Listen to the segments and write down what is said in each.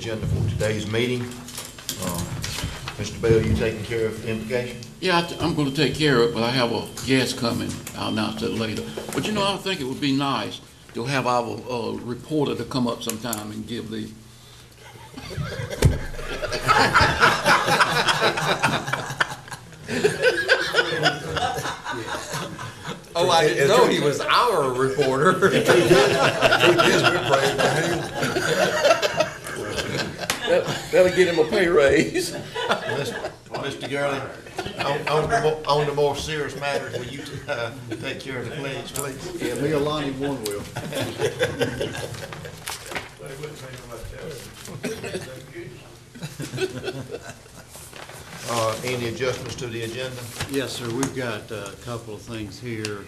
agenda for today's meeting. Mr. Bell, you taking care of the invocation? Yeah, I'm going to take care of it, but I have a guest coming. I'll announce that later. But you know, I think it would be nice to have our reporter to come up sometime and give the. Oh, I didn't know he was our reporter. He is, we're praying for him. That'll get him a pay raise. Mr. Gurley, on the more serious matters, will you take care of the pledge, please? Yeah, me or Lonnie, one will. Any adjustments to the agenda? Yes, sir, we've got a couple of things here.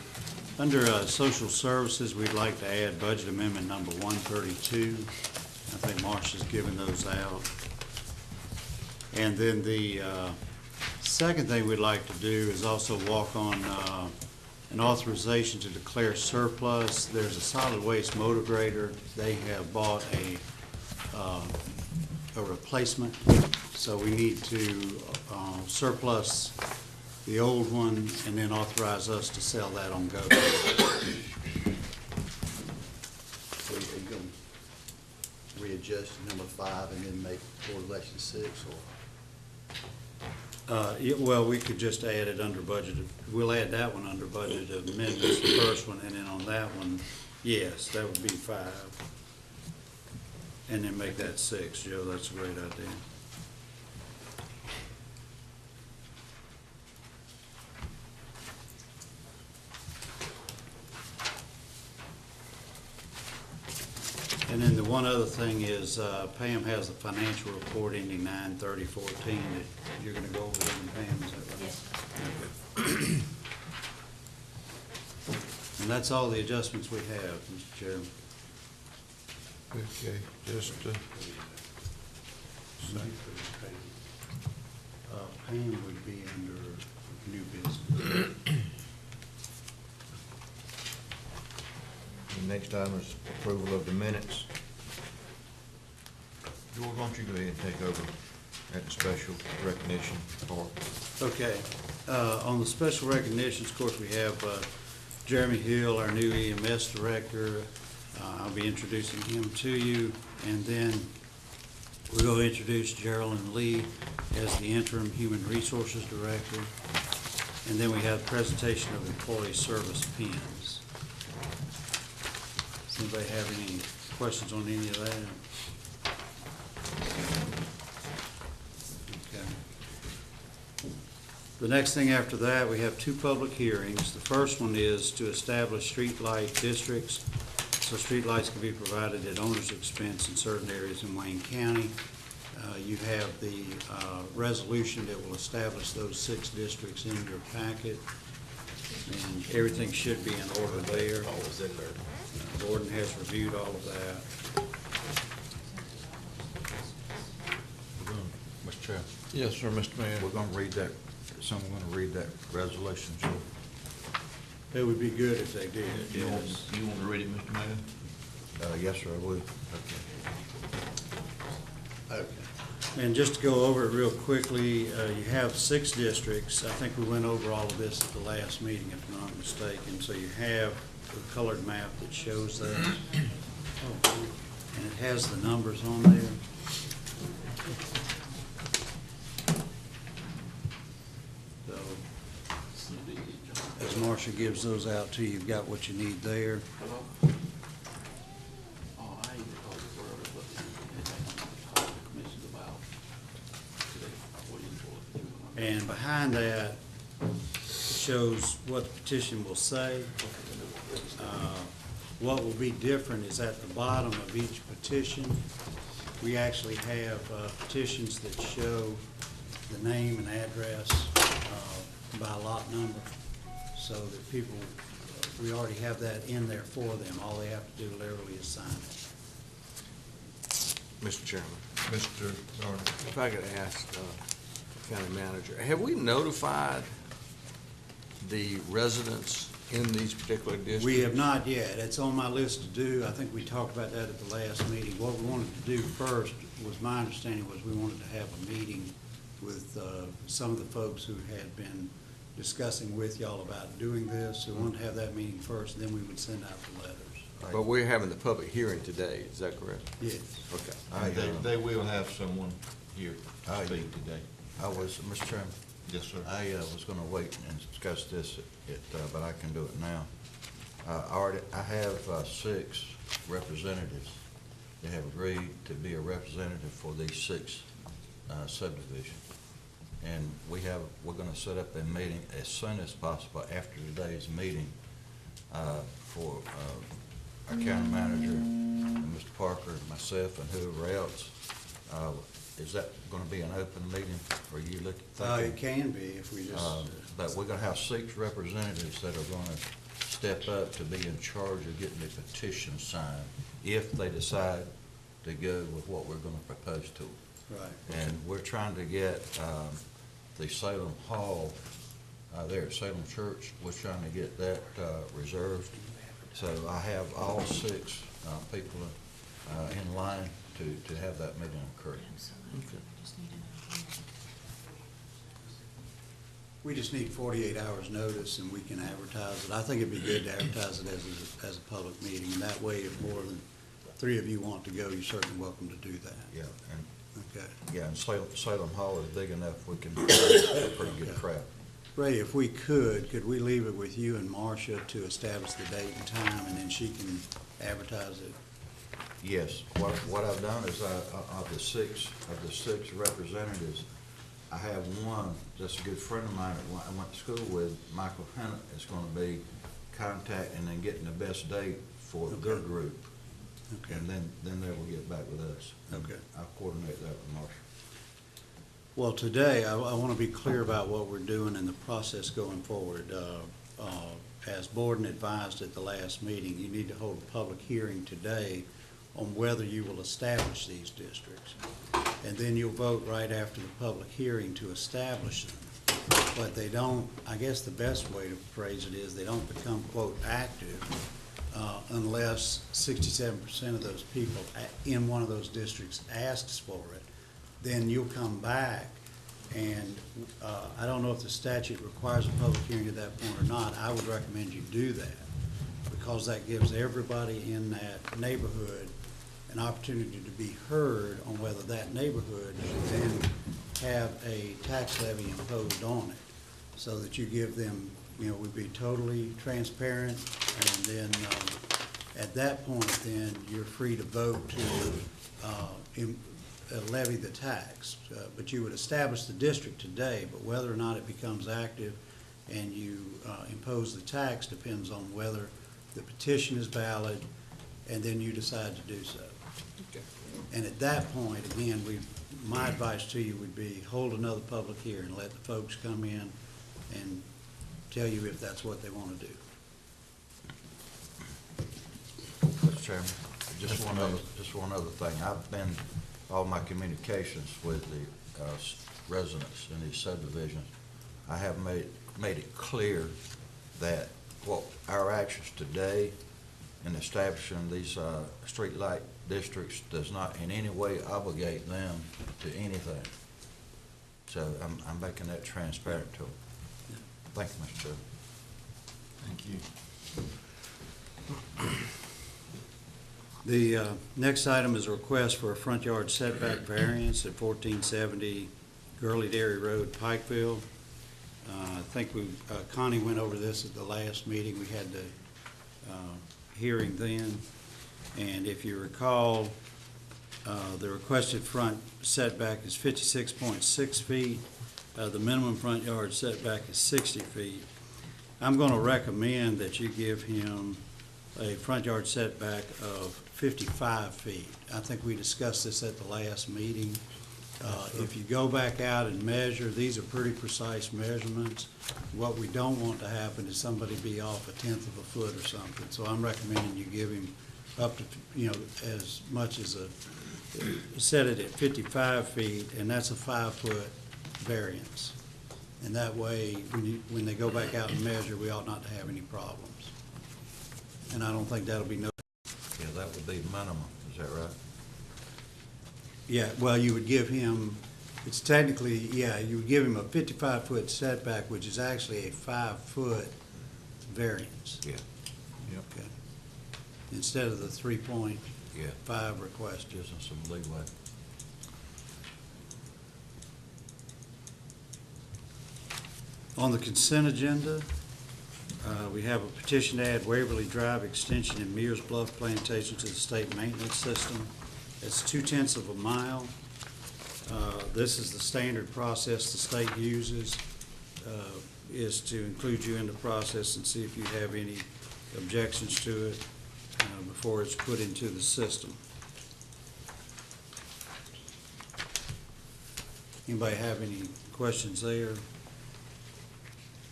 Under social services, we'd like to add budget amendment number 132. I think Marcia's given those out. And then the second thing we'd like to do is also walk on an authorization to declare surplus. There's a solid waste motor grader. They have bought a replacement, so we need to surplus the old one and then authorize us to sell that on go. So are you going to readjust number 5 and then make Board of Elections 6, or? Yeah, well, we could just add it under budget. We'll add that one under budget amendments, the first one, and then on that one, yes, that would be 5. And then make that 6, Joe, that's a great idea. And then the one other thing is Pam has the financial report ending 9/30/14 that you're going to go over with them, Pam, is that right? Yes. And that's all the adjustments we have, Mr. Chairman. Okay, just, Pam would be under new business. the next item is approval of the minutes. George, why don't you go ahead and take over at the special recognition part? Okay, on the special recognitions, of course, we have Jeremy Hill, our new EMS director. I'll be introducing him to you, and then we're going to introduce Geraldine Lee as the interim human resources director, and then we have the presentation of employee service pins. Does anybody have any questions on any of that? Okay. The next thing after that, we have 2 public hearings. The first one is to establish street light districts, so street lights can be provided at owner's expense in certain areas in Wayne County. You have the resolution that will establish those 6 districts in your packet, and everything should be in order there. Oh, it's in there. Gordon has reviewed all of that. Mr. Chair, Yes, sir, Mr. Mayor. we're gonna read that, someone gonna read that resolution, Joe? It would be good if they did, You want yes. to read it, Mr. Mayor? Yes, sir, I would. Okay. And just to go over it real quickly, you have 6 districts. I think we went over all of this at the last meeting, if I'm not mistaken. So you have the colored map that shows that. And it has the numbers on there. So, as Marcia gives those out to you, you've got what you need there. And behind that shows what the petition will say. What will be different is at the bottom of each petition, we actually have petitions that show the name and address by lot number, so that people, we already have that in there for them. All they have to do literally is sign it. Mr. Chairman, Mr. Gardner. if I could ask county manager, have we notified the residents in these particular districts? We have not yet. It's on my list to do. I think we talked about that at the last meeting. What we wanted to do first was, my understanding was we wanted to have a meeting with some of the folks who had been discussing with y'all about doing this. So we wanted to have that meeting first, then we would send out the letters. But we're having the public hearing today, is that correct? Yes. Okay. They will have someone here to speak today. Mr. Chairman, Yes, sir. I was gonna wait and discuss this, but I can do it now. I have 6 representatives that have agreed to be a representative for these 6 subdivisions. And we're gonna set up a meeting as soon as possible after today's meeting for our county manager, and Mr. Parker, myself, and whoever else. Is that gonna be an open meeting for you thinking? It can be if we just. But we're gonna have 6 representatives that are gonna step up to be in charge of getting the petition signed, if they decide to go with what we're gonna propose to them. Right. And we're trying to get the Salem Hall there at Salem Church, we're trying to get that reserved. So I have all 6 people in line to have that meeting occur. We just need 48 hours' notice, and we can advertise it. I think it'd be good to advertise it as a public meeting, and that way, if more than 3 of you want to go, you're certainly welcome to do that. Yeah, and Okay. and Salem Hall is big enough, we can have a pretty good crowd. Ray, if we could we leave it with you and Marcia to establish the date and time, and then she can advertise it? Yes, what I've done is of the six representatives, I have one that's a good friend of mine that I went to school with, Michael Pennant, is gonna be contacting and getting the best date for their group. Okay. And then they will get back with us. Okay. I'll coordinate that with Marcia. Well, today, I want to be clear about what we're doing in the process going forward. As Borden advised at the last meeting, you need to hold a public hearing today on whether you will establish these districts. And then you'll vote right after the public hearing to establish them. But they don't, I guess the best way to phrase it is, they don't become, quote, active unless 67% of those people in one of those districts asks for it. Then you'll come back, and I don't know if the statute requires a public hearing at that point or not. I would recommend you do that, because that gives everybody in that neighborhood an opportunity to be heard on whether that neighborhood should then have a tax levy imposed on it, so that you give them, would be totally transparent, and then at that point, then you're free to vote to levy the tax. But you would establish the district today, but whether or not it becomes active and you impose the tax depends on whether the petition is valid, and then you decide to do so. Okay. And at that point, again, my advice to you would be hold another public hearing, let the folks come in and tell you if that's what they want to do. Mr. Chairman, just one other thing. I've been, all my communications with the residents in these subdivisions, I have made it clear that what our actions today in establishing these street light districts does not in any way obligate them to anything. So I'm making that transparent to them. Thank you, Mr. Chairman. Thank you. The next item is a request for a front yard setback variance at 1470 Gurley Dairy Road, Pikeville. I think Connie went over this at the last meeting. We had the hearing then. And if you recall, the requested front setback is 56.6 feet. The minimum front yard setback is 60 feet. I'm going to recommend that you give him a front yard setback of 55 feet. I think we discussed this at the last meeting. If you go back out and measure, these are pretty precise measurements. What we don't want to happen is somebody be off 1/10 of a foot or something. So I'm recommending you give him up to, as much as set it at 55 feet, and that's a 5-foot variance. And that way, when they go back out and measure, we ought not to have any problems. And I don't think that'll be no, Yeah, that would be minimum, is that right? yeah, well, you would give him, it's technically, yeah, you would give him a 55-foot setback, which is actually a 5-foot variance. Yeah. Yep. Okay. Instead of the 3.5 Yeah, request. gives them some leeway. On the consent agenda, we have a petition to add Waverly Drive extension in Mears Bluff Plantation to the state maintenance system. It's 0.2 of a mile. This is the standard process the state uses, is to include you in the process and see if you have any objections to it before it's put into the system. Anybody have any questions there?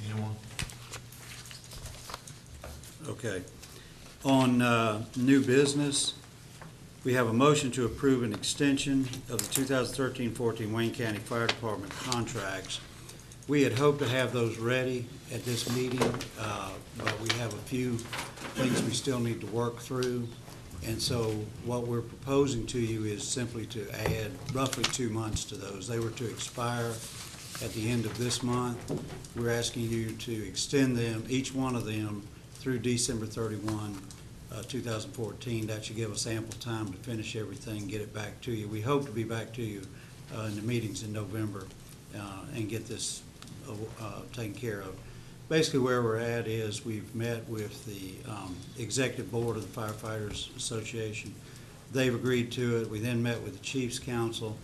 Anyone? Okay. On new business, we have a motion to approve an extension of the 2013-14 Wayne County Fire Department contracts. We had hoped to have those ready at this meeting, but we have a few things we still need to work through. And so what we're proposing to you is simply to add roughly 2 months to those. They were to expire at the end of this month. We're asking you to extend them, each one of them, through December 31, 2014. That should give us ample time to finish everything, get it back to you. We hope to be back to you in the meetings in November and get this taken care of. Basically where we're at is we've met with the executive board of the Firefighters Association. They've agreed to it. We then met with the Chiefs Council.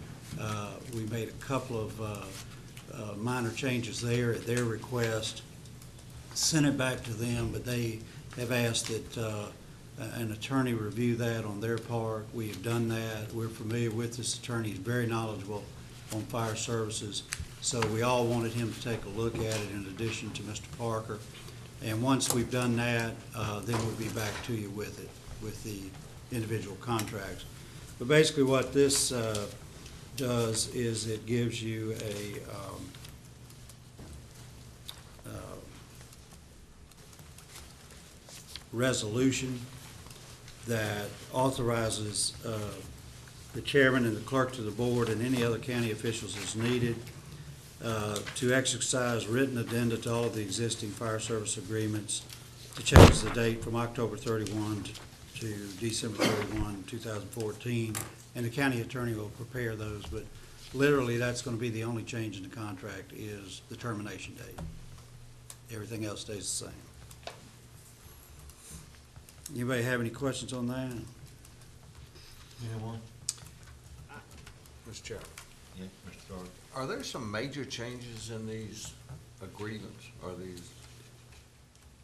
We made a couple of minor changes there at their request, sent it back to them, but they have asked that an attorney review that on their part. We have done that. We're familiar with this attorney. He's very knowledgeable on fire services. So we all wanted him to take a look at it in addition to Mr. Parker. And once we've done that, then we'll be back to you with it, with the individual contracts. But basically what this does is it gives you a resolution that authorizes the chairman and the clerk to the board and any other county officials as needed to exercise written addenda to all of the existing fire service agreements to change the date from October 31 to December 31, 2014. And the county attorney will prepare those, but literally that's going to be the only change in the contract is the termination date. Everything else stays the same. Anybody have any questions on that? Anyone? Mr. Chairman, Yeah, Mr. Carter. are there some major changes in these agreements? Are these,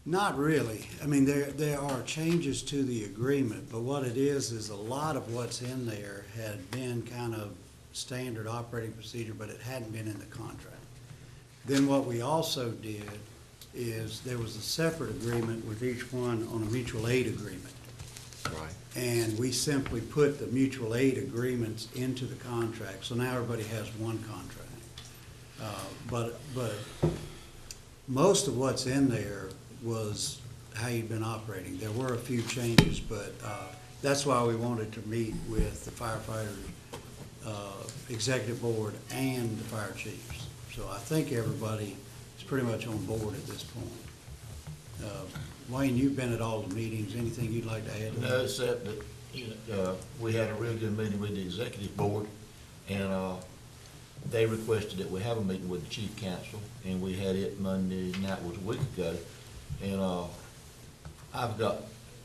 Not really. I mean, there are changes to the agreement, but what it is a lot of what's in there had been kind of standard operating procedure, but it hadn't been in the contract. Then what we also did is there was a separate agreement with each one on a mutual aid agreement. right? And we simply put the mutual aid agreements into the contract, so now everybody has one contract. But most of what's in there was how you'd been operating. There were a few changes, but that's why we wanted to meet with the firefighter executive board and the fire chiefs. So I think everybody is pretty much on board at this point. Wayne, you've been at all the meetings. Anything you'd like to add to that? No, except that, we had a real good meeting with the executive board, and, they requested that we have a meeting with the chief counsel, and we had it Monday night, was a week ago. And, I've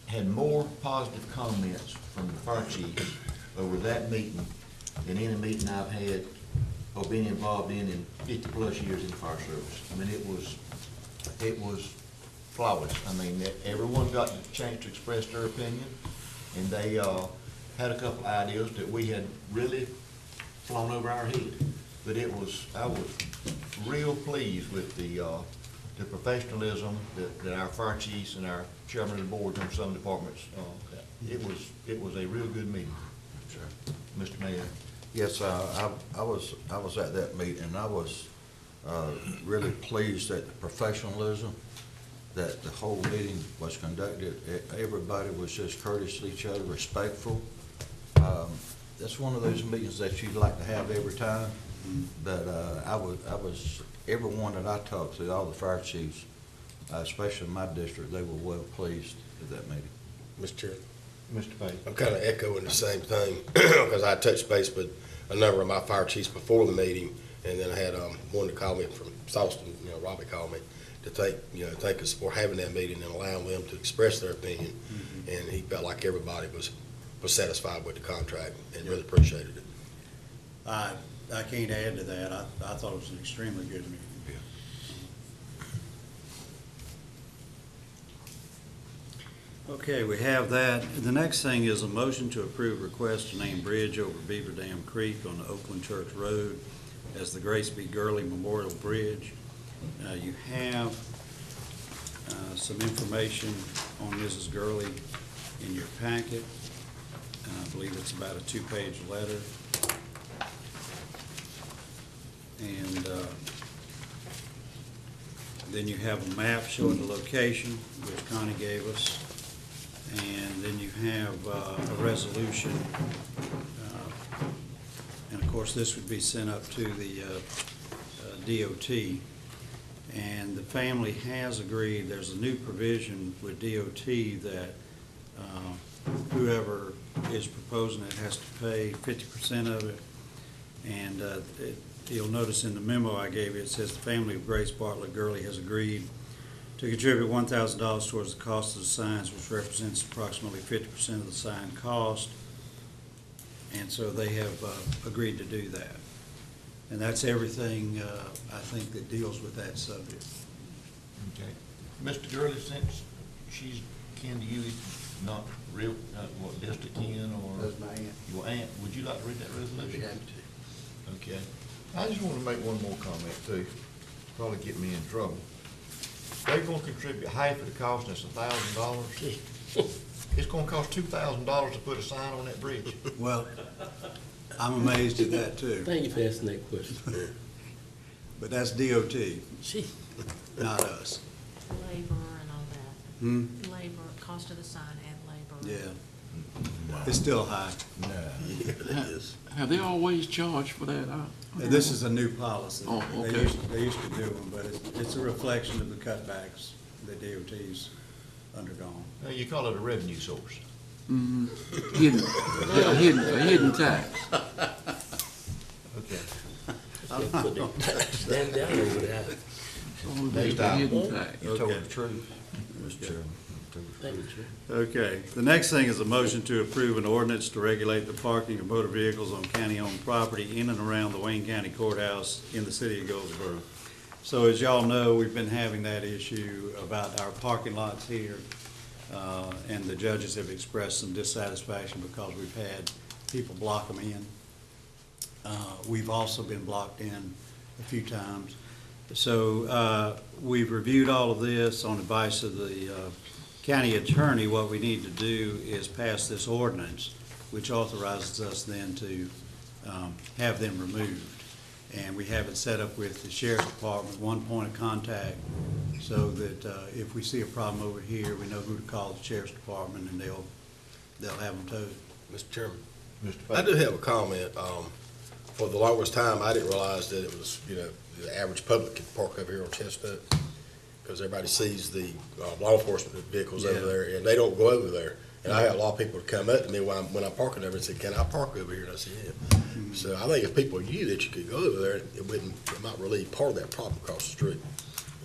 had more positive comments from the fire chiefs over that meeting than any meeting I've had or been involved in 50-plus years in the fire service. I mean, it was flawless. I mean, everyone got the chance to express their opinion, and they had a couple ideas that we had really flown over our head. But I was real pleased with the professionalism that our fire chiefs and our chairman of the boards on some departments. It was a real good meeting. Mr. Mayor. Yes, I was at that meeting, and I was really pleased at the professionalism that the whole meeting was conducted. Everybody was just courteous to each other, respectful. That's one of those meetings that you'd like to have every time. But everyone that I talked to, all the fire chiefs, especially in my district, they were well pleased at that meeting. Mr. Chair, Mr. Page. I'm kind of echoing the same thing, because I touched base with a number of my fire chiefs before the meeting, and then I had one to call me from Sawston, Robbie called me to thank us for having that meeting and allowing them to express their opinion. And he felt like everybody was satisfied with the contract and really appreciated it. I can't add to that. I thought it was an extremely good meeting. Okay, we have that. The next thing is a motion to approve request to name bridge over Beaver Dam Creek on the Oakland Church Road as the Grace B. Gurley Memorial Bridge. You have some information on Mrs. Gurley in your packet. I believe it's about a two-page letter. And then you have a map showing the location, which Connie gave us. And then you have a resolution. And of course, this would be sent up to the DOT. And the family has agreed, there's a new provision with DOT that whoever is proposing it has to pay 50% of it. And you'll notice in the memo I gave you, it says the family of Grace Bartlett Gurley has agreed to contribute $1,000 towards the cost of the signs, which represents approximately 50% of the sign cost. And so they have agreed to do that. And that's everything, I think, that deals with that subject. Okay. Mr. Gurley, since she's kin to you, not real, what, distant kin or? That's my aunt. Your aunt, would you like to read that resolution? I'd be happy to. Okay. I just want to make one more comment too, probably get me in trouble. They're gonna contribute half of the cost, and it's $1,000. It's gonna cost $2,000 to put a sign on that bridge. Well, I'm amazed at that too, Thank you for asking that question. but that's DOT, Gee, not us. Labor and all that. Hmm? Labor, cost of the sign and labor. Yeah. It's still high. Have they always charged for that? And this is a new policy. Oh, They okay. used to do them, but it's a reflection of the cutbacks that DOT's undergone. You call it a revenue source. Hidden, yeah, a hidden tax. Okay. stand down over that. Next A item. hidden tax. You told Okay. the truth, Mr. Chairman. Thank you, Chair. Okay, the next thing is a motion to approve an ordinance to regulate the parking of motor vehicles on county-owned property in and around the Wayne County Courthouse in the city of Goldsboro. So as y'all know, we've been having that issue about our parking lots here, and the judges have expressed some dissatisfaction because we've had people block them in. We've also been blocked in a few times. So we've reviewed all of this on advice of the county attorney. What we need to do is pass this ordinance, which authorizes us then to have them removed. And we have it set up with the sheriff's department, one point of contact, so that if we see a problem over here, we know who to call the sheriff's department, and they'll have them towed. Mr. Chairman, Mr. I Page. do have a comment. For the longest time, I didn't realize that it was, the average public can park over here on Chestnut, because everybody sees the law enforcement vehicles over Yeah. there, and they don't go over there. And I had a lot of people come up to me when I'm parking over and say, "Can I park over here?" And I said, "Yeah." So I think if people knew that you could go over there, it might relieve part of that problem across the street.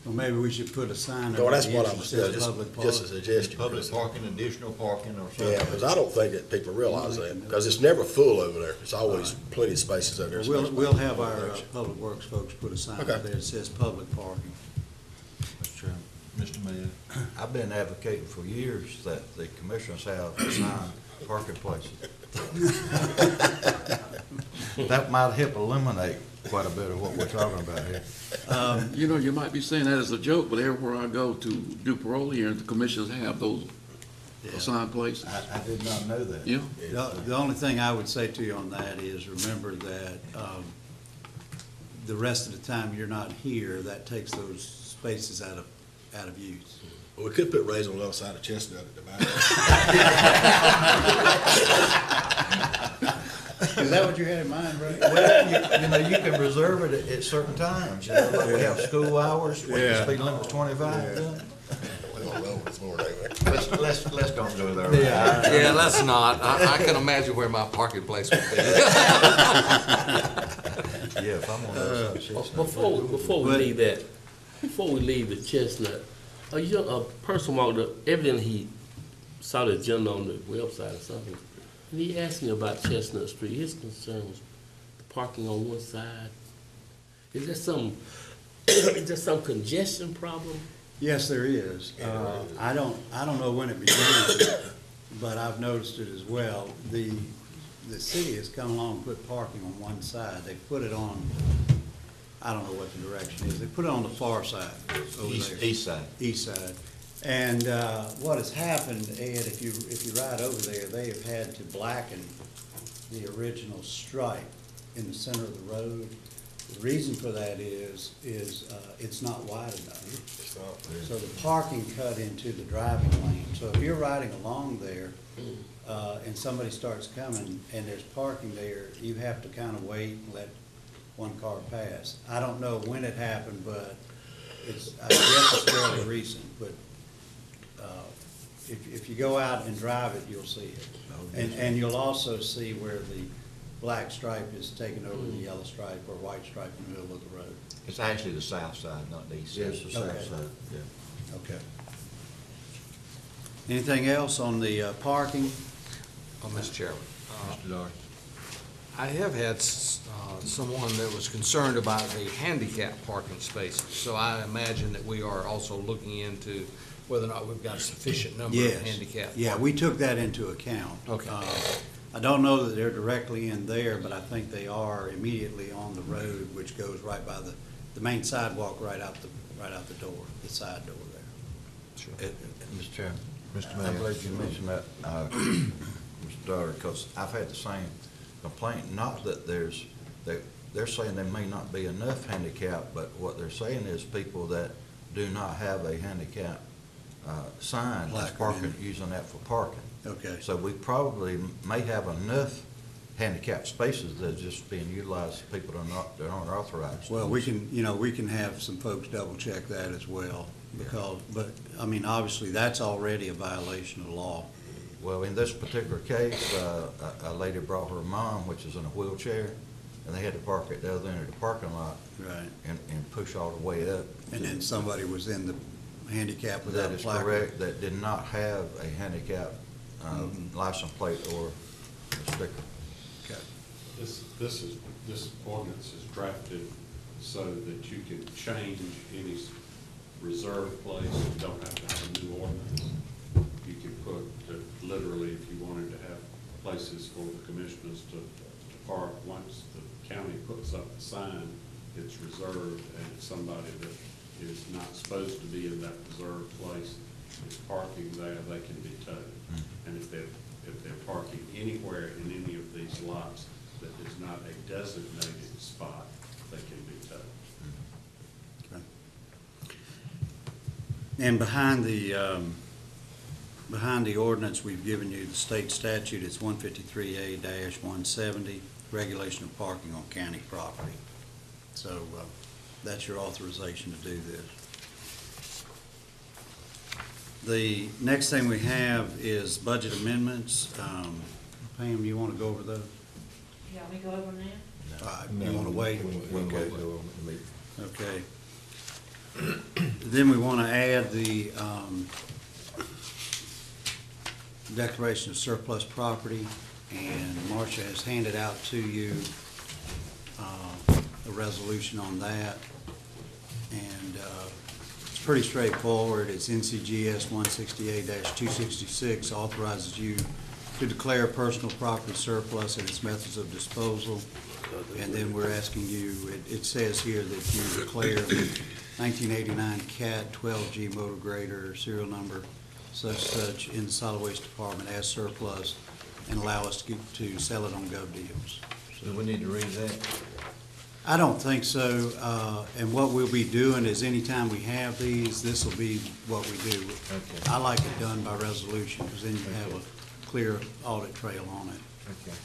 Well, maybe we should put a sign So over that's the what I entrance was, that says public park. just a suggestion. Public parking, additional parking or something. Yeah, because I don't think that people realize that, because it's never full over there. It's always plenty of spaces over there. We'll have our public works folks put a sign Okay. up there that says public parking. Mr. Chairman, Mr. Mayor. I've been advocating for years that the commissioners have assigned parking places. That might help eliminate quite a bit of what we're talking about here. You know, you might be saying that as a joke, but everywhere I go to do parole here, the commissioners have those assigned places. I did not know that. Yeah, The only thing I would say to you on that is remember that the rest of the time you're not here, that takes those spaces out of use. We could put Ray's on the other side of Chestnut at the back. Is that what you had in mind, Ray? Well, you know, you can reserve it at certain times, you know, like we have school hours, when the Yeah. speed limit's 25. We don't know this morning, anyway. Let's don't go there. Yeah, let's not. I can imagine where my parking place would be. Yeah, if I'm on the other side of Chestnut. Before we But- leave that, before we leave the Chestnut, a person walked up, evidently he saw the agenda on the website or something, and he asked me about Chestnut Street. His concern was the parking on one side. Is there some, is there some congestion problem? Yes, there is. I don't know when it began, but I've noticed it as well. The city has come along and put parking on one side. They put it on, I don't know what the direction is. They put it on the far side over there. East side. East side. And what has happened, Ed, if you ride over there, they have had to blacken the original stripe in the center of the road. The reason for that is it's not wide enough. It's not. So the parking cut into the driving lane. So if you're riding along there, and somebody starts coming and there's parking there, you have to kind of wait and let one car pass. I don't know when it happened, but I guess it's fairly recent, but, if you go out and drive it, you'll see it. And you'll also see where the black stripe is taken over the yellow stripe or white stripe in the middle of the road. It's actually the south side, not the east side. Yes, the south Okay. side, yeah. Okay. Anything else on the parking? Oh, Mr. Chairman. Mr. Doherty. I have had someone that was concerned about the handicap parking spaces, so I imagine that we are also looking into whether or not we've got a sufficient number of Yes. handicap. Yeah, parking. we took that into account. Okay. I don't know that they're directly in there, but I think they are immediately on the road, which goes right by the main sidewalk, right out the door, the side door there. Mr. Chairman. Mr. I'm Mayor. glad you mentioned that, Mr. Doherty, because I've had the same complaint, not that they're saying there may not be enough handicap, but what they're saying is people that do not have a handicap sign is Placard parking, in. using that for parking. Okay. So we probably may have enough handicap spaces that are just being utilized, people that aren't authorized. Well, we can have some folks double check that as well, but, I mean, obviously, that's already a violation of law. Well, in this particular case, a lady brought her mom, which is in a wheelchair, and they had to park at the other end of the parking lot Right. and push all the way up. And then somebody was in the handicap without That a is placard. correct, that did not have a handicap license plate or a sticker. Okay. This ordinance is drafted so that you can change any reserved place, you don't have to have a new ordinance. You can put, literally, if you wanted to have places for the commissioners to park, once the county puts up the sign, it's reserved, and if somebody that is not supposed to be in that reserved place is parking there, they can be towed. And if they're parking anywhere in any of these lots that is not a designated spot, they can be towed. Okay. And behind the ordinance, we've given you the state statute, it's 153A-170, regulation of parking on county property. So that's your authorization to do this. The next thing we have is budget amendments. Pam, you want to go over those? Yeah, we go over now? You want to wait? We'll Okay. wait till the meeting. Okay. Then we want to add the declaration of surplus property, and Marcia has handed out to you a resolution on that. And it's pretty straightforward. It's NCGS 168-266, authorizes you to declare personal property surplus and its methods of disposal. And then we're asking you, it says here that you declare 1989 CAT 12G motor grader, serial number such in the solid waste department as surplus, and allow us to sell it on Gov Deals. Do we need to read that? I don't think so, and what we'll be doing is anytime we have these, this will be what we do. Okay. I like it done by resolution, because then you have a clear audit trail on it. Okay.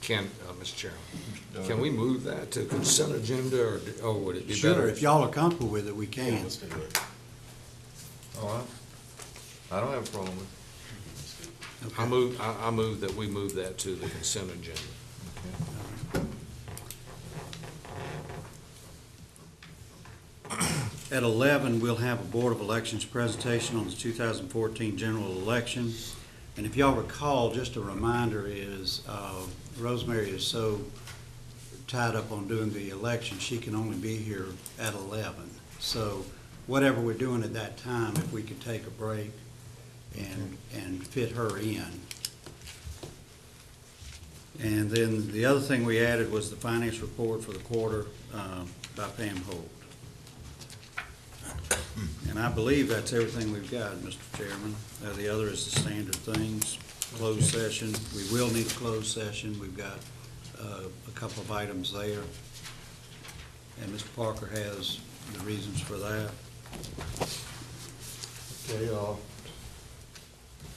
Can, Mr. Chairman, can we move that to consent agenda, or would it be better? Sure, if y'all are comfortable with it, we can. All right. I don't have a problem with it. I move that we move that to the consent agenda. At 11, we'll have a Board of Elections presentation on the 2014 general election. And if y'all recall, just a reminder is Rosemary is so tied up on doing the election, she can only be here at 11. So whatever we're doing at that time, if we could take a break and fit her in. And then the other thing we added was the finance report for the quarter by Pam Holt. And I believe that's everything we've got, Mr. Chairman. The other is the standard things, closed session. We will need a closed session. We've got a couple of items there. And Mr. Parker has the reasons for that. Okay,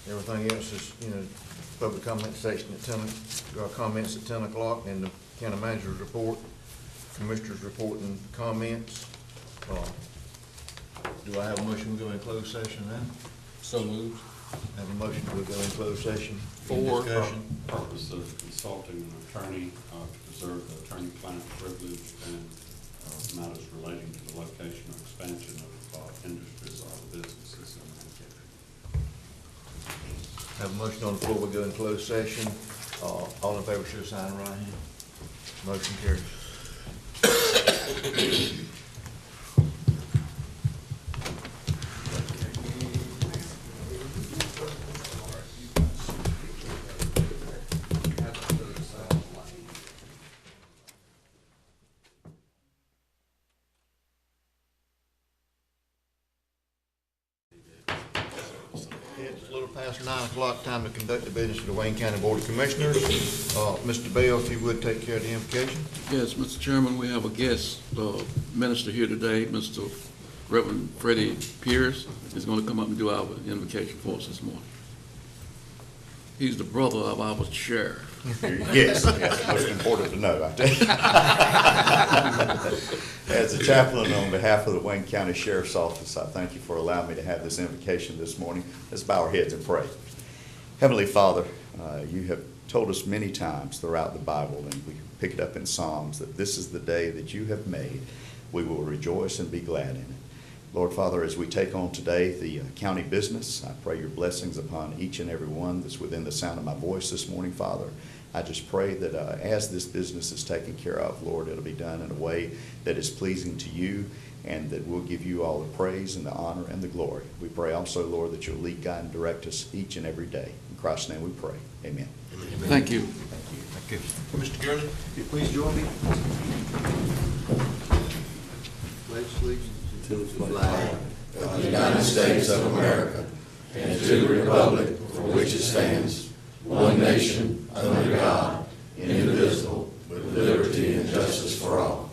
everything else is, public comment section at 10, comments at 10 o'clock, and the county manager's report, commissioner's report and comments. Do I have a motion to go in closed session then? So moved. Have a motion to go in closed session? For Discussion? Purpose of consulting an attorney to preserve the attorney-client privilege and matters relating to the location or expansion of industries or businesses in Mankato. Have a motion on the floor, we go in closed session. All in favor, should sign right hand. Motion carries. It's a little past 9 o'clock, time to conduct the business of the Wayne County Board of Commissioners. Mr. Bell, if you would take care of the invocation. Yes, Mr. Chairman, we have a guest minister here today, Mr. Reverend Freddie Pierce is going to come up and do our invocation for us this morning. He's the brother of our sheriff. Yes, most important to know. As a chaplain on behalf of the Wayne County Sheriff's Office, I thank you for allowing me to have this invocation this morning. Let's bow our heads and pray. Heavenly Father, you have told us many times throughout the Bible, and we pick it up in Psalms, that this is the day that you have made. We will rejoice and be glad in it. Lord Father, as we take on today the county business, I pray your blessings upon each and every one that's within the sound of my voice this morning, Father. I just pray that as this business is taken care of, Lord, it'll be done in a way that is pleasing to you, and that we'll give you all the praise and the honor and the glory. We pray also, Lord, that you'll lead, guide, and direct us each and every day. In Christ's name we pray. Amen. Thank you. Thank you. Mr. Gurney, if you please join me. Pledge allegiance to the flag of the United States of America and to the republic for which it stands, one nation, under God, indivisible, with liberty and justice for all.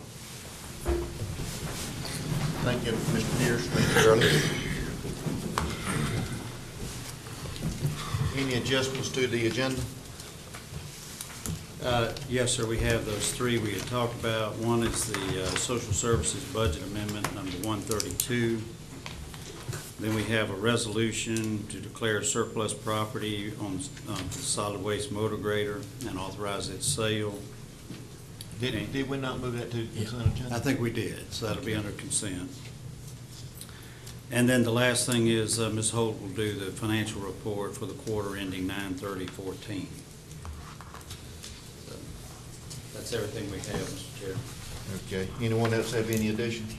Thank you, Mr. Pierce. Mr. Gurley. Any adjustments to the agenda? Yes, sir, we have those three we had talked about. One is the Social Services Budget Amendment number 132. Then we have a resolution to declare surplus property on the solid waste motor grader and authorize its sale. Did we not move that to the consent agenda? I think we did, so that'll be under consent. And then the last thing is Ms. Holt will do the financial report for the quarter ending 9/30/14. That's everything we have, Mr. Chair. Okay. Anyone else have any additions?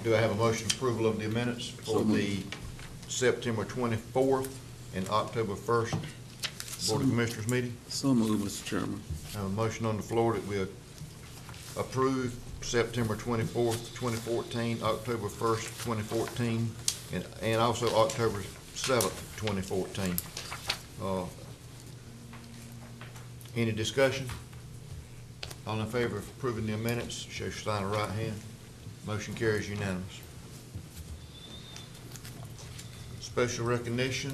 Do I have a motion approval of the minutes for the September 24th and October 1st Board of Commissioners meeting? So moved, Mr. Chairman. I have a motion on the floor that we approve September 24th, 2014, October 1st, 2014, and also October 7th, 2014. Any discussion? All in favor of approving the minutes, show your sign of right hand. Motion carries unanimous. Special recognition,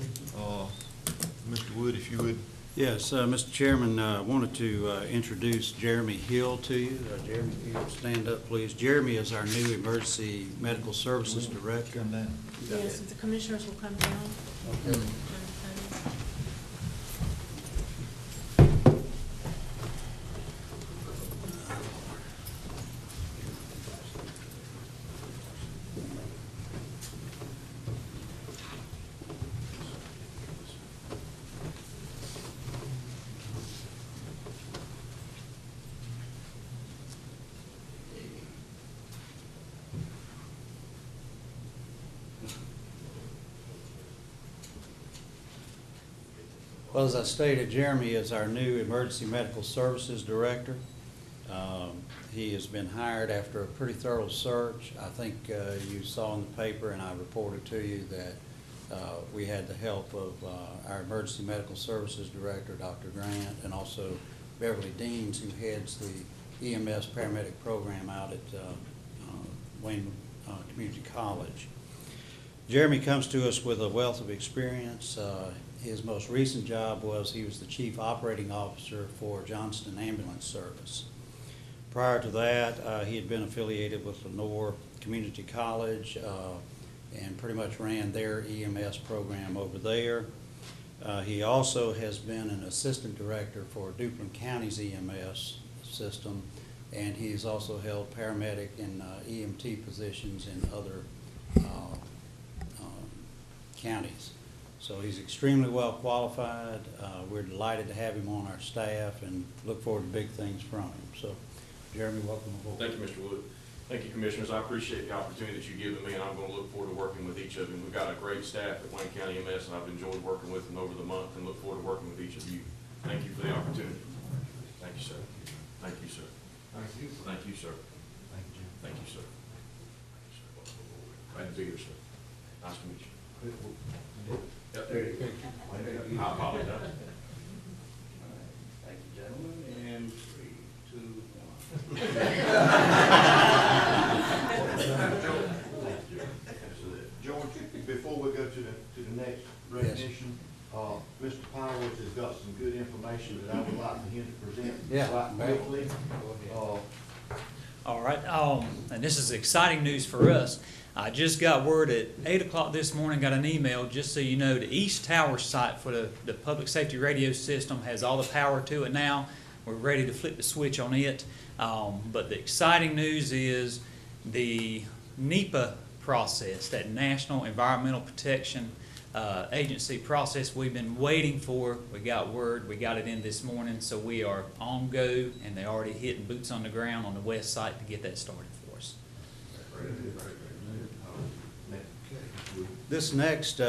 Mr. Wood, if you would. Yes, Mr. Chairman, I wanted to introduce Jeremy Hill to you. Jeremy, if you would stand up, please. Jeremy is our new Emergency Medical Services Director. Come down. Yes, the commissioners will come down. Well, as I stated, Jeremy is our new Emergency Medical Services Director. He has been hired after a pretty thorough search. I think you saw in the paper, and I reported to you, that we had the help of our Emergency Medical Services Director, Dr. Grant, and also Beverly Deans, who heads the EMS paramedic program out at Wayne Community College. Jeremy comes to us with a wealth of experience. His most recent job was he was the Chief Operating Officer for Johnston Ambulance Service. Prior to that, he had been affiliated with Lenore Community College and pretty much ran their EMS program over there. He also has been an Assistant Director for Duplin County's EMS system, and he's also held paramedic and EMT positions in other counties. So he's extremely well qualified. We're delighted to have him on our staff and look forward to big things from him. So, Jeremy, welcome aboard. Thank you, Mr. Wood. Thank you, Commissioners. I appreciate the opportunity that you've given me, and I'm going to look forward to working with each of you. We've got a great staff at Wayne County MS, and I've enjoyed working with them over the month and look forward to working with each of you. Thank you for the opportunity. Thank you, sir. Thank you, sir. Thank you. Thank you, sir. Thank you, Jeremy. Thank you, sir. Glad to be here, sir. Nice to meet you. Yep. I apologize. Thank you, gentlemen, and 3, 2, 1. George, before we go to the next recognition, Mr. Powers has got some good information that I would like for him to present right quickly. All right, and this is exciting news for us. I just got word at 8 o'clock this morning, got an email, just so you know, the East Tower site for the public safety radio system has all the power to it now. We're ready to flip the switch on it. But the exciting news is the NEPA process, that National Environmental Protection Agency process we've been waiting for. We got word, we got it in this morning, so we are on go, and they're already hitting boots on the ground on the west site to get that started for us. This next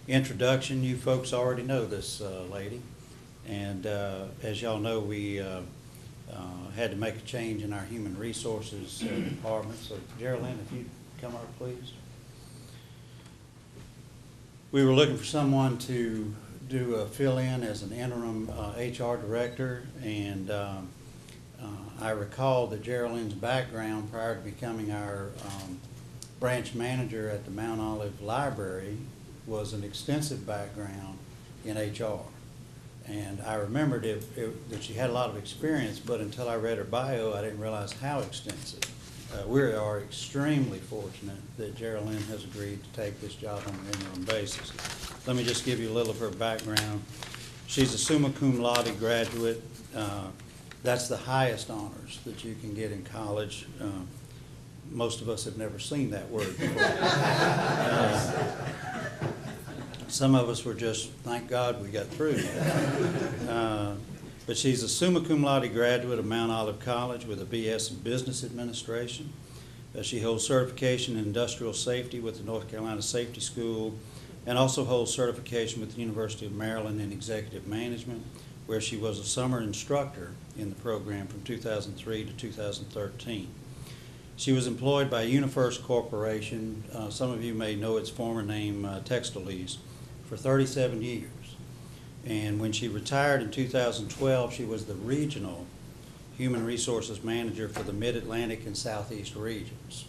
introduction, you folks already know this lady. And as y'all know, we had to make a change in our human resources department. So Geraldine, if you'd come up, please. We were looking for someone to do a fill-in as an interim HR director, and I recall that Geraldine's background prior to becoming our branch manager at the Mount Olive Library was an extensive background in HR. And I remembered that she had a lot of experience, but until I read her bio, I didn't realize how extensive. We are extremely fortunate that Geraldine has agreed to take this job on an interim basis. Let me just give you a little of her background. She's a summa cum laude graduate. That's the highest honors that you can get in college. Most of us have never seen that word before. Some of us were just, thank God we got through. But she's a summa cum laude graduate of Mount Olive College with a BS in Business Administration. She holds certification in Industrial Safety with the North Carolina Safety School, and also holds certification with the University of Maryland in Executive Management, where she was a summer instructor in the program from 2003 to 2013. She was employed by UniFirst Corporation, some of you may know its former name, Textiles, for 37 years. And when she retired in 2012, she was the regional human resources manager for the Mid-Atlantic and Southeast regions.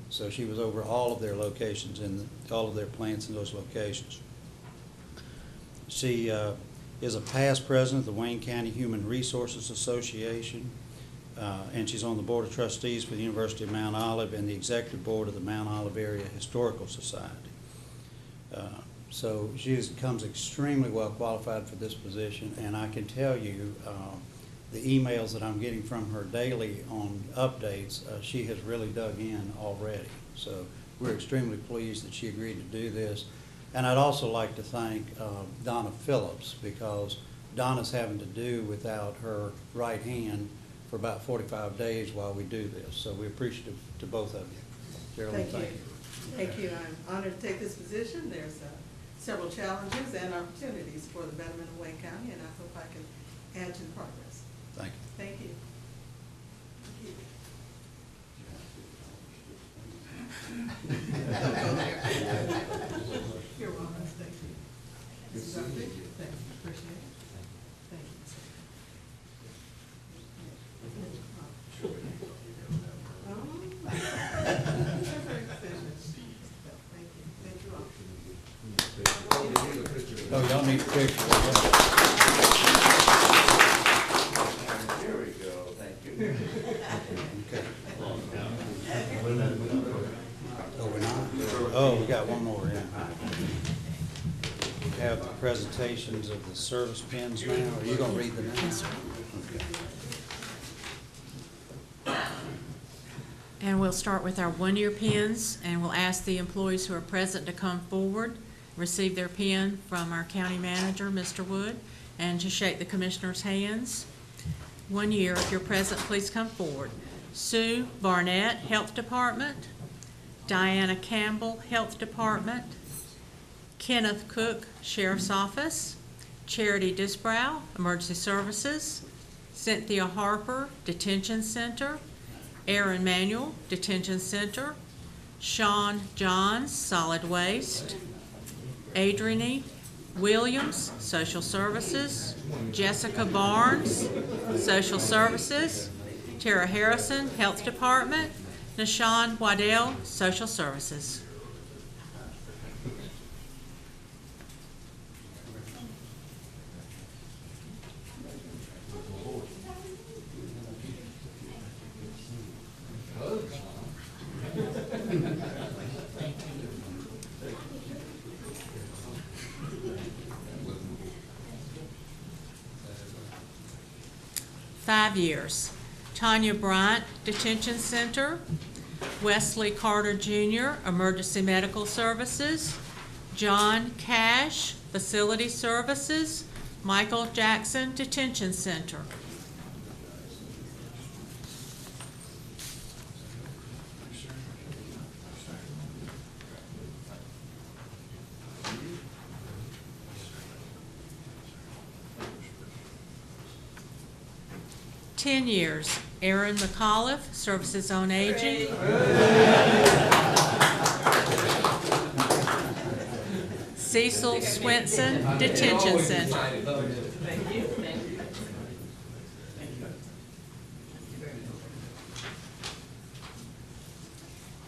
So she was over all of their locations and all of their plants in those locations. She is a past president of the Wayne County Human Resources Association, and she's on the Board of Trustees for the University of Mount Olive and the Executive Board of the Mount Olive Area Historical Society. So she comes extremely well qualified for this position, and I can tell you, the emails that I'm getting from her daily on updates, she has really dug in already. So we're extremely pleased that she agreed to do this. And I'd also like to thank Donna Phillips, because Donna's having to do without her right hand for about 45 days while we do this. So we're appreciative to both of you. Geraldine, thank you. Thank you. I'm honored to take this position. There's several challenges and opportunities for the betterment of Wayne County, and I hope I can add to the progress. Thank you. Thank you. You're welcome. Thank you. Thank you. Appreciate it. Thank you. Oh, y'all need a picture. Here we go, thank you. Okay. Oh, we're not? Oh, we got one more, yeah. We have the presentations of the service pins now. Are you gonna read the names? Okay. And we'll start with our one-year pins, and we'll ask the employees who are present to come forward, receive their pin from our county manager, Mr. Wood, and to shake the commissioners' hands. 1 year, if you're present, please come forward. Sue Barnett, Health Department. Diana Campbell, Health Department. Kenneth Cook, Sheriff's Office. Charity Disbrow, Emergency Services. Cynthia Harper, Detention Center. Aaron Manuel, Detention Center. Sean Johns, Solid Waste. Adrienne Williams, Social Services. Jessica Barnes, Social Services. Tara Harrison, Health Department. Nashawn Waddell, Social Services. years. Tanya Bryant, Detention Center. Wesley Carter Jr., Emergency Medical Services. John Cash, Facility Services. Michael Jackson, Detention Center. Years. Aaron McAuliffe, Services on Aging. Cecil Swinson, Detention Center. Thank you.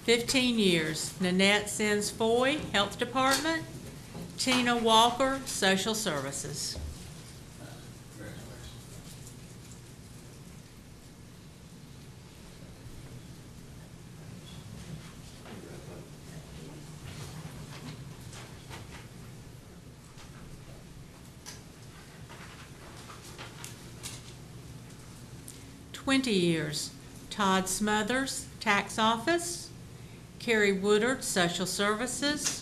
15 years. Nanette Sins Foy, Health Department. Tina Walker, Social Services. Years. Todd Smothers, Tax Office. Carrie Woodard, Social Services.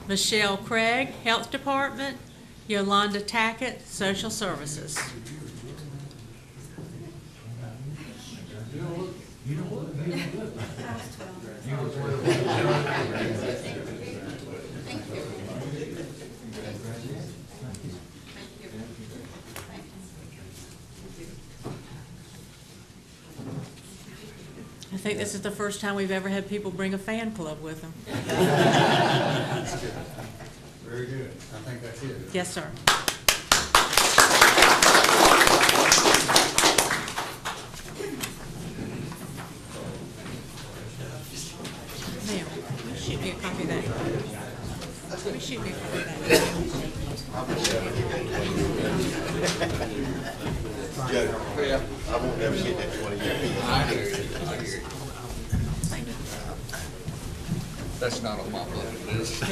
Michelle Craig, Health Department. Yolanda Tackett, Social Services. I think this is the first time we've ever had people bring a fan club with them. Very good. I think that's it. Yes, sir. Yeah, I won't never get that 20 years. That's not on my bucket list.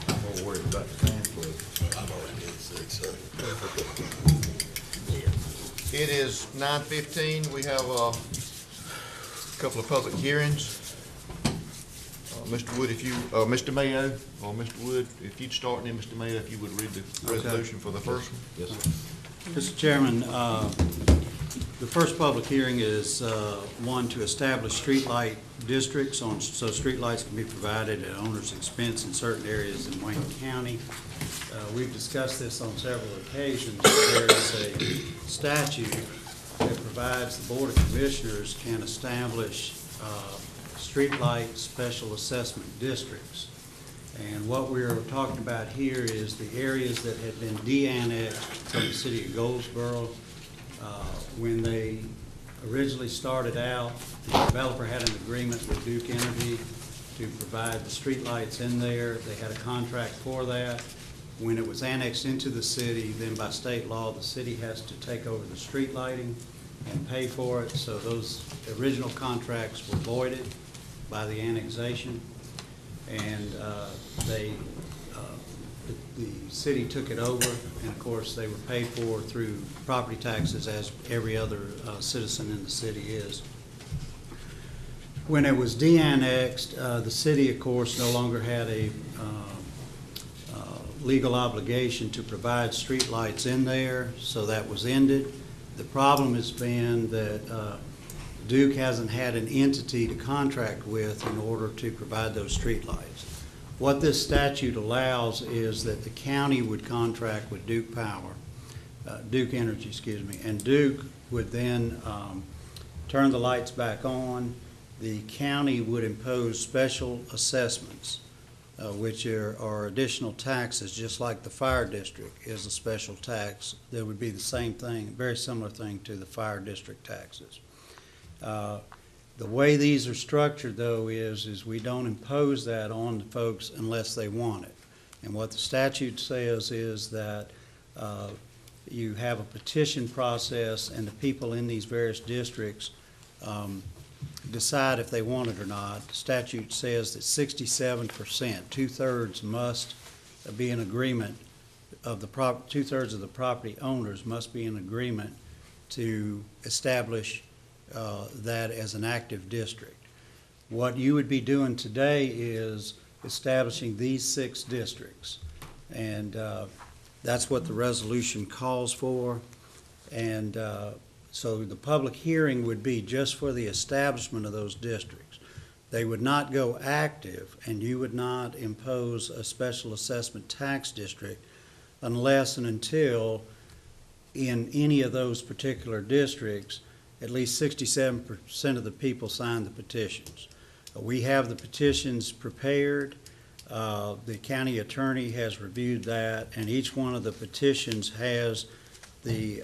I'm more worried about the fan club. I've already did 6, so. It is 9:15. We have a couple of public hearings. Mr. Wood, if you, Mr. Mayo, or Mr. Wood, if you'd start, and then Mr. Mayo, if you would read the resolution for the first one. Yes, sir. Mr. Chairman, the first public hearing is one to establish streetlight districts so streetlights can be provided at owner's expense in certain areas in Wayne County. We've discussed this on several occasions. There is a statute that provides the Board of Commissioners can establish streetlight special assessment districts. And what we're talking about here is the areas that had been de-annexed from the city of Goldsboro. When they originally started out, the developer had an agreement with Duke Energy to provide the streetlights in there. They had a contract for that. When it was annexed into the city, then by state law, the city has to take over the street lighting and pay for it. So those original contracts were voided by the annexation. And the city took it over, and of course, they were paid for through property taxes as every other citizen in the city is. When it was de-annexed, the city, of course, no longer had a legal obligation to provide streetlights in there, so that was ended. The problem has been that Duke hasn't had an entity to contract with in order to provide those streetlights. What this statute allows is that the county would contract with Duke Energy, and Duke would then turn the lights back on. The county would impose special assessments, which are additional taxes, just like the fire district is a special tax. There would be the same thing, very similar thing to the fire district taxes. The way these are structured, though, is we don't impose that on the folks unless they want it. And what the statute says is that you have a petition process, and the people in these various districts decide if they want it or not. The statute says that 67%, two-thirds, must be in agreement of the two-thirds of the property owners must be in agreement to establish that as an active district. What you would be doing today is establishing these 6 districts, and that's what the resolution calls for. And so the public hearing would be just for the establishment of those districts. They would not go active, and you would not impose a special assessment tax district unless and until in any of those particular districts at least 67% of the people signed the petitions. We have the petitions prepared. The county attorney has reviewed that, and each one of the petitions has the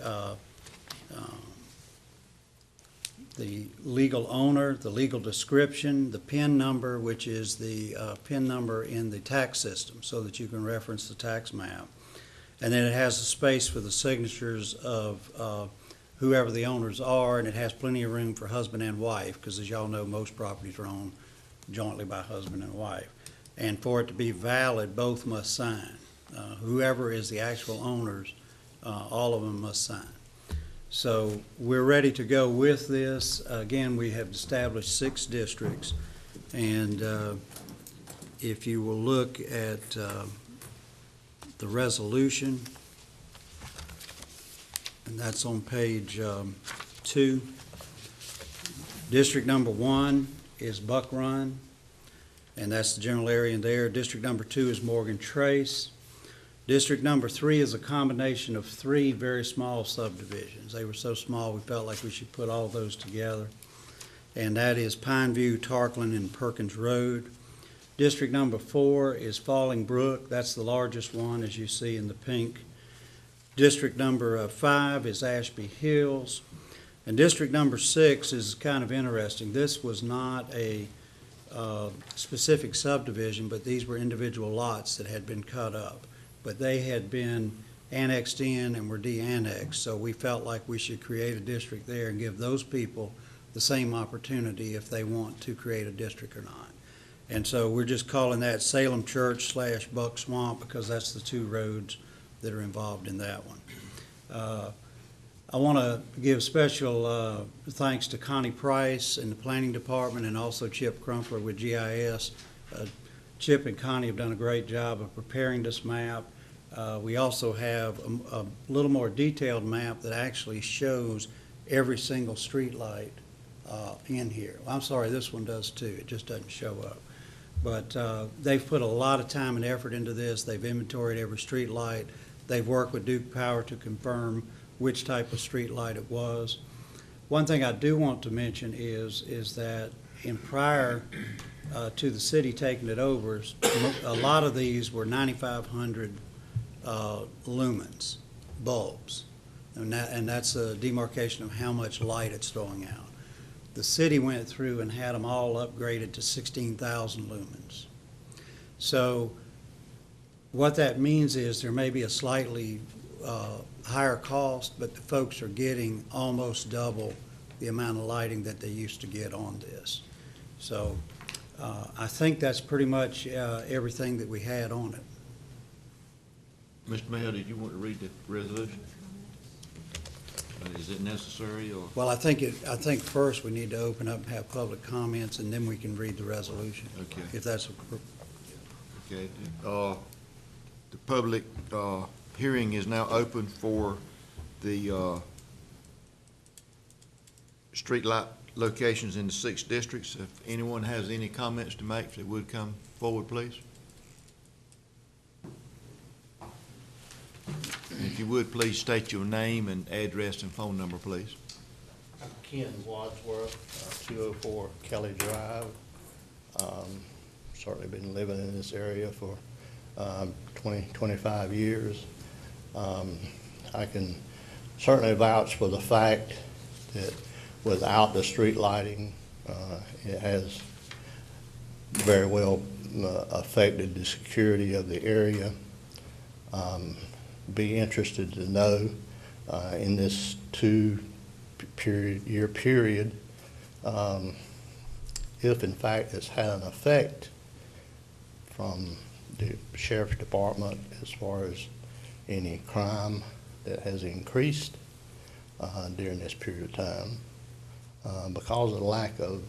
legal owner, the legal description, the PIN number, which is the PIN number in the tax system, so that you can reference the tax map. And then it has a space for the signatures of whoever the owners are, and it has plenty of room for husband and wife, because as y'all know, most properties are owned jointly by husband and wife. And for it to be valid, both must sign. Whoever is the actual owners, all of them must sign. So we're ready to go with this. Again, we have established 6 districts, and if you will look at the resolution, and that's on page 2. District number 1 is Buck Run, and that's the general area in there. District number 2 is Morgan Trace. District number 3 is a combination of 3 very small subdivisions. They were so small we felt like we should put all those together. And that is Pineview, Tarkland, and Perkins Road. District number 4 is Falling Brook. That's the largest one, as you see in the pink. District number 5 is Ashby Hills. And district number 6 is kind of interesting. This was not a specific subdivision, but these were individual lots that had been cut up. But they had been annexed in and were de-annexed, so we felt like we should create a district there and give those people the same opportunity if they want to create a district or not. And so we're just calling that Salem Church / Buck Swamp because that's the two roads that are involved in that one. I want to give special thanks to Connie Price in the Planning Department and also Chip Crumpler with GIS. Chip and Connie have done a great job of preparing this map. We also have a little more detailed map that actually shows every single street light in here. I'm sorry, this one does too. It just doesn't show up. But they've put a lot of time and effort into this. They've inventoried every street light. They've worked with Duke Power to confirm which type of street light it was. One thing I do want to mention is that in prior to the city taking it over, a lot of these were 9,500 lumens, bulbs. And that's a demarcation of how much light it's throwing out. The city went through and had them all upgraded to 16,000 lumens. So what that means is there may be a slightly higher cost, but the folks are getting almost double the amount of lighting that they used to get on this. So I think that's pretty much everything that we had on it. Mr. Mayor, did you want to read the resolution? Is it necessary, or? Well, I think first we need to open up and have public comments, and then we can read the resolution. Okay. If that's, Okay. The public hearing is now open for the street light locations in the 6 districts. If anyone has any comments to make, if they would come forward, please. If you would, please state your name and address and phone number, please. I'm Ken Wadsworth, 204 Kelly Drive. Certainly been living in this area for 25 years. I can certainly vouch for the fact that without the street lighting, it has very well affected the security of the area. Be interested to know in this 2-year period if in fact it's had an effect from the sheriff's department as far as any crime that has increased during this period of time because of the lack of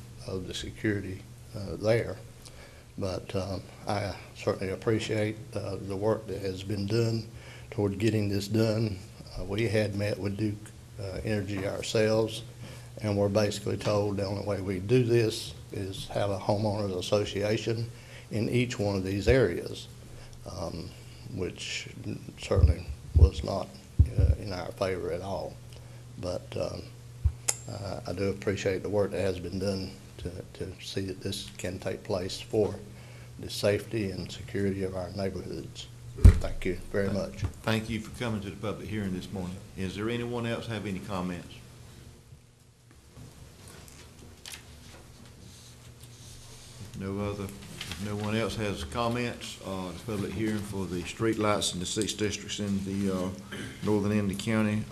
the security there. But I certainly appreciate the work that has been done toward getting this done. We had met with Duke Energy ourselves, and we're basically told the only way we do this is have a homeowners association in each one of these areas, which certainly was not in our favor at all. But I do appreciate the work that has been done to see that this can take place for the safety and security of our neighborhoods. Thank you very much. Thank you for coming to the public hearing this morning. Is there anyone else have any comments? If no one else has comments, the public hearing for the street lights in the 6 districts in the northern end of the county,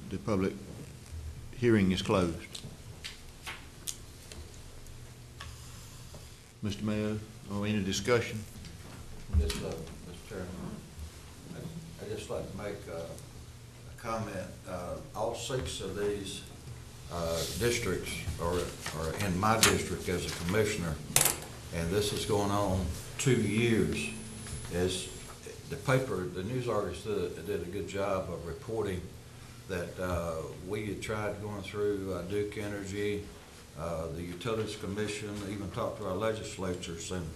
the public hearing is closed. Mr. Mayor, any discussion? Yes, Mr. Chairman. I'd just like to make a comment. All 6 of these districts are in my district as a commissioner, and this is going on 2 years. As the paper, the news artists did a good job of reporting that we had tried going through Duke Energy, the Utilities Commission, even talked to our legislatures, and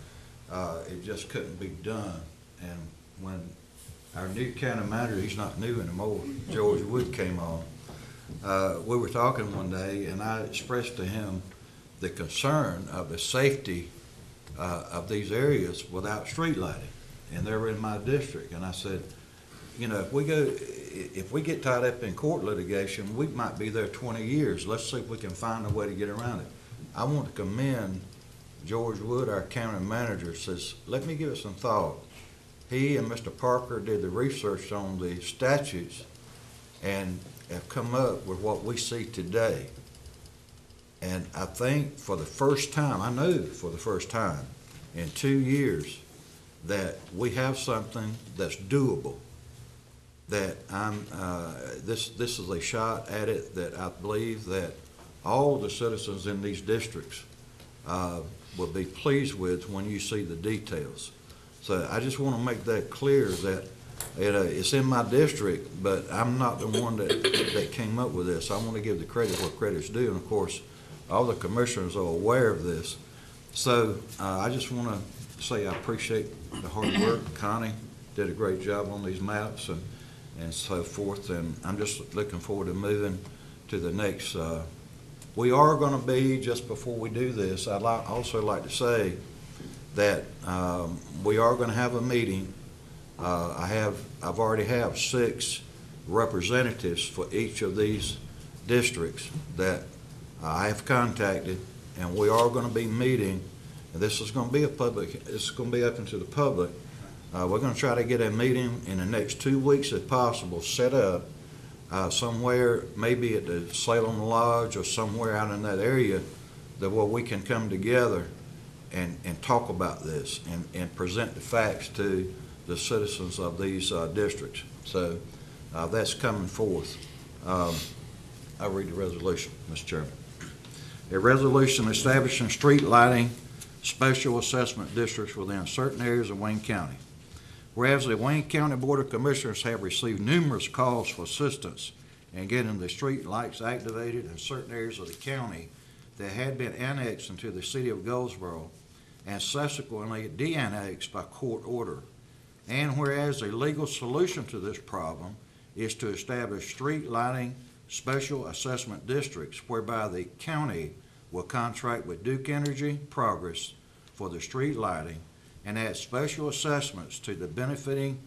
it just couldn't be done. And when our new county manager, he's not new anymore, George Wood came on, we were talking one day, and I expressed to him the concern of the safety of these areas without street lighting, and they were in my district. And I said, you know, if we get tied up in court litigation, we might be there 20 years. Let's see if we can find a way to get around it. I want to commend George Wood, our county manager, says, let me give it some thought. He and Mr. Parker did the research on the statutes and have come up with what we see today. And I think for the first time, I know for the first time in 2 years, that we have something that's doable. That this is a shot at it that I believe that all the citizens in these districts will be pleased with when you see the details. So I just want to make that clear that it's in my district, but I'm not the one that came up with this. I want to give the credit where credit's due, and of course, all the commissioners are aware of this. So I just want to say I appreciate the hard work. Connie did a great job on these maps and so forth, and I'm just looking forward to moving to the next. We are going to be, just before we do this, I'd also like to say that we are going to have a meeting. I've already have 6 representatives for each of these districts that I have contacted, and we are going to be meeting. And this is going to be it's going to be open to the public. We're going to try to get a meeting in the next 2 weeks if possible, set up somewhere, maybe at the Salem Lodge or somewhere out in that area, that where we can come together and talk about this and present the facts to the citizens of these districts. So that's coming forth. I'll read the resolution, Mr. Chairman. A resolution establishing street lighting special assessment districts within certain areas of Wayne County. Whereas the Wayne County Board of Commissioners have received numerous calls for assistance in getting the street lights activated in certain areas of the county that had been annexed into the city of Goldsboro and subsequently de-annexed by court order. And whereas a legal solution to this problem is to establish street lighting special assessment districts whereby the county will contract with Duke Energy Progress for the street lighting and add special assessments to the benefiting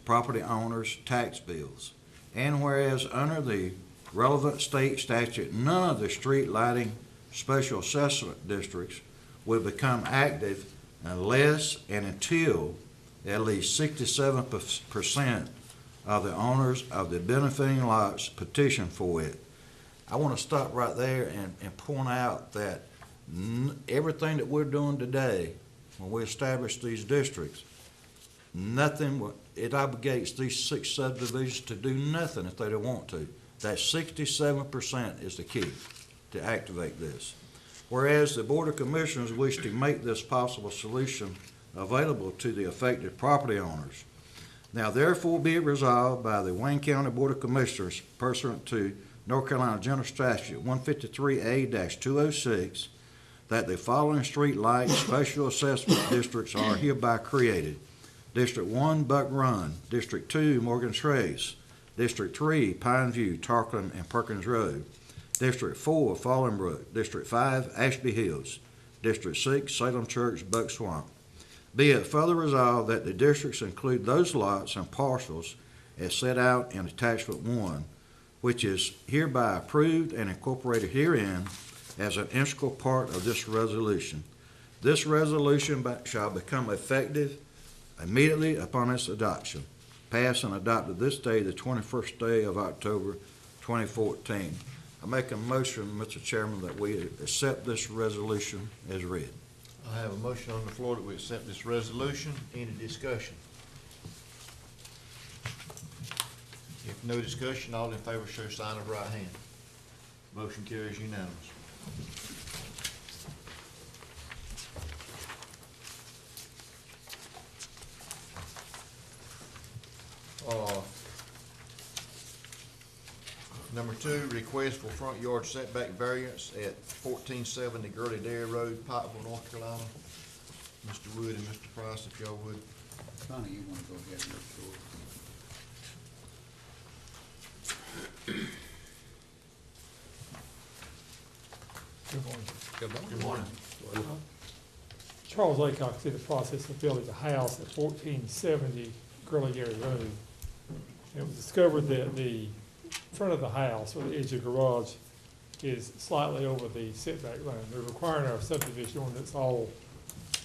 property owners' tax bills. And whereas under the relevant state statute, none of the street lighting special assessment districts will become active unless and until at least 67% of the owners of the benefiting lots petition for it. I want to stop right there and point out that everything that we're doing today, when we establish these districts, it obligates these 6 subdivisions to do nothing if they don't want to. That 67% is the key to activate this. Whereas the Board of Commissioners wish to make this possible solution available to the affected property owners. Now therefore be it resolved by the Wayne County Board of Commissioners pursuant to North Carolina General Statute 153A-206 that the following street light special assessment districts are hereby created. District 1, Buck Run. District 2, Morgan Trace. District 3, Pine View, Tarkland and Perkins Road. District 4, Fallenbrook. District 5, Ashby Hills. District 6, Salem Church, Buck Swamp. Be it further resolved that the districts include those lots and parcels as set out in Attachment 1, which is hereby approved and incorporated herein as an integral part of this resolution. This resolution shall become effective immediately upon its adoption, passed and adopted this day, the 21st day of October, 2014. I make a motion, Mr. Chairman, that we accept this resolution as read. I have a motion on the floor that we accept this resolution. Any discussion? If no discussion, all in favor show sign of right hand. Motion carries unanimous. Number 2, request for front yard setback variance at 1470 Gurley Dairy Road, Pikeville, North Carolina. Mr. Wood and Mr. Price, if y'all would. Connie, you want to go ahead and make sure? Good morning. Good morning. Good morning. Charles Laycock's in the process of building a house at 1470 Gurley Dairy Road. It was discovered that the front of the house, or the edge of the garage, is slightly over the setback line. They're requiring our subdivision ordinance all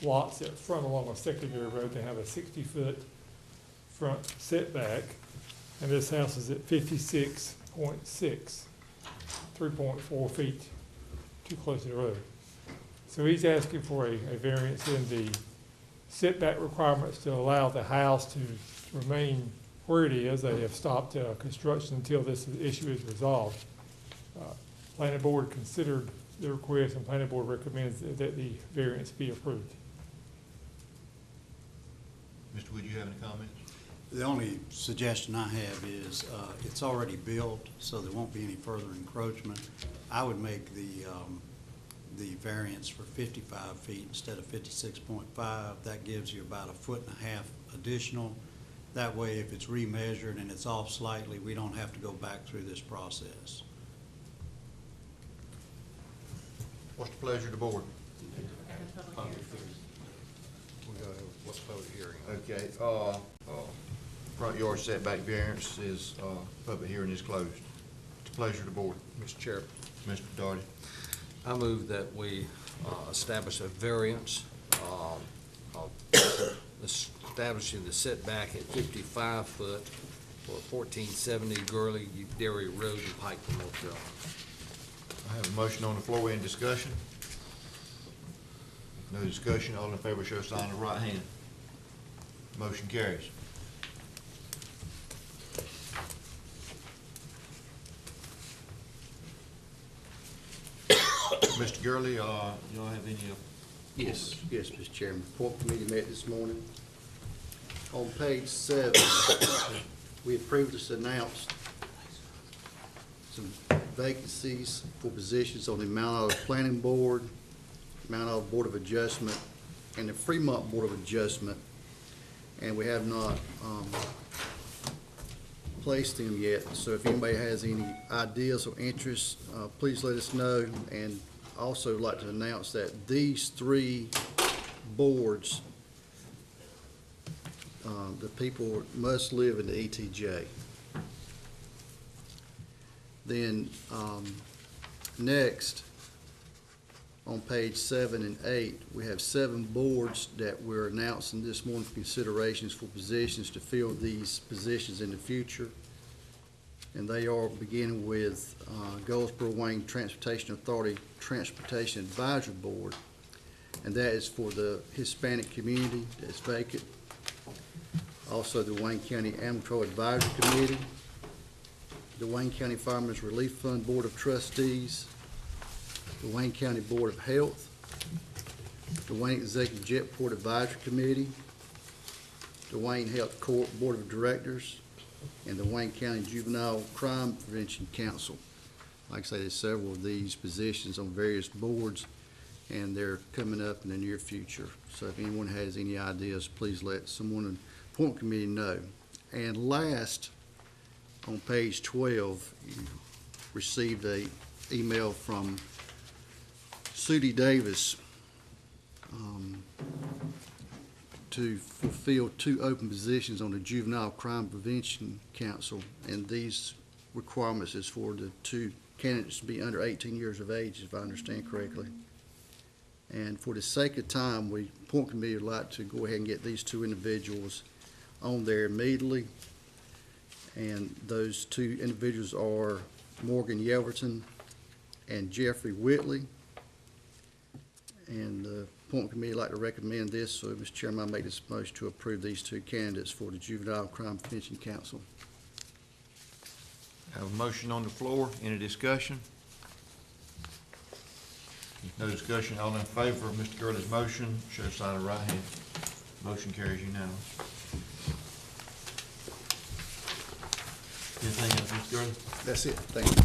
lots that front along a secondary road, they have a 60-foot front setback, and this house is at 56.6, 3.4 feet too close to the road. So he's asking for a variance in the setback requirements to allow the house to remain where it is. They have stopped construction until this issue is resolved. Planning Board considered the request, and Planning Board recommends that the variance be approved. Mr. Wood, you have any comments? The only suggestion I have is, it's already built, so there won't be any further encroachment. I would make the variance for 55 feet instead of 56.5. That gives you about 1.5 feet additional. That way, if it's remeasured and it's off slightly, we don't have to go back through this process. What's the pleasure of the board? What's the public hearing? Okay, front yard setback variance is, public hearing is closed. It's the pleasure of the board. Mr. Chair, Mr. Doherty. I move that we establish a variance establishing the setback at 55 foot for 1470 Gurley Dairy Road in Pikeville, North Carolina. I have a motion on the floor. Any discussion? No discussion. All in favor, show sign of right hand. Motion carries. Mr. Gurley, y'all have any? Yes, Mr. Chairman. Port Committee met this morning. On page 7, we had previously announced some vacancies for positions on the Mount Olive Planning Board, Mount Olive Board of Adjustment, and the Fremont Board of Adjustment, and we have not placed them yet. So if anybody has any ideas or interests, please let us know. And also like to announce that these 3 boards, the people must live in the ETJ. Then next, on page 7 and 8, we have 7 boards that we're announcing this morning for considerations for positions to fill these positions in the future. And they are beginning with Goldsboro Wayne Transportation Authority Transportation Advisory Board, and that is for the Hispanic community that's vacant. Also, the Wayne County Animal Control Advisory Committee, the Wayne County Fireman's Relief Fund Board of Trustees, the Wayne County Board of Health, the Wayne Executive Jetport Advisory Committee, the Wayne Health Court Board of Directors, and the Wayne County Juvenile Crime Prevention Council. Like I say, there's several of these positions on various boards, and they're coming up in the near future. So if anyone has any ideas, please let someone in the Appointment Committee know. And last, on page 12, you received a email from Sudie Davis to fulfill 2 open positions on the Juvenile Crime Prevention Council, and these requirements is for the 2 candidates to be under 18 years of age, if I understand correctly. And for the sake of time, the Appointment Committee would like to go ahead and get these 2 individuals on there immediately. And those 2 individuals are Morgan Yelverton and Jeffrey Whitley. And the Appointment Committee would like to recommend this, so Mr. Chairman, I make this motion to approve these 2 candidates for the Juvenile Crime Prevention Council. Have a motion on the floor. Any discussion? No discussion. All in favor of Mr. Gurley's motion, show sign of right hand. Motion carries unanimous. Anything else, Mr. Gurley? That's it. Thank you.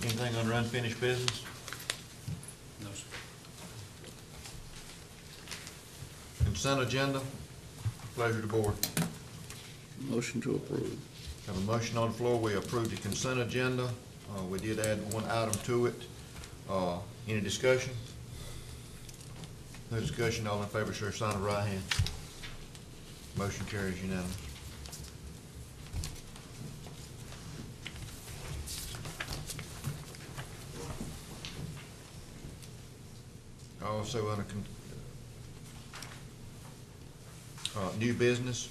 Anything under unfinished business? No, sir. Consent agenda. Pleasure of the board. Motion to approve. Have a motion on the floor. We approved the consent agenda. We did add 1 item to it. Any discussion? No discussion. All in favor, show sign of right hand. Motion carries unanimous. Also under new business.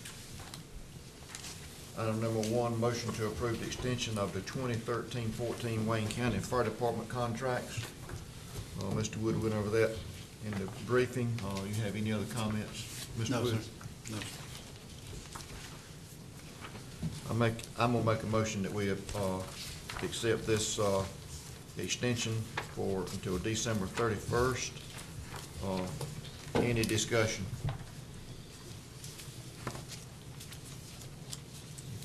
Item number 1, motion to approve the extension of the 2013-14 Wayne County Fire Department contracts. Mr. Wood went over that in the briefing. You have any other comments, Mr. No, Wood? sir. No, sir. I'm gonna make a motion that we accept this extension until December 31st. Any discussion?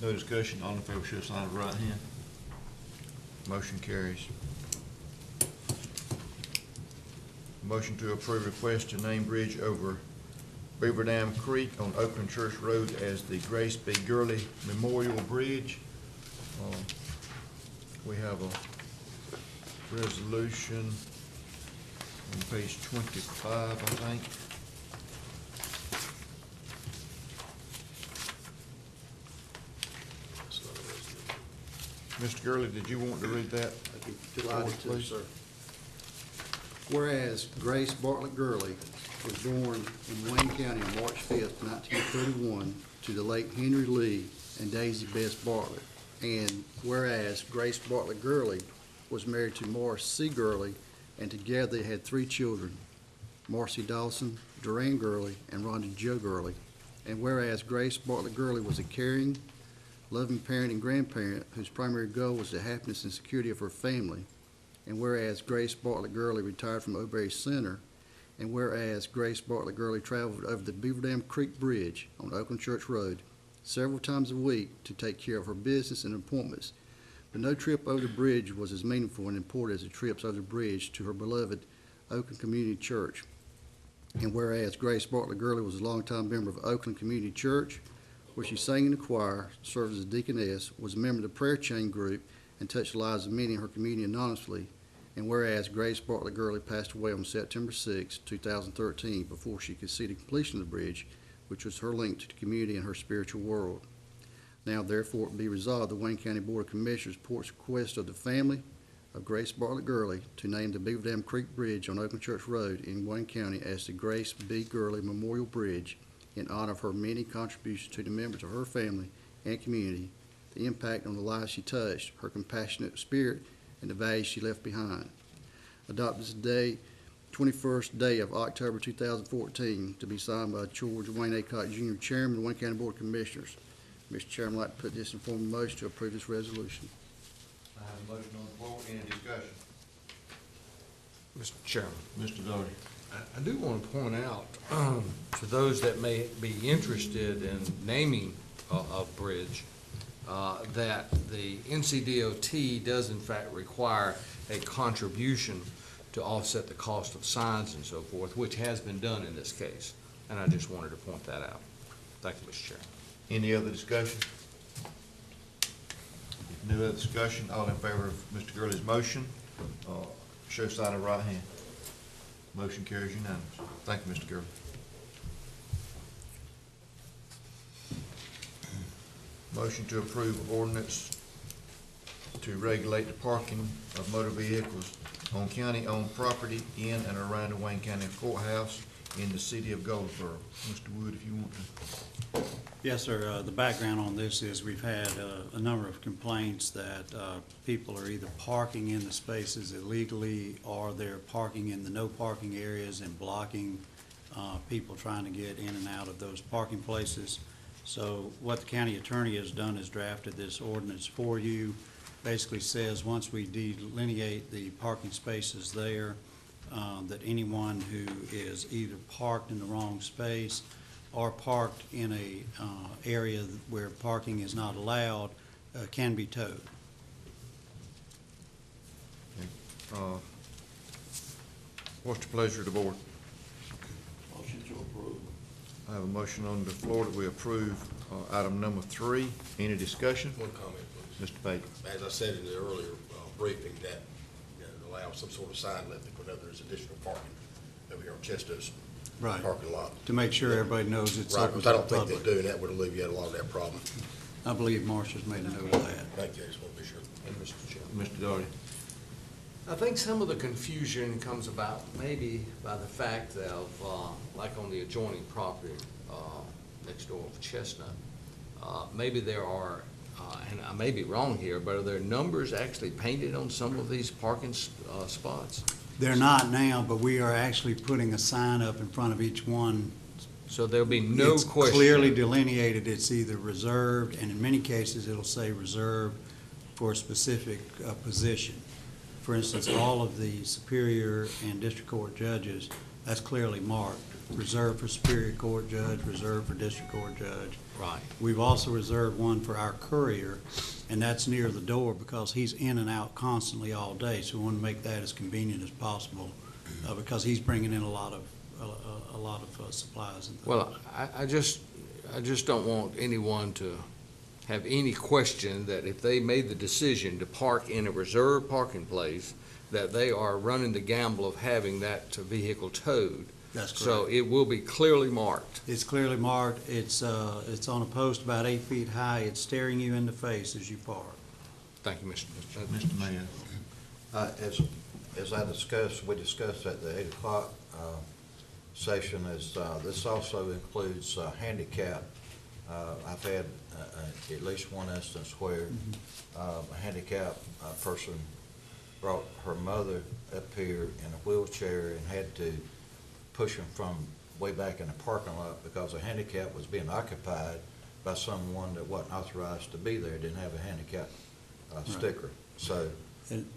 No discussion, all in favor, show sign of right hand. Motion carries. Motion to approve request to name bridge over Beaver Dam Creek on Oakland Church Road as the Grace B. Gurley Memorial Bridge. We have a resolution on page 25, I think. Mr. Gurley, did you want to read that? I'd be delighted to, Please. sir. Whereas Grace Bartlett Gurley was born in Wayne County on March 5th, 1931, to the late Henry Lee and Daisy Bess Bartlett. And whereas Grace Bartlett Gurley was married to Morris C. Gurley, and together they had 3 children, Marcy Dawson, Duran Gurley, and Rhonda Jo Gurley. And whereas Grace Bartlett Gurley was a caring, loving parent and grandparent whose primary goal was the happiness and security of her family. And whereas Grace Bartlett Gurley retired from O'Berry Center, and whereas Grace Bartlett Gurley traveled over the Beaver Dam Creek Bridge on Oakland Church Road several times a week to take care of her business and appointments, but no trip over the bridge was as meaningful and important as the trips over the bridge to her beloved Oakland Community Church. And whereas Grace Bartlett Gurley was a longtime member of Oakland Community Church, where she sang in the choir, served as a deaconess, was a member of the prayer chain group, and touched the lives of many in her community anonymously. And whereas Grace Bartlett Gurley passed away on September 6, 2013, before she could see the completion of the bridge, which was her link to the community and her spiritual world. Now therefore it be resolved, the Wayne County Board of Commissioners supports the request of the family of Grace Bartlett Gurley to name the Beaver Dam Creek Bridge on Oakland Church Road in Wayne County as the Grace B. Gurley Memorial Bridge in honor of her many contributions to the members of her family and community, the impact on the lives she touched, her compassionate spirit, and the values she left behind. Adopted this day, 21st day of October 2014, to be signed by George Wayne Aycock Jr., Chairman of the Wayne County Board of Commissioners. Mr. Chairman, I'd like to put this in form of motion to approve this resolution. I have a motion on the floor. Any discussion? Mr. Chairman. Mr. Doherty. I do want to point out to those that may be interested in naming a bridge, that the NCDOT does in fact require a contribution to offset the cost of signs and so forth, which has been done in this case. And I just wanted to point that out. Thank you, Mr. Chairman. Any other discussion? If no other discussion, all in favor of Mr. Gurley's motion, show sign of right hand. Motion carries unanimous. Thank you, Mr. Gurley. Motion to approve ordinance to regulate the parking of motor vehicles on county-owned property in and around the Wayne County Courthouse in the city of Goldsboro. Mr. Wood, if you want to. Yes, sir. The background on this is we've had a number of complaints that people are either parking in the spaces illegally or they're parking in the no parking areas and blocking people trying to get in and out of those parking places. So what the county attorney has done is drafted this ordinance for you. Basically says once we delineate the parking spaces there, that anyone who is either parked in the wrong space or parked in a area where parking is not allowed can be towed. What's the pleasure of the board? Motion to approve. I have a motion on the floor that we approve item number 3. Any discussion? One comment, please. Mr. Baker. As I said in the earlier briefing, that allow some sort of sign lifting whenever there's additional parking over here on Chesto's Right. parking lot. To make sure everybody knows it's Right, open which to I the don't think public. they do, and that would alleviate a lot of that problem. I believe Marcia's made a note of that. Thank you, I just want to be sure. And Mr. Chairman. Mr. Doherty. I think some of the confusion comes about maybe by the fact of, like on the adjoining property next door of Chestnut, maybe there are, and I may be wrong here, but are there numbers actually painted on some of these parking spots? They're not now, but we are actually putting a sign up in front of each one. So there'll be no It's question. clearly delineated, it's either reserved, and in many cases, it'll say reserved for a specific position. For instance, all of the Superior and District Court judges, that's clearly marked. Reserved for Superior Court Judge, reserved for District Court Judge. Right. We've also reserved one for our courier, and that's near the door because he's in and out constantly all day. So we want to make that as convenient as possible because he's bringing in a lot of supplies and things. Well, I just don't want anyone to have any question that if they made the decision to park in a reserved parking place, that they are running the gamble of having that vehicle towed. That's correct. So it will be clearly marked. It's clearly marked. It's on a post about 8 feet high. It's staring you in the face as you park. Thank you, Mr. Mr. Mayor. As we discussed at the 8 o'clock session, this also includes handicap. I've had at least one instance where a handicapped person brought her mother up here in a wheelchair and had to push him from way back in the parking lot because the handicap was being occupied by someone that wasn't authorized to be there, didn't have a handicap sticker. So And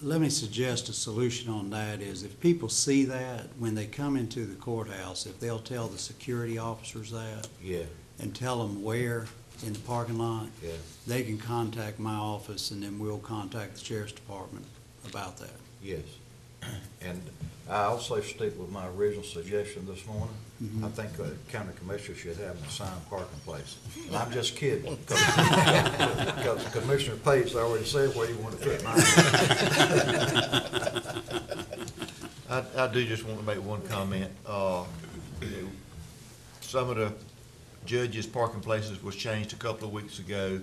let me suggest a solution on that is if people see that when they come into the courthouse, if they'll tell the security officers that yeah, and tell them where in the parking lot, yeah. they can contact my office and then we'll contact the sheriff's department about that. Yes. And I also stick with my original suggestion this morning. I think county commissioner should have an assigned parking place. And I'm just kidding, because Commissioner Page already said where you want to put mine. I do just want to make one comment. Some of the judges' parking places was changed a couple of weeks ago,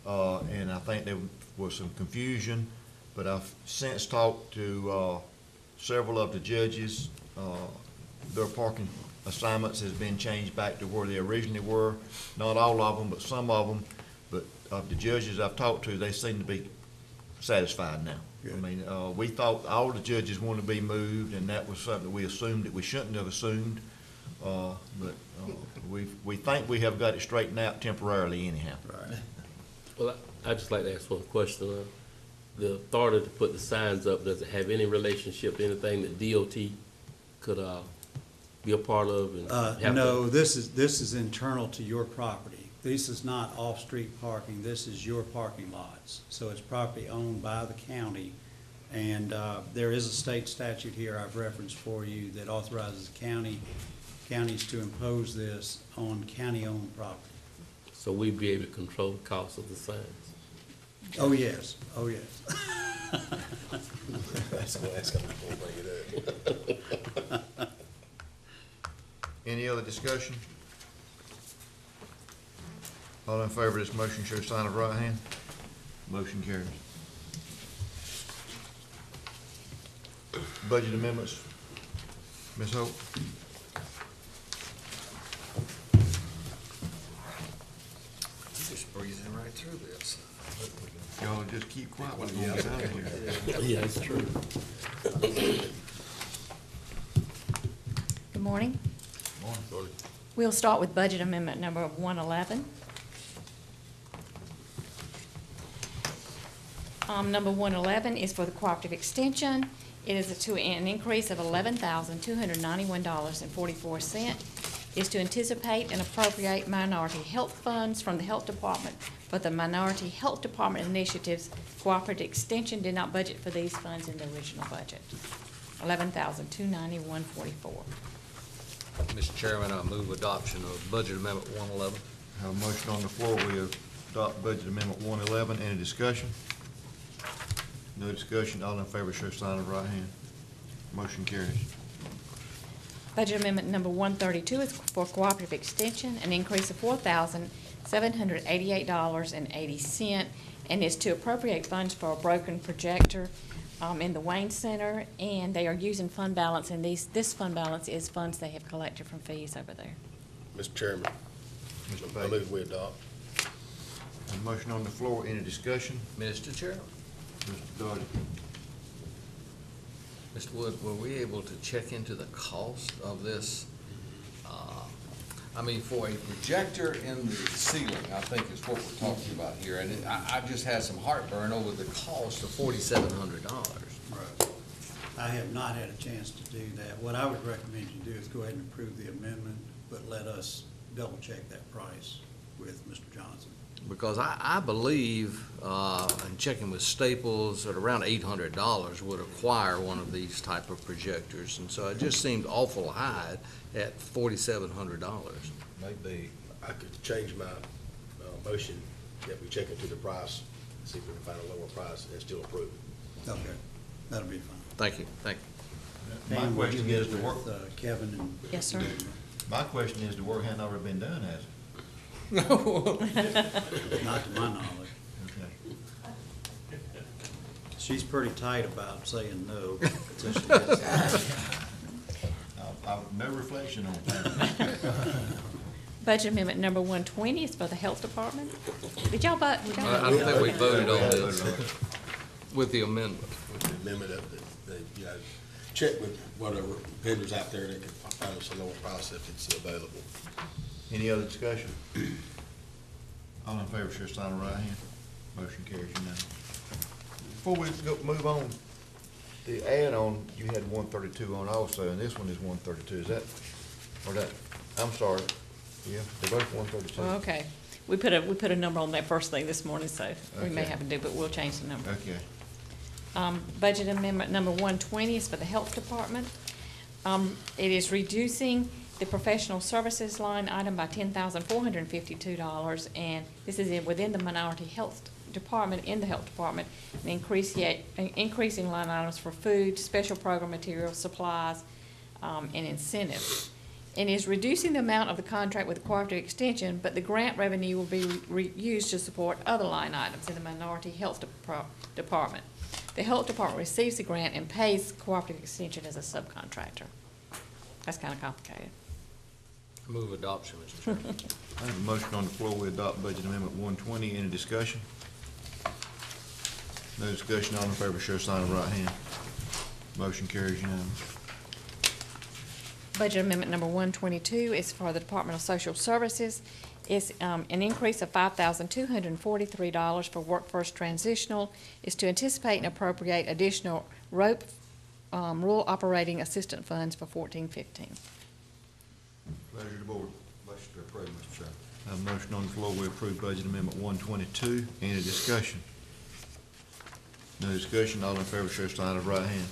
and I think there was some confusion, but I've since talked to several of the judges. Their parking assignments has been changed back to where they originally were. Not all of them, but some of them. But of the judges I've talked to, they seem to be satisfied now. I mean, we thought all the judges wanted to be moved, and that was something we assumed that we shouldn't have assumed. But we think we have got it straightened out temporarily anyhow. Right. Well, I'd just like to ask one question. The authority to put the signs up, does it have any relationship to anything that DOT could be a part of? And No, this is internal to your property. This is not off-street parking. This is your parking lots. So it's property owned by the county. And there is a state statute here I've referenced for you that authorizes counties to impose this on county-owned property. So we'd be able to control the cost of the signs? Oh, yes. Oh, yes. That's gonna bring it up. Any other discussion? All in favor of this motion, show sign of right hand. Motion carries. Budget amendments. Ms. Hope? Just breezing right through this. Y'all just keep quiet when you get out of here. Yeah, it's true. Good morning. Morning. We'll start with budget amendment number 111. Number 111 is for the cooperative extension. It is to an increase of $11,291.44. Is to anticipate and appropriate minority health funds from the health department for the minority health department initiatives. Cooperative extension did not budget for these funds in the original budget. $11,291.44. Mr. Chairman, I move adoption of Budget Amendment 111. Have a motion on the floor. We adopt Budget Amendment 111. Any discussion? No discussion. All in favor, show sign of right hand. Motion carries. Budget amendment number 132 is for cooperative extension, an increase of $4,788.80, and is to appropriate funds for a broken projector in the Wayne Center, and they are using fund balance, and this fund balance is funds they have collected from fees over there. Mr. Chairman, I move we adopt. A motion on the floor, any discussion? Mr. Chairman. Mr. Doherty. Mr. Wood, were we able to check into the cost of this? I mean, for a projector in the ceiling, I think is what we're talking about here, and I just had some heartburn over the cost of $4,700. Right. I have not had a chance to do that. What I would recommend you do is go ahead and approve the amendment, but let us double check that price with Mr. Johnson. Because I believe, in checking with Staples, that around $800 would acquire one of these type of projectors, and so it just seemed awful high at $4,700. Maybe. I could change my motion that we check into the price, see if we can find a lower price and still approve it. Okay, that'll be fine. Thank you, thank you. My And will question you is get the work, with, Kevin and. Yes, sir. my question is the work hadn't already been done, has it? Not to my knowledge. Okay. She's pretty tight about saying no. until she gets- No reflection on that. Budget amendment number 120 is for the Health Department. Did y'all vote? I think we voted on this with the amendment. With the amendment of you know, check with whatever vendors out there that can find us a lower price if it's available. Any other discussion? All in favor, share sign of right hand. Motion carries unanimous. Before we move on, the add-on, you had 132 on also, and this one is 132, is that, or that, I'm sorry, yeah, they're both 132. Well, okay. We put a number on that first thing this morning, so we may Okay. have to do, but we'll change the number. Okay. Budget amendment number 120 is for the Health Department. It is reducing the professional services line item by $10,452, and this is within the minority health department, in the health department, and increasing line items for food, special program materials, supplies, and incentives. And is reducing the amount of the contract with the cooperative extension, but the grant revenue will be used to support other line items in the minority health department. The health department receives the grant and pays cooperative extension as a subcontractor. That's kind of complicated. Move adoption, Mr. Chairman. I have a motion on the floor, we adopt budget amendment 120, any discussion? No discussion, all in favor, show sign of right hand. Motion carries unanimous. Budget amendment number 122 is for the Department of Social Services. It's an increase of $5,243 for Workforce Transitional. Is to anticipate and appropriate additional ROPE, Rural Operating Assistant Funds for 14-15. Pleasure of the board. Motion to approve, Mr. Chairman. I have a motion on the floor, we approve budget amendment 122, any discussion? No discussion, all in favor, show sign of right hand.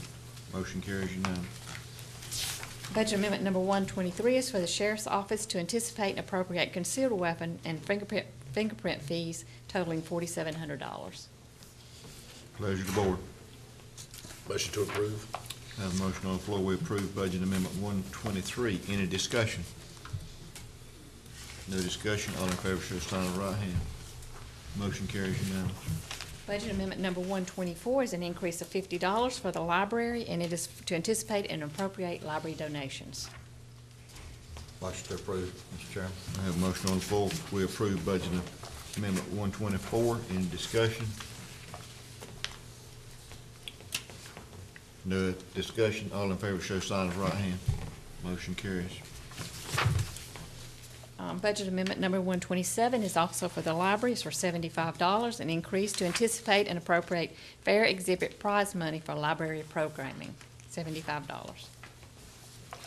Motion carries unanimous. Budget amendment number 123 is for the Sheriff's Office to anticipate and appropriate concealed weapon and fingerprint fees totaling $4,700. Pleasure of the board. Motion to approve. I have a motion on the floor, we approve budget amendment 123. Any discussion? No discussion, all in favor, show sign of right hand. Motion carries unanimous. Budget amendment number 124 is an increase of $50 for the library, and it is to anticipate and appropriate library donations. Motion to approve, Mr. Chairman. I have a motion on the floor, we approve budget amendment 124. Any discussion? No discussion, all in favor, show sign of right hand. Motion carries. Budget amendment number 127 is also for the library. It's for $75, an increase to anticipate and appropriate fair exhibit prize money for library programming, $75.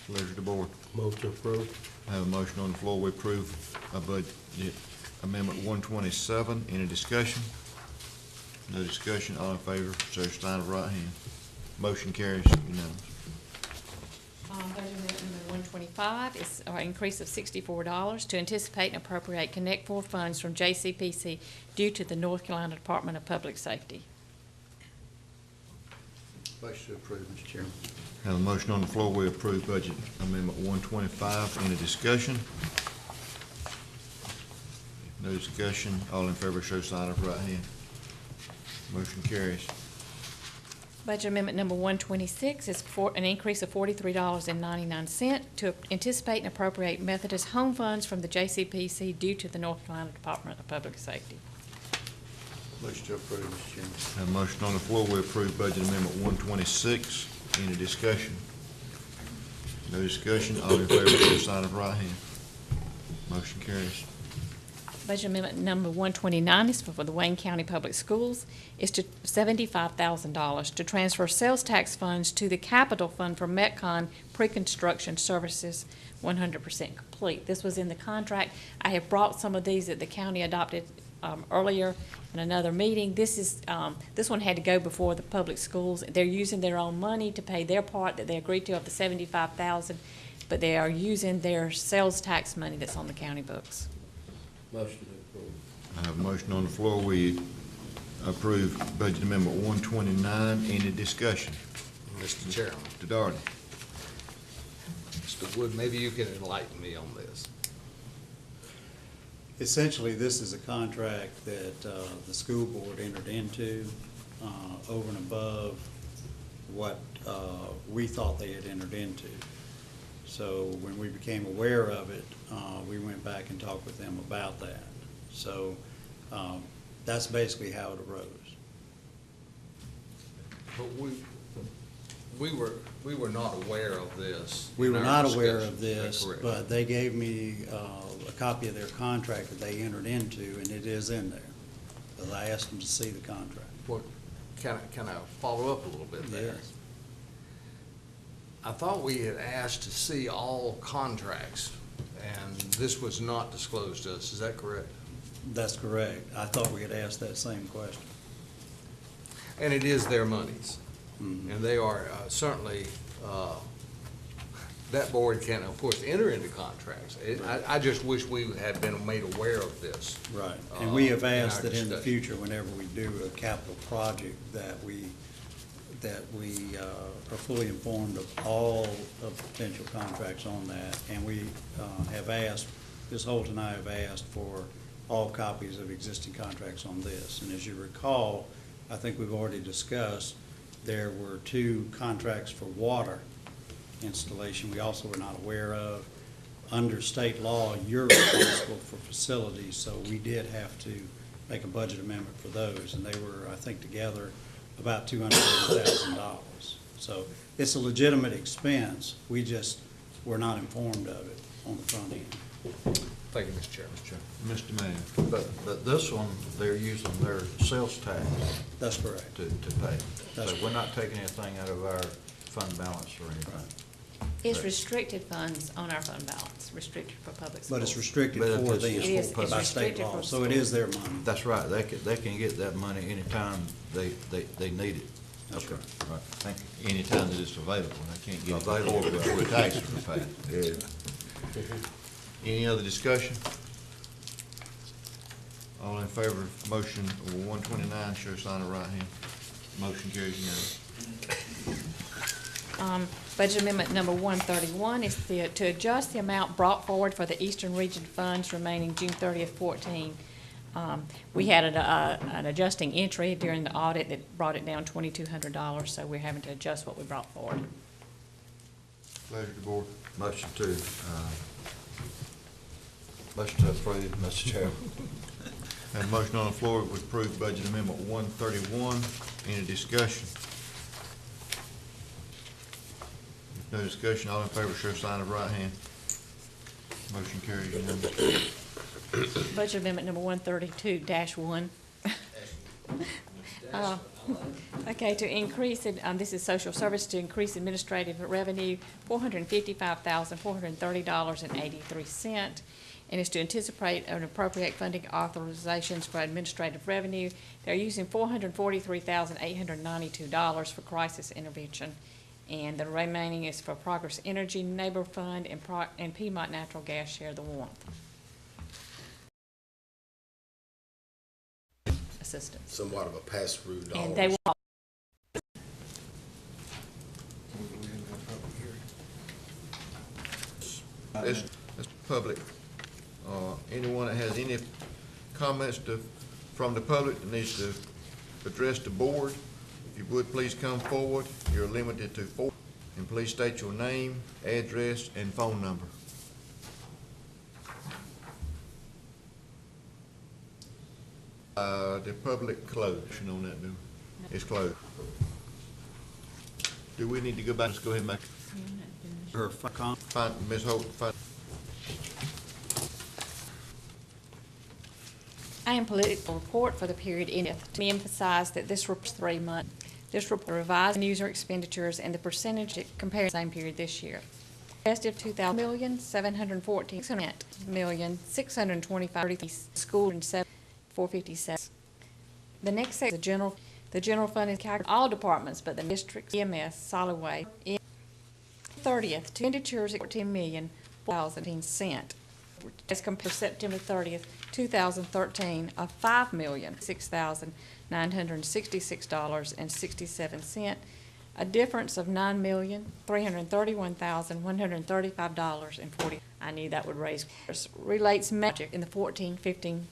Pleasure of the board. Move to approve. I have a motion on the floor, we approve budget amendment 127. Any discussion? No discussion, all in favor, show sign of right hand. Motion carries unanimous. Budget amendment number 125 is an increase of $64 to anticipate and appropriate Connect 4 funds from JCPC due to the North Carolina Department of Public Safety. Motion to approve, Mr. Chairman. I have a motion on the floor, we approve budget amendment 125. Any discussion? No discussion, all in favor, show sign of right hand. Motion carries. Budget amendment number 126 is for an increase of $43.99 to anticipate and appropriate Methodist home funds from the JCPC due to the North Carolina Department of Public Safety. Motion to approve, Mr. Chairman. Have a motion on the floor, we approve budget amendment 126. Any discussion? No discussion, all in favor, show sign of right hand. Motion carries. Budget amendment number 129 is for the Wayne County Public Schools, is to $75,000 to transfer sales tax funds to the capital fund for Metcon pre-construction services, 100% complete. This was in the contract. I have brought some of these that the county adopted earlier in another meeting. This one had to go before the public schools. They're using their own money to pay their part that they agreed to of the $75,000, but they are using their sales tax money that's on the county books. Motion to approve. I have a motion on the floor, we approve budget amendment 129. Any discussion? Mr. Chairman. Mr. Darden. Mr. Wood, maybe you can enlighten me on this. Essentially, this is a contract that the school board entered into over and above what we thought they had entered into. So when we became aware of it, we went back and talked with them about that. So that's basically how it arose. But we were not aware of this. We in were our not aware discussion. of this, Is that correct? but they gave me a copy of their contract that they entered into, and it is in there. Because I asked them to see the contract. Well, can I follow up a little bit there? Yes. I thought we had asked to see all contracts, and this was not disclosed to us. Is that correct? That's correct. I thought we had asked that same question. And it is their monies. Mhm. And they are certainly, that board can, of course, enter into contracts. I just wish we had been made aware of this. Right. And we have in asked our that in the discussion. future, whenever we do a capital project, that we are fully informed of all of the potential contracts on that. And we have asked, Ms. Holt and I have asked for all copies of existing contracts on this. And as you recall, I think we've already discussed, there were 2 contracts for water installation we also were not aware of. Under state law, you're responsible for facilities, so we did have to make a budget amendment for those, and they were, I think, together about $280,000. So it's a legitimate expense, we just were not informed of it on the front end. Thank you, Mr. Chairman. Mr. Mayor. But this one, they're using their sales tax That's correct. to pay. That's So we're not taking anything out of our fund balance or anything. It's Right. restricted funds on our fund balance, restricted for public schools. But it's restricted But for it's them just It is- for it's by public. state restricted law, for so it is their money. That's right, they can get that money anytime they need it. That's Okay. right. Right, thank you. Anytime that it's available, I can't get it Available. before the taxes are paid. Any other discussion? All in favor of motion 129, show sign of right hand. Motion carries unanimous. Budget amendment number 131 is to adjust the amount brought forward for the Eastern Region funds remaining June 30th, 14. We had an adjusting entry during the audit that brought it down $2,200, so we're having to adjust what we brought forward. Pleasure of the board. Motion to approve, Mr. Chairman. Have a motion on the floor to approve budget amendment 131. Any discussion? If no discussion, all in favor, show sign of right hand. Motion carries unanimously. Budget amendment number 132-1. Okay, to increase it, this is social service, to increase administrative revenue, $455,430.83. And is to anticipate and appropriate funding authorizations for administrative revenue. They're using $443,892 for crisis intervention. And the remaining is for Progress Energy Neighbor Fund and Piedmont Natural Gas Share the Warmth assistance. Somewhat of a pass-through dollar. And they will. This public, anyone that has any comments from the public that needs to address the board, if you would, please come forward. You're limited to 4, and please state your name, address, and phone number. The public closed on that, do? It's closed. Do we need to go back? Let's go ahead and make. Ms. Holt, I am political report for the period ended. To me, emphasize that this report's 3 months. This report revised user expenditures and the percentage compared to the same period this year. Festive 2,714,625 school and 457. The next section, the general fund is calculated all departments, but the district, EMS, solid waste. 30th, expenditures at $14,004,000 as compared to September 30th, 2013 of $5,006,966.67, a difference of $9,331,135.40. I knew that would raise. Relates magic in the 14-15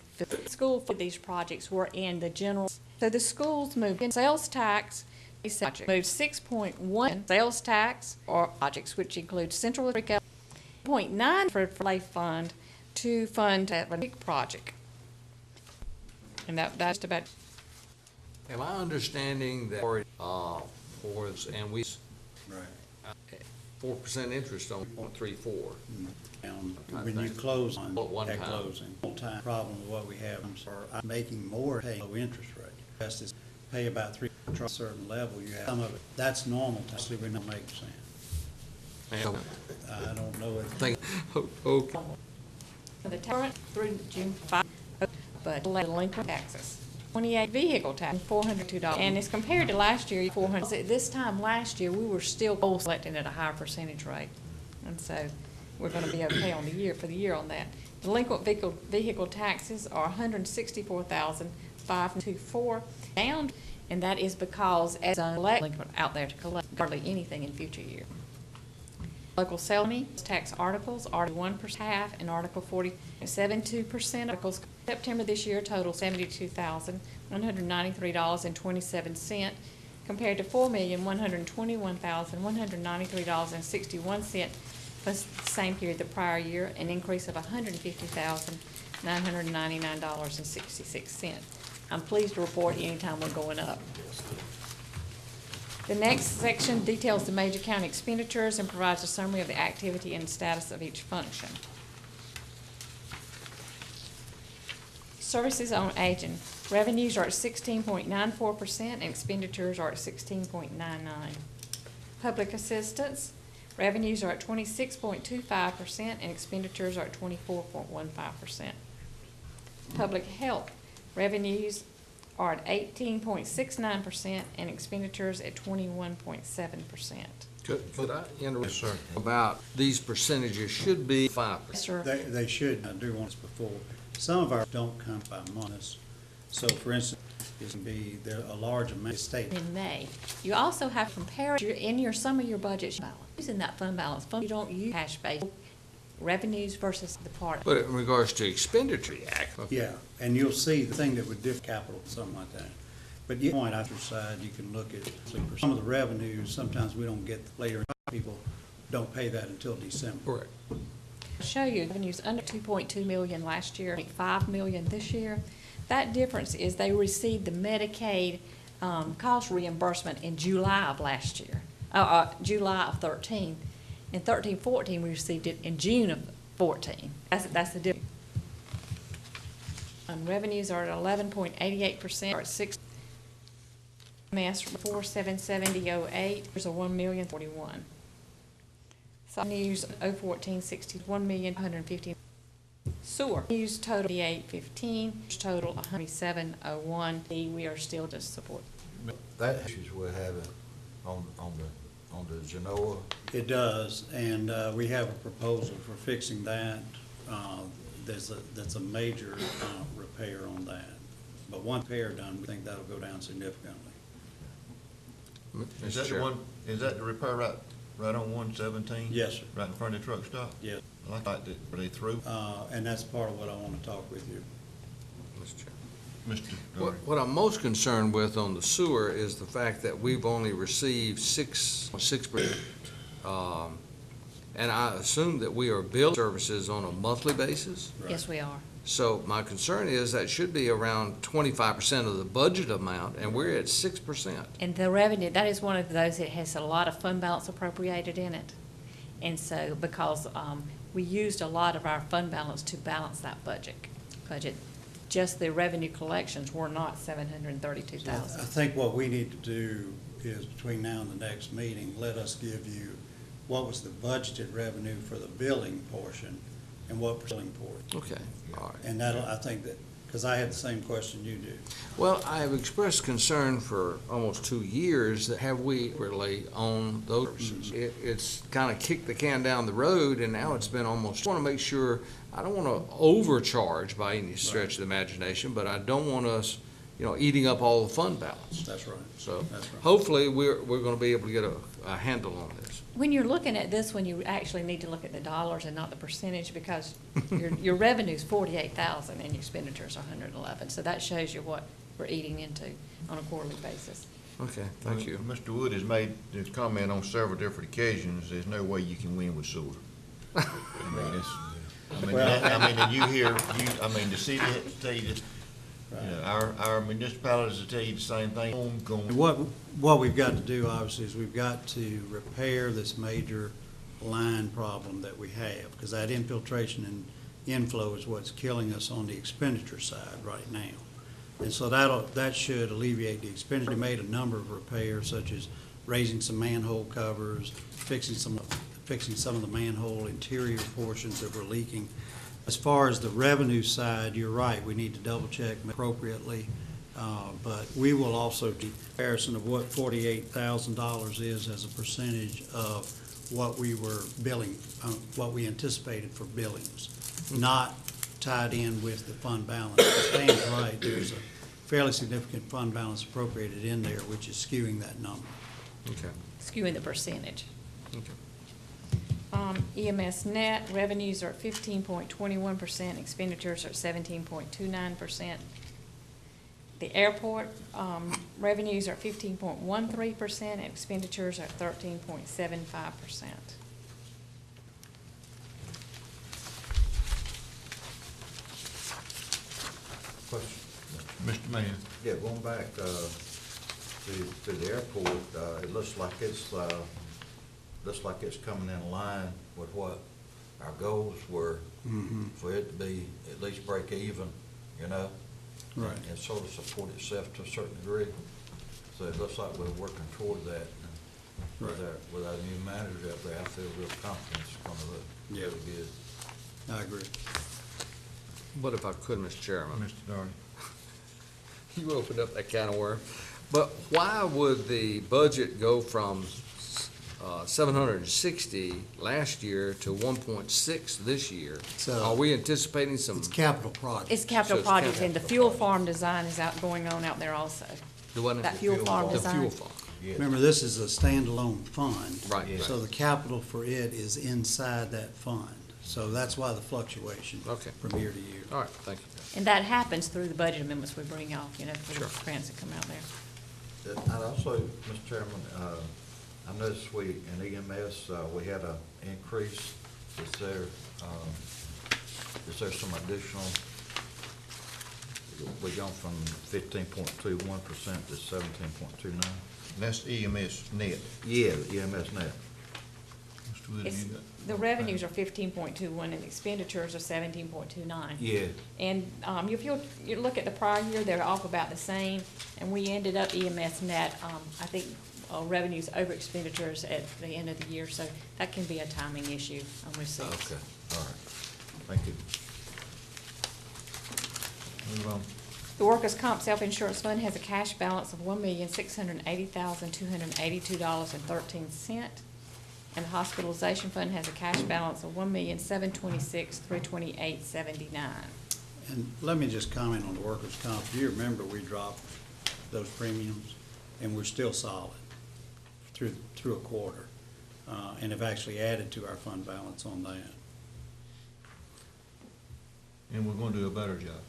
school for these projects were in the general. So the schools moved in sales tax. Moved 6.1 sales tax or projects, which includes Central Africa, 0.9 for life fund to fund a big project. And that's about. Am I understanding that for and we Right. 4% interest on 0.34? When you close on One at time. closing, time problem with what we have, I'm making more pay low interest rate. Best is pay about 3 to a certain level. You have some of it. That's normal. Actually, we don't make sense. I don't know if. Okay. The current through June 5, but delinquent taxes. 28 vehicle tax, $402. And as compared to last year, $400. This time last year, we were still goal selecting at a higher percentage rate. And so we're going to be okay on the year, for the year on that. Delinquent vehicle taxes are $164,524 down, and that is because as a delinquent out there to collect hardly anything in future year. Local sales tax articles, Article 1% half, and Article 40.72%. Articles September this year total $72,193.27 compared to $4,121,193.61 for the same period the prior year, an increase of $150,999.66. I'm pleased to report anytime we're going up. The next section details the major county expenditures and provides a summary of the activity and status of each function. Services on aging. Revenues are at 16.94% and expenditures are at 16.99%. Public assistance. Revenues are at 26.25% and expenditures are at 24.15%. Public health. Revenues are at 18.69% and expenditures at 21.7%. Could I interrupt, sir, about these percentages should be 5%? Yes, sir. They should. I do want this before. Some of our don't come by months. So, for instance, it can be there a large amount of state. In May, you also have to compare some of your budgets balance. Using that fund balance fund, you don't use cash-based revenues versus the part. But in regards to expenditure, Yeah, and you'll see the thing that would differ capital, something like that. But you point out your side, you can look at some of the revenues, sometimes we don't get later, people don't pay that until December. Correct. I'll show you revenues under 2.2 million last year, 5 million this year. That difference is they received the Medicaid cost reimbursement in July of last year, July of 13. In 13-14, we received it in June of 14. That's the difference. Revenues are at 11.88%, or at 6. MS 477008. There's a 1,041,041. So news 01460 1,150. Sewer news total 8815. Total 12701. We are still to support. That issues we're having on the Genoa. It does, and we have a proposal for fixing that. That's a major repair on that. But one repair done, we think that'll go down significantly. Is that the one, is that the repair right on 117? Yes, sir. Right in front of the truck stop? Yes. I like that. Are they through? And that's part of what I want to talk with you. Mr. Chairman. Mr. What I'm most concerned with on the sewer is the fact that we've only received 6%. And I assume that we are billed services on a monthly basis. Yes, we are. So my concern is that should be around 25% of the budget amount, and we're at 6%. And the revenue, that is one of those that has a lot of fund balance appropriated in it. And so, because we used a lot of our fund balance to balance that budget, just the revenue collections were not I $732,000. think what we need to do is, between now and the next meeting, let us give you what was the budgeted revenue for the billing portion and what billing portion. Okay, all right. And that'll, I think that, because I had the same question you do. Well, I have expressed concern for almost 2 years that have we really owned those services. It's kind of kicked the can down the road, and now it's been almost, I want to make sure, I don't want to overcharge by any stretch of the imagination, but I don't want us, eating up all the fund balance. That's right. So That's right. hopefully, we're going to be able to get a handle on this. When you're looking at this one, you actually need to look at the dollars and not the percentage, because your revenue's 48,000 and your expenditures are 111. So that shows you what we're eating into on a quarterly basis. Okay, thank you. Mr. Wood has made this comment on several different occasions, there's no way you can win with sewer. I mean, and you hear, the city tell you this, our municipalities will tell you the same thing. What we've got to do, obviously, is we've got to repair this major line problem that we have, because that infiltration and inflow is what's killing us on the expenditure side right now. And so that should alleviate the expenditure. We made a number of repairs, such as raising some manhole covers, fixing some of the manhole interior portions that were leaking. As far as the revenue side, you're right, we need to double check appropriately. But we will also do a comparison of what $48,000 is as a percentage of what we were billing, what we anticipated for billings, not tied in with the fund balance. Stan's right, there's a fairly significant fund balance appropriated in there, which is skewing that number. Okay. Skewing the percentage. Okay. EMS net revenues are at 15.21%, expenditures are at 17.29%. The airport revenues are at 15.13%, and expenditures are at 13.75%. Question. Mr. Mayor. Yeah, going back to the airport, it looks like it's coming in line with what our goals were, for it to be at least break even, Right. and sort of support itself to a certain degree. So it looks like we're working toward that. Right. With our new manager up there, I feel real confident it's gonna look really good. I agree. But if I could, Mr. Chairman. Mr. Darby. You opened up that can of worms. But why would the budget go from 760 last year to 1.6 this year? So- Are we anticipating some? It's capital projects. It's capital So it's projects, and the fuel capital farm design is going on out there also. The what? That fuel farm The design. fuel farm. Yes. Remember, this is a standalone fund. Right. Yeah. So the capital for it is inside that fund. So that's why the fluctuation Okay. from year to year. All right, thank you. And that happens through the budget amendments we bring off, for Sure. the grants that come out there. And also, Mr. Chairman, I noticed in EMS, we had an increase. Is there some additional, we've gone from 15.21% to 17.29? That's EMS net. Yeah, EMS net. Mr. Wood, It's, you got? the revenues are 15.21 and the expenditures are 17.29. Yeah. And if you look at the prior year, they're off about the same, and we ended up EMS net, I think, revenues over expenditures at the end of the year, so that can be a timing issue on receipts. Okay, all right. Thank you. Move on. The Workers' Comp Self-Insurance Fund has a cash balance of $1,680,282.13. And the Hospitalization Fund has a cash balance of $1,726,328.79. And let me just comment on the workers' comp. Do you remember we dropped those premiums, and we're still solid through a quarter, and have actually added to our fund balance on that. And we're gonna do a better job.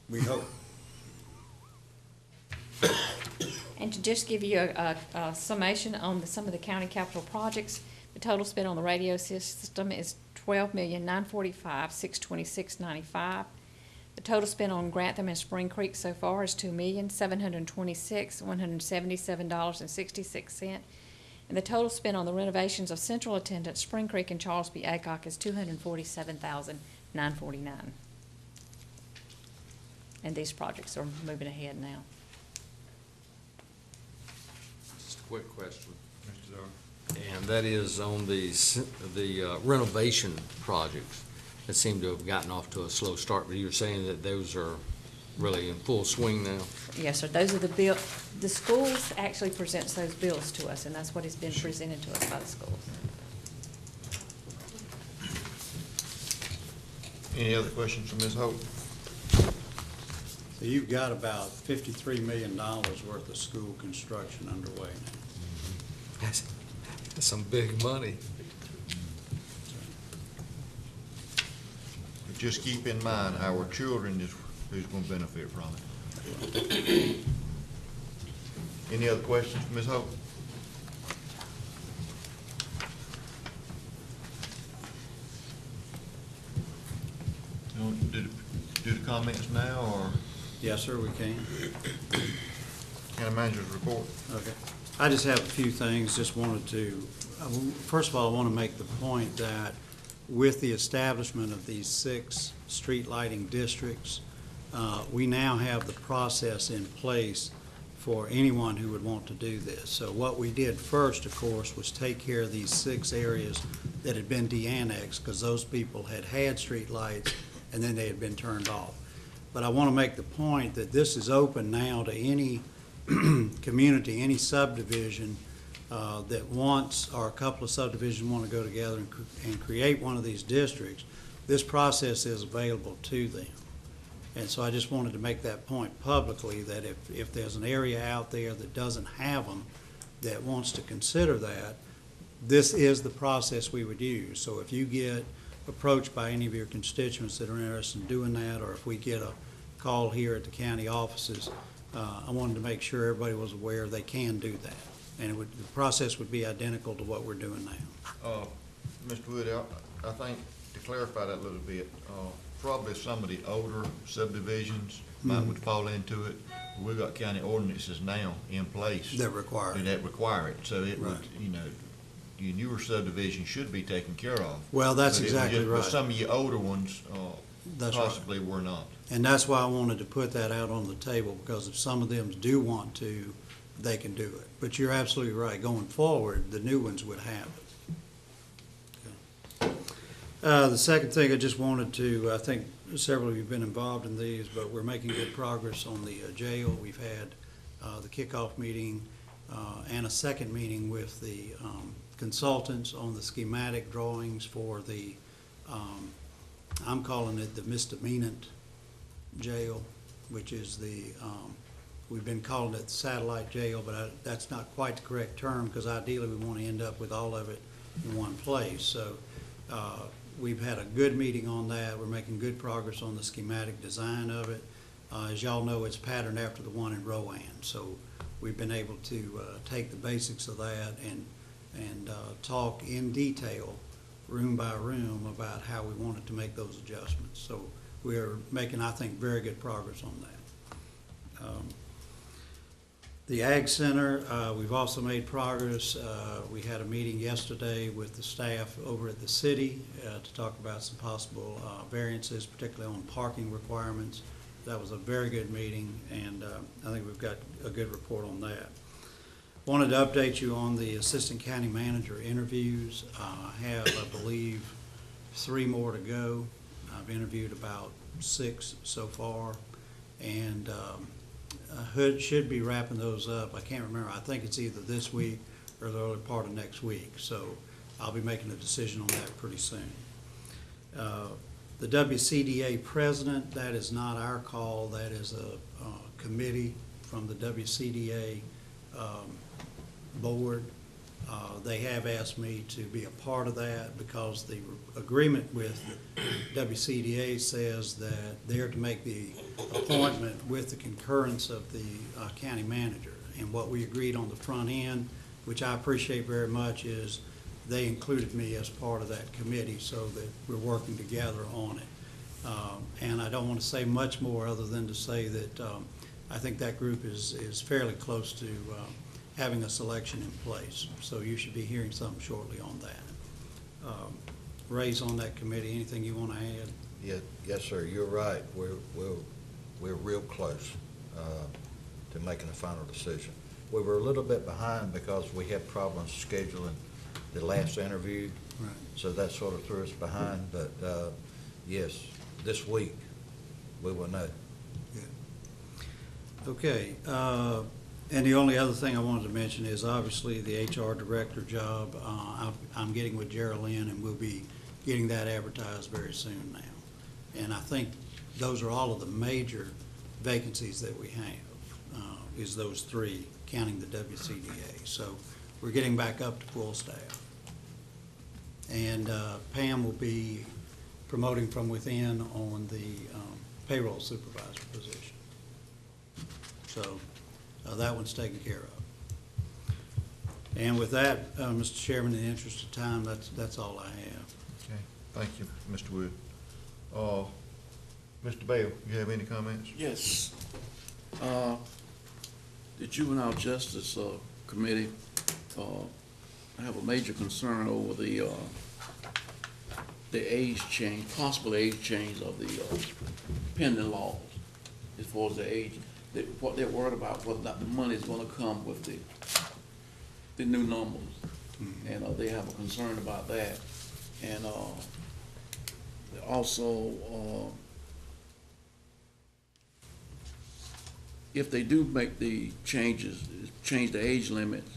We hope. And to just give you a summation on some of the county capital projects, the total spent on the radio system is $12,945,626.95. The total spent on Grantham and Spring Creek so far is $2,726,177.66. And the total spent on the renovations of central attendance, Spring Creek and Charles B. Aycock, is $247,949. And these projects are moving ahead now. Just a quick question, Mr. Dar. And that is on the renovation projects that seem to have gotten off to a slow start, but you're saying that those are really in full swing now? Yes, sir. Those are the schools actually presents those bills to us, and that's what has been presented to us by the schools. Any other questions from Ms. Hope? So you've got about $53 million worth of school construction underway now. That's some big money. But just keep in mind, our children is who's gonna benefit from it. Any other questions, Ms. Hope? You want to do the comments now, or Yes, sir, we can. county manager's report? Okay. I just have a few things, just wanted to, first of all, I want to make the point that with the establishment of these 6 street lighting districts, we now have the process in place for anyone who would want to do this. So what we did first, of course, was take care of these 6 areas that had been de-annexed, because those people had street lights and then they had been turned off. But I want to make the point that this is open now to any community, any subdivision that wants, or a couple of subdivisions want to go together and create one of these districts. This process is available to them. And so I just wanted to make that point publicly, that if there's an area out there that doesn't have them, that wants to consider that, this is the process we would use. So if you get approached by any of your constituents that are interested in doing that, or if we get a call here at the county offices, I wanted to make sure everybody was aware they can do that. And the process would be identical to what we're doing now. Mr. Wood, I think to clarify that a little bit, probably some of the older subdivisions would fall into it. We've got county ordinances now in place. That require it. That require it, so it would, Right. your newer subdivision should be taken care of. Well, that's But it would exactly just- right. But some of your older ones, That's right. possibly were not. And that's why I wanted to put that out on the table, because if some of them do want to, they can do it. But you're absolutely right. Going forward, the new ones would have it. Okay. The second thing I just wanted to, I think several of you have been involved in these, but we're making good progress on the jail. We've had the kickoff meeting and a second meeting with the consultants on the schematic drawings for the, I'm calling it the misdemeanant jail, which is the, we've been calling it satellite jail, but that's not quite the correct term, because ideally we want to end up with all of it in one place. So we've had a good meeting on that. We're making good progress on the schematic design of it. As y'all know, it's patterned after the one in Rowan. So we've been able to take the basics of that and talk in detail, room by room, about how we wanted to make those adjustments. So we're making, I think, very good progress on that. The Ag Center, we've also made progress. We had a meeting yesterday with the staff over at the city to talk about some possible variances, particularly on parking requirements. That was a very good meeting, and I think we've got a good report on that. Wanted to update you on the assistant county manager interviews. I have, I believe, 3 more to go. I've interviewed about 6 so far, and Hood should be wrapping those up. I can't remember. I think it's either this week or the early part of next week. So I'll be making a decision on that pretty soon. The WCDA president, that is not our call. That is a committee from the WCDA board. They have asked me to be a part of that because the agreement with WCDA says that they're to make the appointment with the concurrence of the county manager. And what we agreed on the front end, which I appreciate very much, is they included me as part of that committee so that we're working together on it. And I don't want to say much more other than to say that I think that group is fairly close to having a selection in place. So you should be hearing something shortly on that. Ray's on that committee. Anything you want to add? Yes, sir, you're right. We're real close to making a final decision. We were a little bit behind because we had problems scheduling the last interview. Right. So that sort of threw us behind, but yes, this week we will know. Okay, and the only other thing I wanted to mention is obviously the HR director job. I'm getting with Geraldine, and we'll be getting that advertised very soon now. And I think those are all of the major vacancies that we have, is those three, counting the WCDA. So we're getting back up to full staff. And Pam will be promoting from within on the payroll supervisor position. So that one's taken care of. And with that, Mr. Chairman, in the interest of time, that's all I have. Okay, thank you, Mr. Wood. Mr. Bell, you have any comments? Yes. The Juvenile Justice Committee, I have a major concern over the age change, possible age change of the pending laws as far as the age. What they're worried about, whether or not the money is gonna come with the new numbers. And they have a concern about that. And also, if they do make the changes, change the age limits,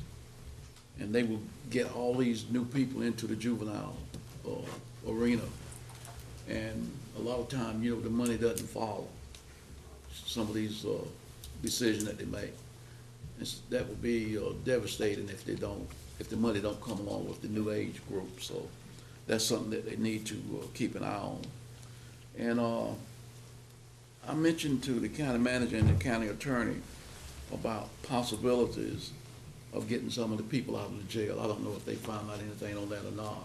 and they will get all these new people into the juvenile arena. And a lot of time, the money doesn't follow some of these decisions that they make. That would be devastating if the money don't come along with the new age group. So that's something that they need to keep an eye on. And I mentioned to the county manager and the county attorney about possibilities of getting some of the people out of the jail. I don't know if they found out anything on that or not.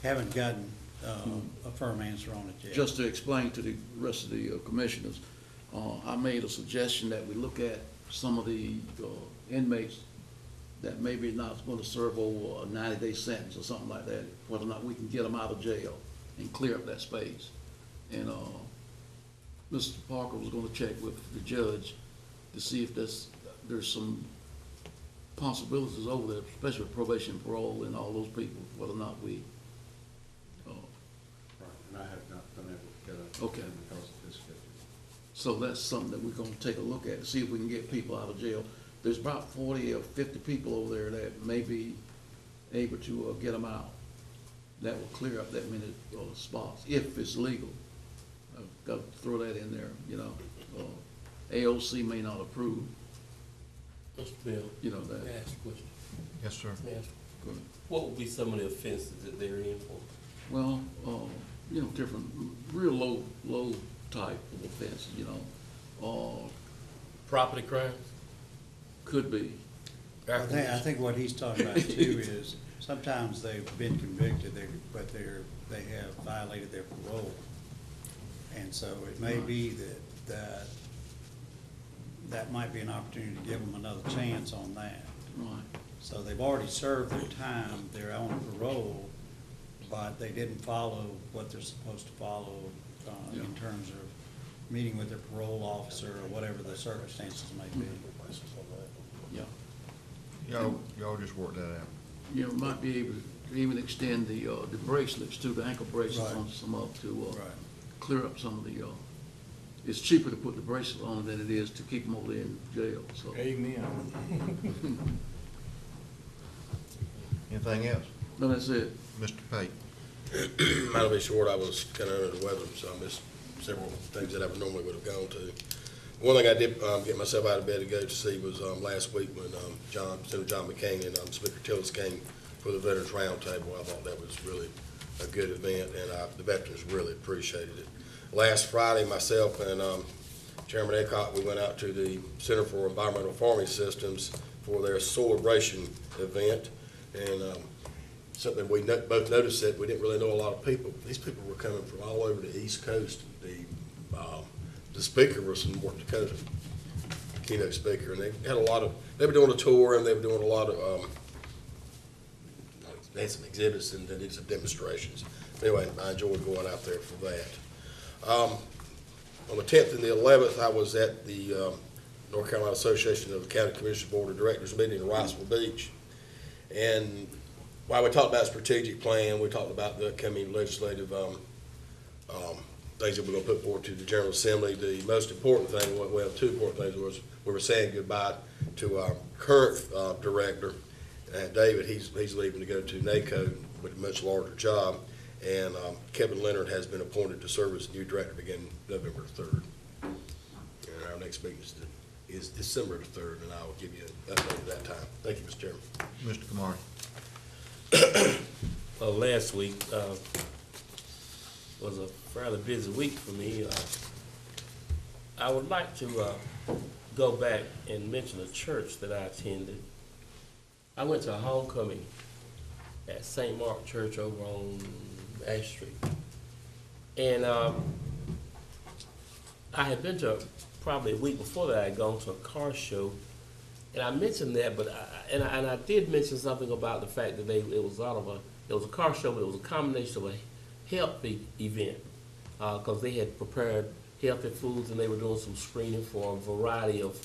Haven't gotten a firm answer on it yet. Just to explain to the rest of the commissioners, I made a suggestion that we look at some of the inmates that maybe not going to serve over a 90-day sentence or something like that, whether or not we can get them out of jail and clear up that space. And Mr. Parker was going to check with the judge to see if there's some possibilities over there, especially with probation and parole and all those people, whether or not we. Right, and I have not been able to get Okay. because of this schedule. So that's something that we're gonna take a look at, see if we can get people out of jail. There's about 40 or 50 people over there that may be able to get them out. That will clear up that many spots, if it's legal. I've got to throw that in there, AOC may not approve, Mr. Bill, that. may I ask a question? Yes, sir. May I ask- Go ahead. What would be some of the offenses that they're in for? Well, different, real low type of offenses, Property crimes? could be. I think what he's talking about too is sometimes they've been convicted, but they have violated their parole. And so it may be that might be an opportunity to give them another chance on that. Right. So they've already served their time, they're on parole, but they didn't follow what they're supposed to follow Yeah. in terms of meeting with their parole officer or whatever the circumstances may be. Yeah. Y'all just work that out. Might be able to even extend the bracelets too, the ankle bracelets Right. on some up to Right. clear up some of the, it's cheaper to put the bracelet on than it is to keep them over there in jail, so. Amen. Anything else? No, that's it. Mr. Pate? Might be short, I was kind of under the weather, so I missed several things that I normally would have gone to. One thing I did get myself out of bed to go to see was last week when Senator John McCain and Speaker Tillis came for the Veterans Roundtable. I thought that was really a good event, and the veterans really appreciated it. Last Friday, myself and Chairman Aycock, we went out to the Center for Environmental Farming Systems for their celebration event, and something we both noticed that we didn't really know a lot of people. These people were coming from all over the East Coast. The speaker was from North Dakota, keynote speaker, and they had they were doing a tour, and they were doing a lot of, they had some exhibits and they did some demonstrations. Anyway, I enjoyed going out there for that. On the 10th and the 11th, I was at the North Carolina Association of the County Commissioners Board of Directors meeting in Riceville Beach. And while we talked about strategic plan, we talked about the upcoming legislative things that we're going to put forward to the General Assembly. The most important thing, well, two important things, was we were saying goodbye to our current director, David. He's leaving to go to NACO with a much larger job. And Kevin Leonard has been appointed to serve as new director beginning November 3rd. And our next meeting is December the 3rd, and I will give you an update at that time. Thank you, Mr. Chairman. Mr. Kamari. Last week was a fairly busy week for me. I would like to go back and mention a church that I attended. I went to a homecoming at St. Mark Church over on Ash Street. And I had been to, probably a week before that, I had gone to a car show. And I mentioned that, but I did mention something about the fact that it was a car show, but it was a combination of a healthy event, because they had prepared healthy foods and they were doing some screening for a variety of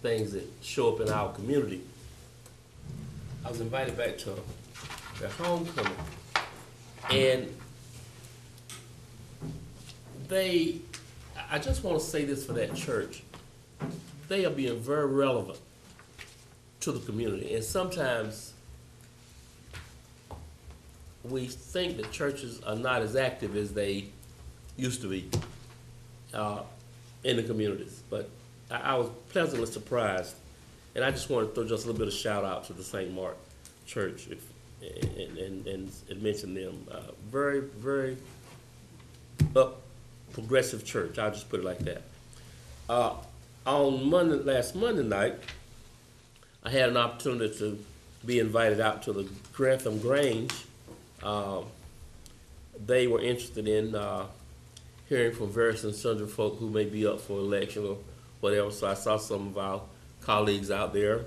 things that show up in our community. I was invited back to their homecoming, and I just want to say this for that church, they are being very relevant to the community, and sometimes we think that churches are not as active as they used to be in the communities, but I was pleasantly surprised, and I just want to throw just a little bit of shout out to the St. Mark Church and mention them. Very, very progressive church. I'll just put it like that. On last Monday night, I had an opportunity to be invited out to the Grantham Grange. They were interested in hearing from various and sundry folk who may be up for election or whatever. So I saw some of our colleagues out there,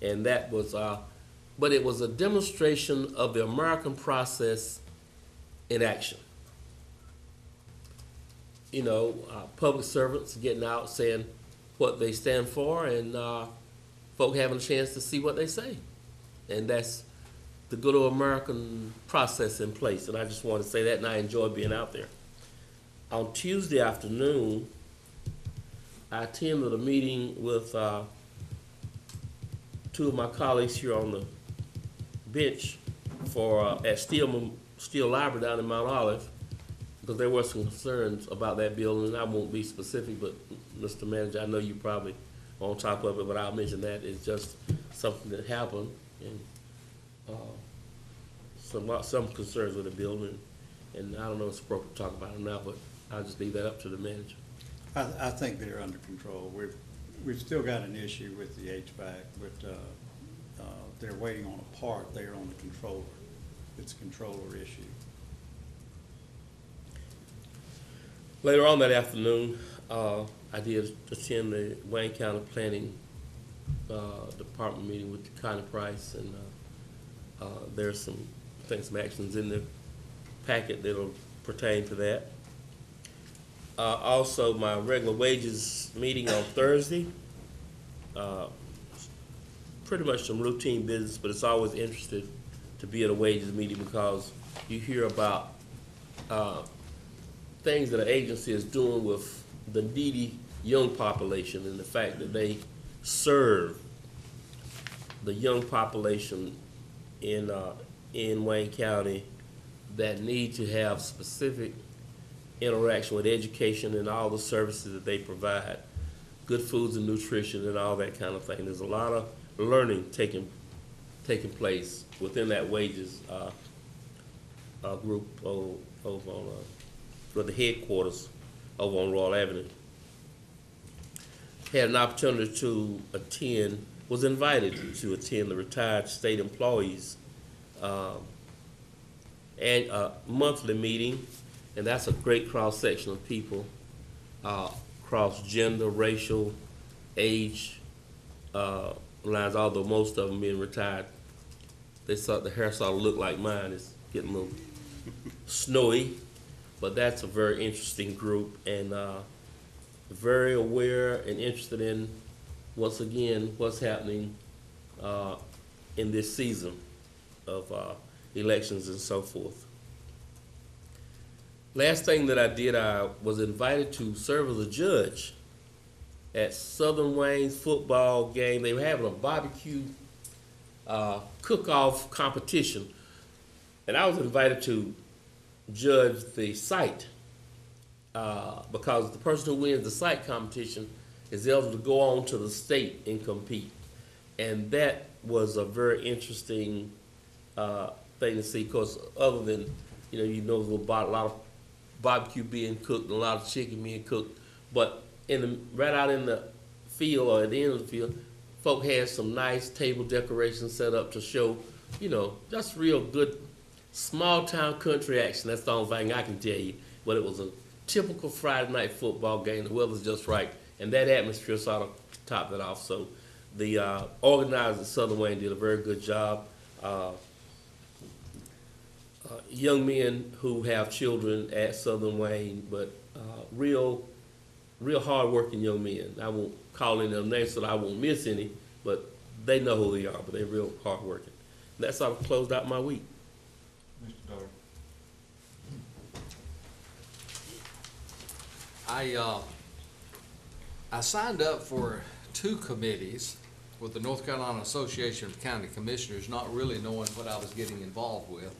and that was, but it was a demonstration of the American process in action. You know, public servants getting out saying what they stand for, and folk having a chance to see what they say. And that's the good old American process in place. And I just want to say that, and I enjoy being out there. On Tuesday afternoon, I attended a meeting with two of my colleagues here on the bench at Steele Library down in Mount Olive, because there were some concerns about that building, and I won't be specific, but Mr. Manager, I know you probably are on top of it, but I'll mention that it's just something that happened, and some concerns with the building, and I don't know if it's appropriate to talk about them now, but I'll just leave that up to the manager. I think they're under control. We've still got an issue with the HVAC, but they're waiting on a part there on the controller. It's a controller issue. Later on that afternoon, I did attend the Wayne County Planning Department meeting with Connie Price, and there's some actions in the packet that'll pertain to that. Also, my regular wages meeting on Thursday, pretty much some routine business, but it's always interesting to be at a wages meeting because you hear about things that an agency is doing with the needy young population and the fact that they serve the young population in Wayne County that need to have specific interaction with education and all the services that they provide. good foods and nutrition and all that kind of thing. There's a lot of learning taking place within that wages group over on for the headquarters over on Royal Avenue. Had an opportunity to attend, was invited to attend the retired state employees and monthly meeting, and that's a great cross section of people, cross gender, racial, age lines. Although most of them being retired, they thought the hair sort of looked like mine. It's getting a little snowy, but that's a very interesting group and very aware and interested in, once again, what's happening in this season of elections and so forth. Last thing that I did, I was invited to serve as a judge at Southern Wayne's football game. They were having a barbecue cook-off competition, and I was invited to judge the site because the person who wins the site competition is eligible to go on to the state and compete. And that was a very interesting thing to see, because other than, there's a lot of barbecue being cooked and a lot of chicken being cooked, but right out in the field or at the end of the field, folk had some nice table decorations set up to show, just real good small town country action. That's the only thing I can tell you. But it was a typical Friday night football game. The weather's just right, and that atmosphere sort of topped it off. So the organizers at Southern Wayne did a very good job. Young men who have children at Southern Wayne, but real hard-working young men. I won't call any of them names so that I won't miss any, but they know who they are, but they're real hard-working. And that sort of closed out my week. Mr. Dart. I signed up for 2 committees with the North Carolina Association of County Commissioners, not really knowing what I was getting involved with,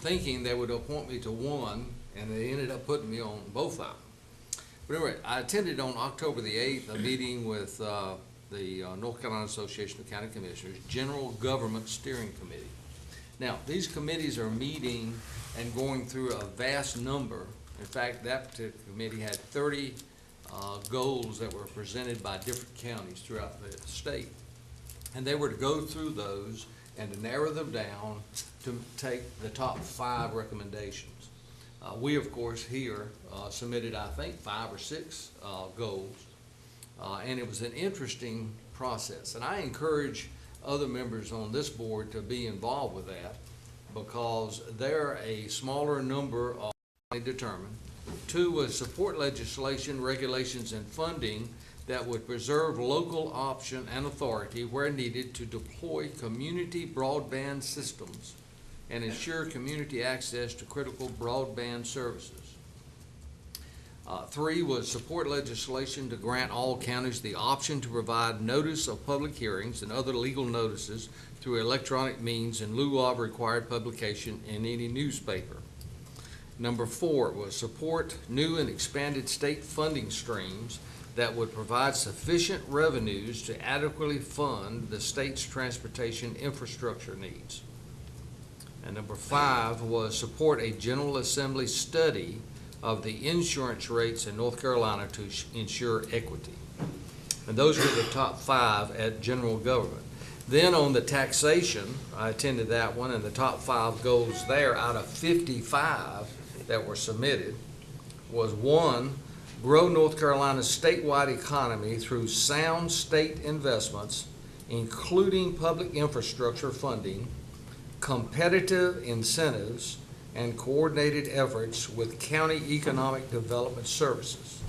thinking they would appoint me to one, and they ended up putting me on both of them. But anyway, I attended on October the 8th a meeting with the North Carolina Association of County Commissioners General Government Steering Committee. Now, these committees are meeting and going through a vast number. In fact, that particular committee had 30 goals that were presented by different counties throughout the state. And they were to go through those and to narrow them down to take the top 5 recommendations. We, of course, here submitted, I think, 5 or 6 goals. And it was an interesting process. And I encourage other members on this board to be involved with that, because they're a smaller number of determined. 2 was support legislation, regulations, and funding that would preserve local option and authority where needed to deploy community broadband systems and ensure community access to critical broadband services. 3 was support legislation to grant all counties the option to provide notice of public hearings and other legal notices through electronic means in lieu of required publication in any newspaper. Number 4 was support new and expanded state funding streams that would provide sufficient revenues to adequately fund the state's transportation infrastructure needs. And number 5 was support a General Assembly study of the insurance rates in North Carolina to ensure equity. And those were the top 5 at general government. Then on the taxation, I attended that one, and the top 5 goals there out of 55 that were submitted was 1, grow North Carolina's statewide economy through sound state investments, including public infrastructure funding, competitive incentives, and coordinated efforts with county economic development services.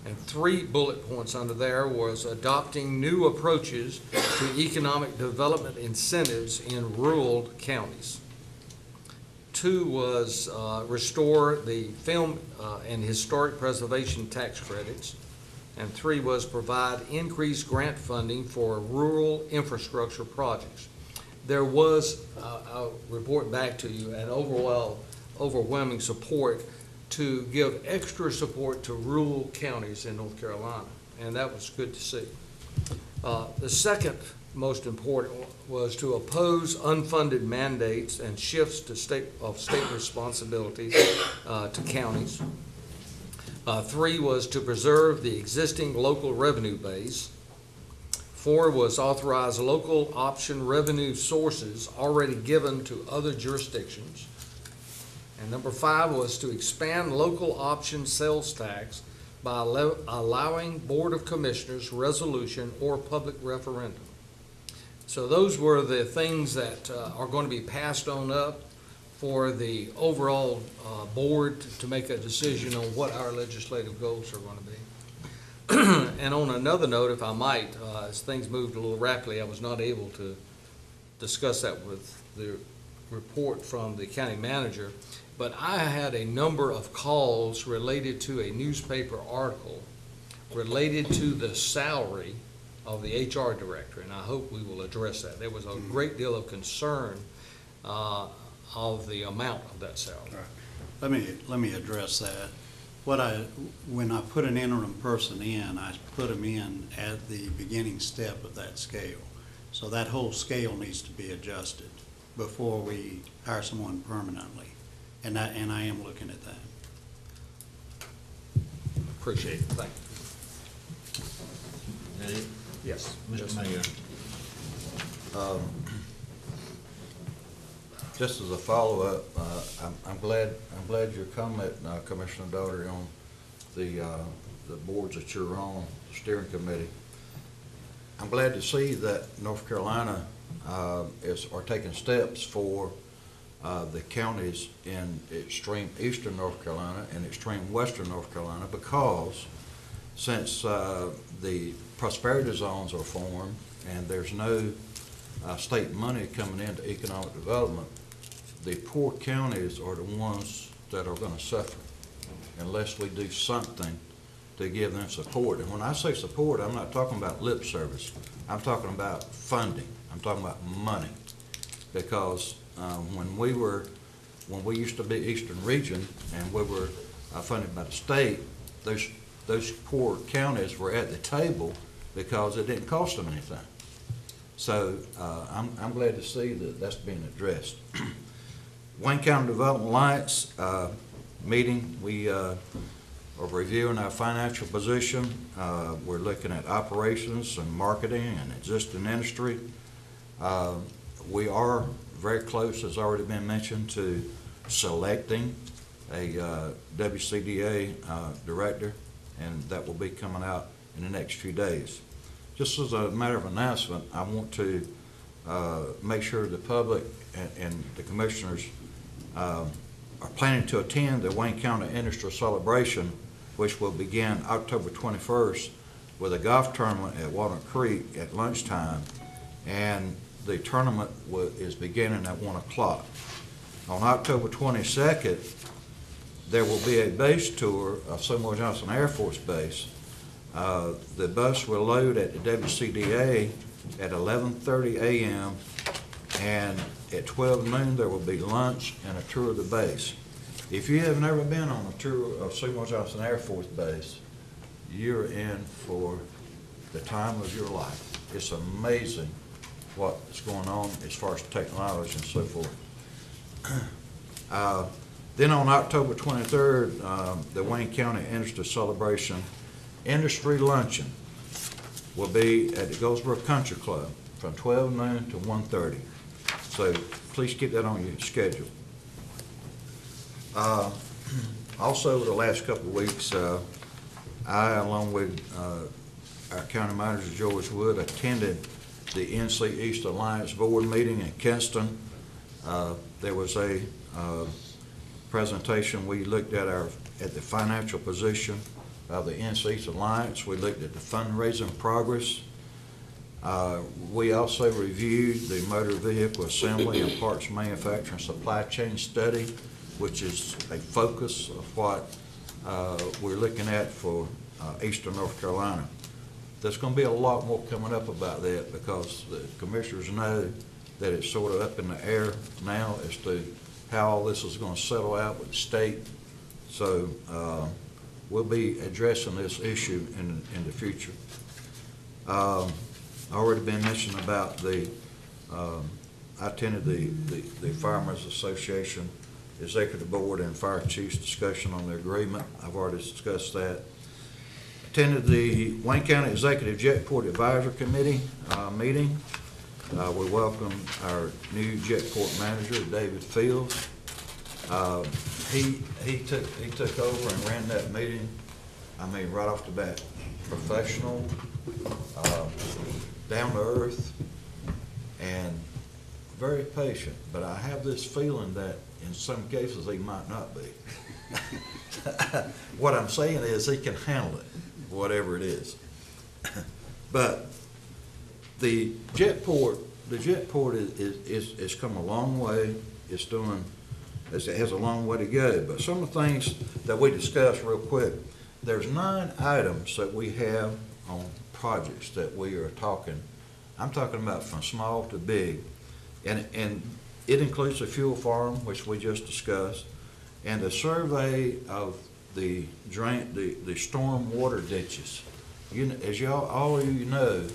And 3 bullet points under there was adopting new approaches to economic development incentives in rural counties. 2 was restore the film and historic preservation tax credits. And 3 was provide increased grant funding for rural infrastructure projects. There was, I'll report back to you, an overwhelming support to give extra support to rural counties in North Carolina. and that was good to see. The second most important was to oppose unfunded mandates and shifts to state responsibilities to counties. 3 was to preserve the existing local revenue base. 4 was authorize local option revenue sources already given to other jurisdictions. And number 5 was to expand local option sales tax by allowing Board of Commissioners resolution or public referendum. So those were the things that are going to be passed on up for the overall board to make a decision on what our legislative goals are going to be. And on another note, if I might, as things moved a little rapidly, I was not able to discuss that with the report from the county manager, but I had a number of calls related to a newspaper article related to the salary of the HR director, and I hope we will address that. There was a great deal of concern of the amount of that salary. All right. Let me address that. When I put an interim person in, I put them in at the beginning step of that scale. So that whole scale needs to be adjusted before we hire someone permanently. And I am looking at that. Appreciate it. Thank you. Is that it? Yes. Mr. Mayor, just as a follow-up, I'm glad your comment, Commissioner Daugherty, on the boards that you're on, the steering committee. I'm glad to see that North Carolina are taking steps for the counties in extreme eastern North Carolina and extreme western North Carolina, because since the prosperity zones are formed and there's no state money coming into economic development, the poor counties are the ones that are going to suffer unless we do something to give them support. And when I say support, I'm not talking about lip service. I'm talking about funding. I'm talking about money. Because when we used to be Eastern Region and we were funded by the state, those poor counties were at the table because it didn't cost them anything. So I'm glad to see that that's being addressed. Wayne County Development Alliance meeting, we are reviewing our financial position. We're looking at operations and marketing and existing industry. We are very close, as already been mentioned, to selecting a WCDA director, and that will be coming out in the next few days. Just as a matter of announcement, I want to make sure the public and the commissioners are planning to attend the Wayne County Industry Celebration, which will begin October 21st with a golf tournament at Walnut Creek at lunchtime, and the tournament is beginning at 1 o'clock. On October 22nd, there will be a base tour of Samuel Johnson Air Force Base. The bus will load at the WCDA at 11:30 a.m. and at 12 noon there will be lunch and a tour of the base. If you have never been on a tour of Samuel Johnson Air Force Base, you're in for the time of your life. It's amazing what's going on as far as technology and so forth. Then on October 23rd, the Wayne County Industry Celebration Industry Luncheon will be at the Goldsboro Country Club from 12 noon to 1:30. So please keep that on your schedule. Also, the last couple of weeks, I, along with our county manager, George Wood, attended the NC East Alliance Board meeting in Kinston. There was a presentation. We looked at the financial position of the NC East Alliance. We looked at the fundraising progress. We also reviewed the motor vehicle assembly and parts manufacturing supply chain study, which is a focus of what we're looking at for Eastern North Carolina. There's going to be a lot more coming up about that because the commissioners know that it's sort of up in the air now as to how all this is going to settle out with the state. So we'll be addressing this issue in the future. Already been mentioned about I attended the Firemen's Association Executive Board and Fire Chiefs discussion on the agreement. I've already discussed that. Attended the Wayne County Executive Jetport Advisory Committee meeting. We welcome our new Jetport manager, David Fields. He took over and ran that meeting. I mean, right off the bat, professional, down to earth, and very patient. But I have this feeling that in some cases he might not be. What I'm saying is he can handle it, whatever it is. But the Jetport is come a long way. It has a long way to go. But some of the things that we discussed real quick, there's 9 items that we have on projects that we are talking. I'm talking about from small to big. And it includes the fuel farm, which we just discussed, and the survey of the storm water ditches. As all of you know,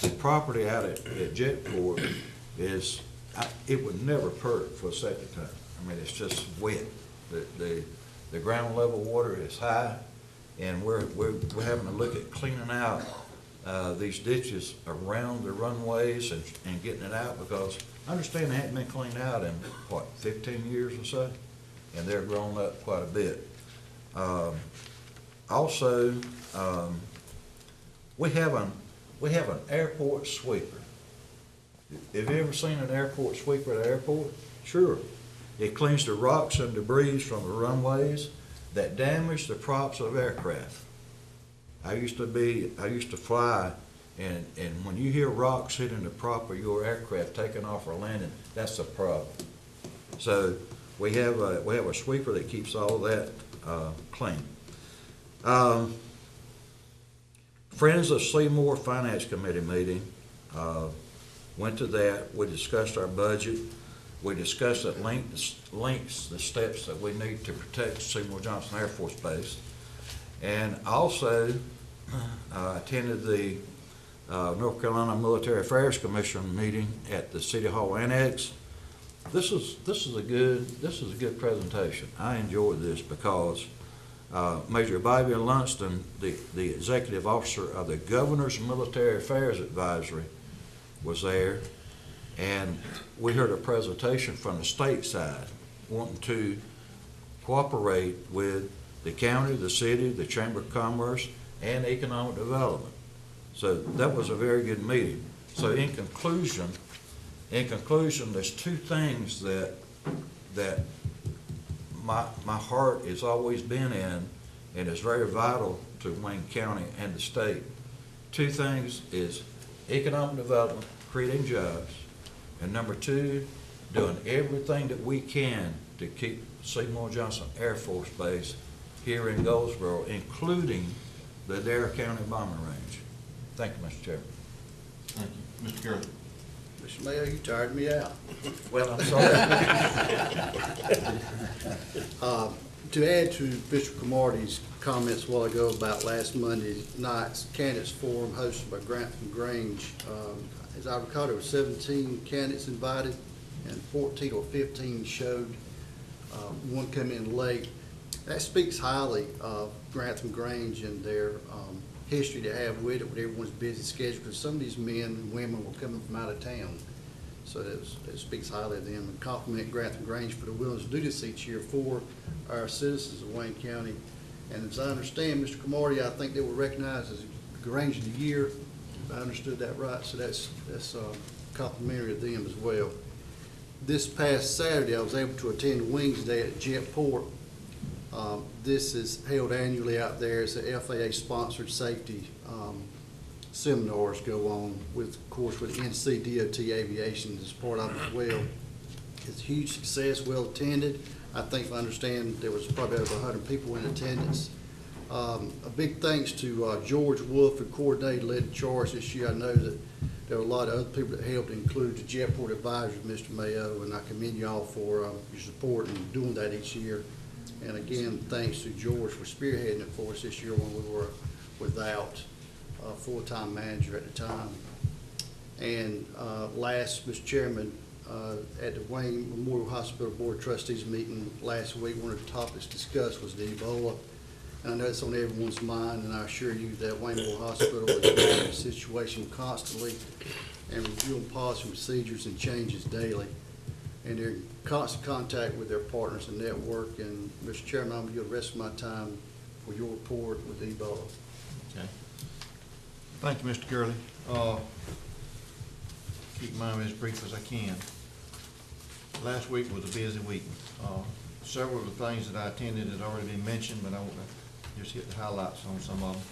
the property out at Jetport it would never perk for a second time. I mean, it's just wet. The ground level water is high, and we're having to look at cleaning out these ditches around the runways and getting it out, because I understand they hadn't been cleaned out in, 15 years or so? And they're grown up quite a bit. Also, we have an airport sweeper. Have you ever seen an airport sweeper at an airport? Sure. It cleans the rocks and debris from the runways that damage the props of aircraft. I used to fly, and when you hear rocks hitting the prop of your aircraft taking off or landing, that's a problem. So we have a sweeper that keeps all that clean. Friends of Seymour Finance Committee meeting, went to that. We discussed our budget. We discussed at lengths the steps that we need to protect Seymour Johnson Air Force Base. And also attended the North Carolina Military Affairs Commission meeting at the City Hall Annex. This is a good presentation. I enjoyed this because Major Bobby Lunston, the executive officer of the Governor's Military Affairs Advisory, was there, and we heard a presentation from the state side wanting to cooperate with the county, the city, the Chamber of Commerce, and Economic Development. So that was a very good meeting. So in conclusion, there's 2 things that my heart has always been in, and is very vital to Wayne County and the state. 2 things is economic development, creating jobs, and number 2, doing everything that we can to keep Seymour Johnson Air Force Base here in Goldsboro, including the Adair County Bombing Range. Thank you, Mr. Chairman. Thank you. Mr. Curley. Mr. Mayor, you tired me out. Well, I'm sorry. To add to Mr. Cromartie's comments a while ago about last Monday night's candidates forum hosted by Grantham Grange, as I recall, there were 17 candidates invited, and 14 or 15 showed. One come in late. That speaks highly of Grantham Grange and their history to have with it, with everyone's busy schedule, because some of these men and women were coming from out of town. So it speaks highly of them, and compliment Grantham Grange for the willingness to do this each year for our citizens of Wayne County. And as I understand, Mr. Cromartie, I think they were recognized as Grange of the Year, if I understood that right, so that's complimentary of them as well. This past Saturday, I was able to attend Wings Day at Jetport. This is held annually out there. It's a FAA-sponsored safety seminars go on with, of course, with NCDOT Aviation as part of it as well. It's a huge success, well attended. I think, if I understand, there was probably over 100 people in attendance. A big thanks to George Wolf, who coordinated, led the charge this year. I know that there were a lot of other people that helped, include the Jetport advisors, Mr. Mayo, and I commend you all for your support in doing that each year. And again, thanks to George for spearheading it for us this year when we were without a full-time manager at the time. And last, Mr. Chairman, at the Wayne Memorial Hospital Board of Trustees meeting last week, one of the topics discussed was the Ebola. And I know it's on everyone's mind, and I assure you that Wayne Memorial Hospital is monitoring the situation constantly and reviewing policy procedures and changes daily. And they're in constant contact with their partners and network. And Mr. Chairman, I'm going to give the rest of my time for your report with Ebola. Okay. Thank you, Mr. Gurley. Keep mine as brief as I can. Last week was a busy week. Several of the things that I attended had already been mentioned, but I want to just hit the highlights on some of them.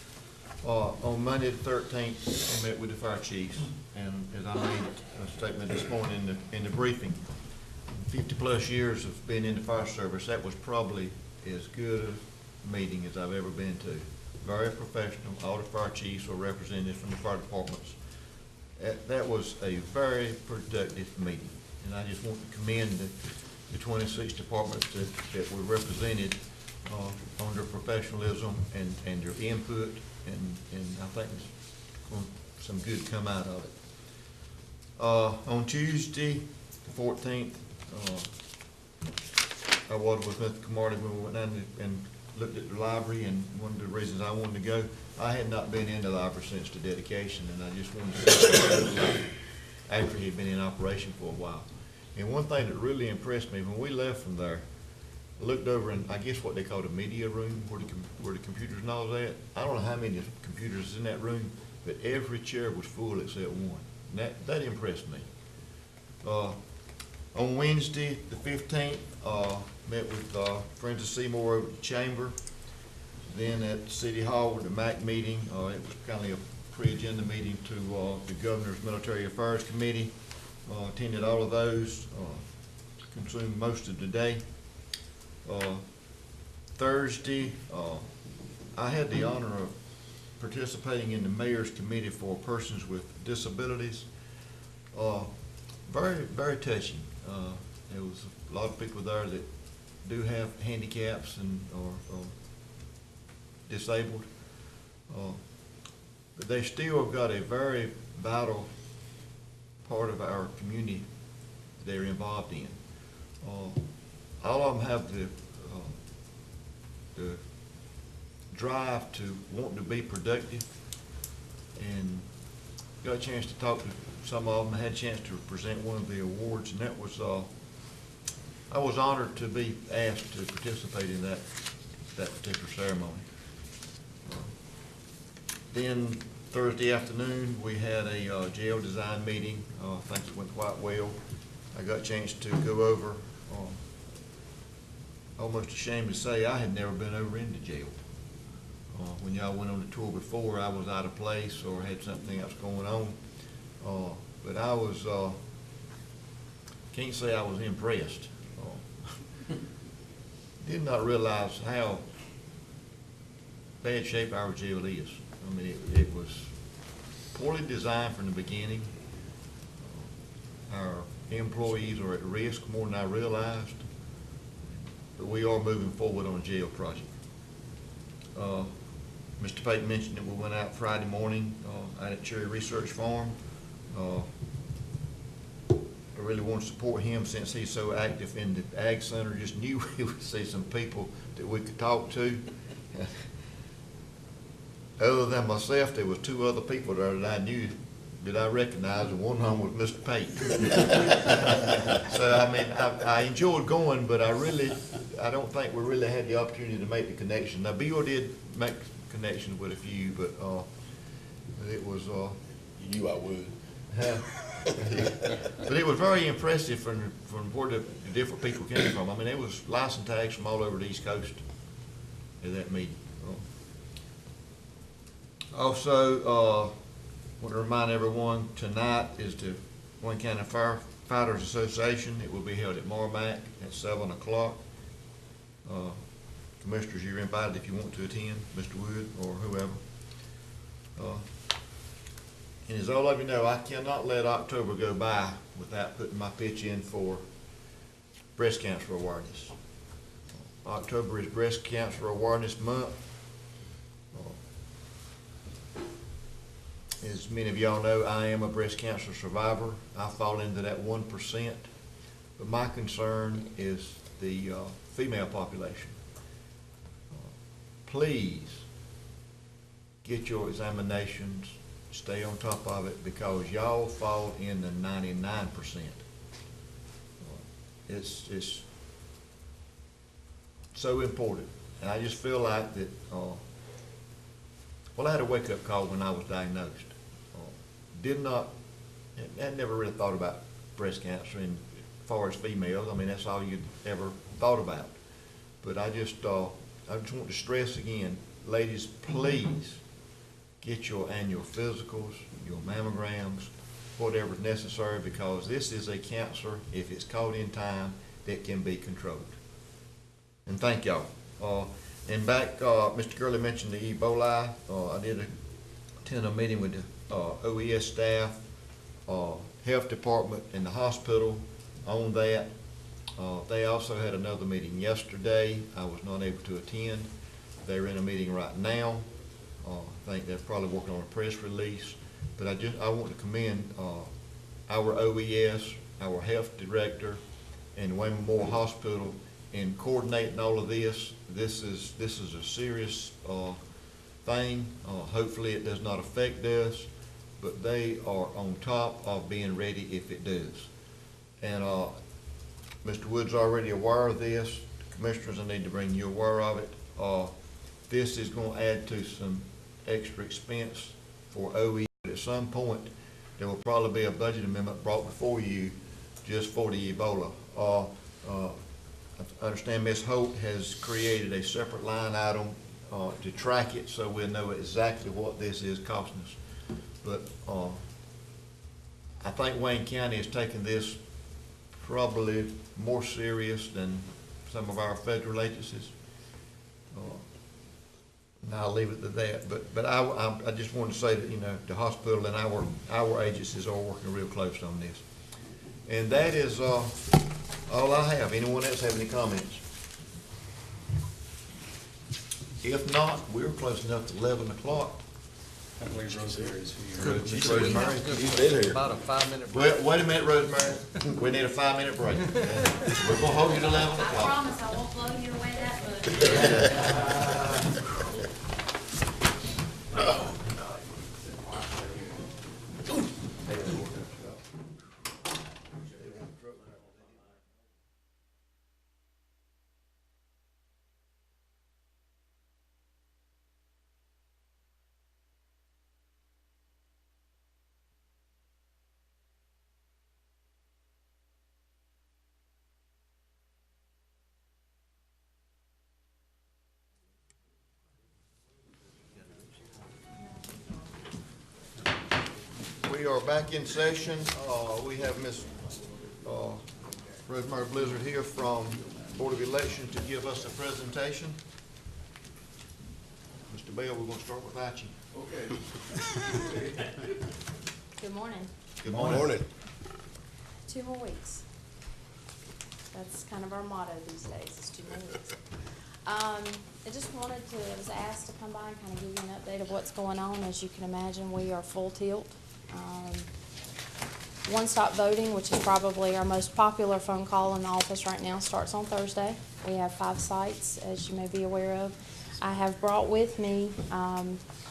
On Monday the 13th, I met with the fire chiefs, and as I made a statement this morning in the briefing, 50-plus years of being in the fire service, that was probably as good a meeting as I've ever been to. Very professional. All the fire chiefs were representatives from the fire departments. That was a very productive meeting, and I just want to commend the 26 departments that were represented on their professionalism and their input, and I think some good come out of it. On Tuesday, the 14th, I was with Mr. Camardi when we went down and looked at the library, and one of the reasons I wanted to go, I had not been in the library since the dedication, and I just wanted to see after he'd been in operation for a while. And one thing that really impressed me, when we left from there, I looked over in, I guess what they call the media room, where the computers and all that. I don't know how many computers is in that room, but every chair was full except one. And that impressed me. On Wednesday, the 15th, met with Friends of Seymour over at the Chamber. Then at City Hall with the MAC meeting, it was kind of a pre-agenda meeting to the Governor's Military Affairs Committee. Attended all of those, consumed most of the day. Thursday, I had the honor of participating in the Mayor's Committee for Persons with Disabilities. Very, very touching. There was a lot of people there that do have handicaps and are disabled, but they still have got a very vital part of our community they're involved in. All of them have the drive to want to be productive, and got a chance to talk to some of them. I had a chance to present one of the awards, and that was I was honored to be asked to participate in that particular ceremony. Then Thursday afternoon, we had a jail design meeting. Things went quite well. I got a chance to go over, almost ashamed to say, I had never been over into jail. When y'all went on the tour before, I was out of place or had something else going on. But I was, can't say I was impressed. Did not realize how bad shape our jail is. I mean, it was poorly designed from the beginning. Our employees are at risk more than I realized, but we are moving forward on a jail project. Mr. Payton mentioned that we went out Friday morning out at Cherry Research Farm. I really want to support him since he's so active in the Ag Center. Just knew we would see some people that we could talk to. Other than myself, there was two other people there that I knew, that I recognized, and one of them was Mr. Payton. So, I mean, I enjoyed going, but I don't think we really had the opportunity to make the connection. Now, Bill did make connections with a few, but it was... You knew I would. But it was very impressive from where the different people came from. I mean, there was license tags from all over the East Coast at that meeting. Also, want to remind everyone, tonight is the Wayne County Firefighters Association. It will be held at Marmac at 7 o'clock. Commissioners, you're invited if you want to attend, Mr. Wood or whoever. And as all of you know, I cannot let October go by without putting my pitch in for breast cancer awareness. October is Breast Cancer Awareness Month. As many of y'all know, I am a breast cancer survivor. I fall into that 1%. But my concern is the female population. Please get your examinations, stay on top of it, because y'all fall in the 99%. It's so important. And I just feel like that, well, I had a wake-up call when I was diagnosed. Had never really thought about breast cancer and as far as females. I mean, that's all you'd ever thought about. But I just want to stress again, ladies, please get your annual physicals, your mammograms, whatever's necessary, because this is a cancer, if it's caught in time, that can be controlled. And thank y'all. And back, Mr. Gurley mentioned the Ebola. I did attend a meeting with the OES staff, health department, and the hospital on that. They also had another meeting yesterday. I was not able to attend. They're in a meeting right now. I think they're probably working on a press release. But I want to commend our OES, our health director, and Wayne Memorial Hospital in coordinating all of this. This is a serious thing. Hopefully it does not affect us, but they are on top of being ready if it does. And Mr. Wood's already aware of this. Commissioners, I need to bring you aware of it. This is going to add to some extra expense for OE. At some point, there will probably be a budget amendment brought before you just for the Ebola. I understand Ms. Holt has created a separate line item to track it, so we'll know exactly what this is costing us. But I think Wayne County has taken this probably more serious than some of our federal agencies. And I'll leave it to that. But I just wanted to say that, you know, the hospital and our agencies are working real close on this. And that is all I have. Anyone else have any comments? If not, we're close enough to 11 o'clock. I believe Rosemary is here. Miss Rosemary, You've been here. About a 5-minute break. Well, wait a minute, Rosemary. We need a 5-minute break. We're gonna hold you to 11 I o'clock. promise I won't blow you away that much. We are back in session. We have Ms. Rosemary Blizzard here from Board of Election to give us a presentation. Mr. Bell, we're gonna start without you. Okay. Good morning. Good morning. Morning. 2 more weeks. That's kind of our motto these days, is 2 more weeks. I just wanted to, I was asked to come by and kind of give you an update of what's going on. As you can imagine, we are full tilt. One-stop voting, which is probably our most popular phone call in the office right now, starts on Thursday. We have 5 sites, as you may be aware of. I have brought with me,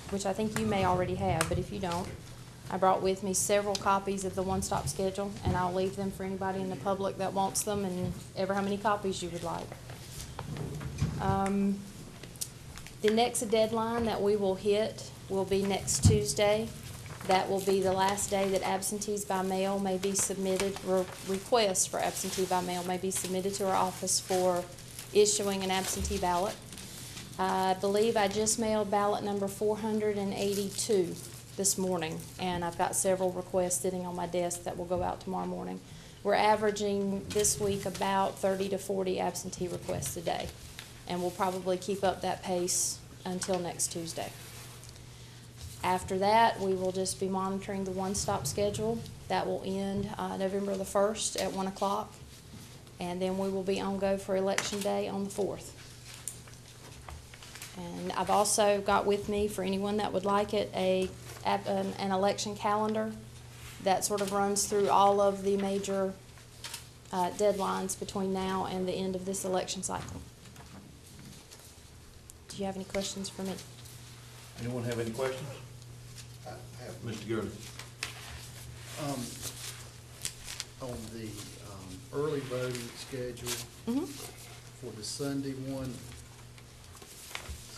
which I think you may already have, but if you don't, I brought with me several copies of the one-stop schedule, and I'll leave them for anybody in the public that wants them, and ever how many copies you would like. The next deadline that we will hit will be next Tuesday. That will be the last day that absentees by mail may be submitted, or requests for absentee by mail may be submitted to our office for issuing an absentee ballot. I believe I just mailed ballot number 482 this morning, and I've got several requests sitting on my desk that will go out tomorrow morning. We're averaging this week about 30 to 40 absentee requests a day, and we'll probably keep up that pace until next Tuesday. After that, we will just be monitoring the one-stop schedule. That will end November the 1st at 1 o'clock. And then we will be on go for Election Day on the 4th. And I've also got with me, for anyone that would like it, an election calendar that sort of runs through all of the major deadlines between now and the end of this election cycle. Do you have any questions for me? Anyone have any questions? I have Mr. Gurley? on the early voting schedule Mhm. for the Sunday one,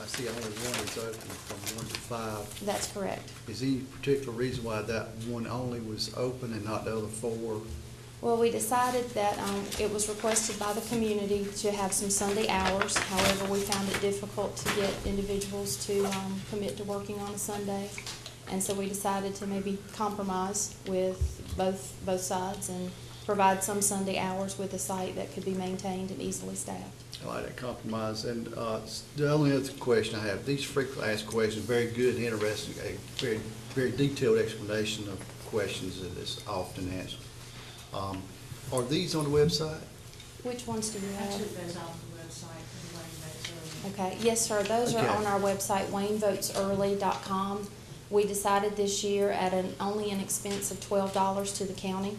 I see only one is open from 1 to 5. That's correct. Is there any particular reason why that one only was open and not the other 4? Well, we decided that it was requested by the community to have some Sunday hours. However, we found it difficult to get individuals to commit to working on a Sunday. And so we decided to maybe compromise with both sides and provide some Sunday hours with a site that could be maintained and easily staffed. I like that compromise. And the only other question I have, these frequently asked questions, very good and interesting, a very, very detailed explanation of questions that is often answered. Are these on the website? Which ones do you I have? took those off the website for the Wayne Votes Early. Okay, yes, sir, those are Okay. on our website, WayneVotesEarly.com. We decided this year at only an expense of $12 to the county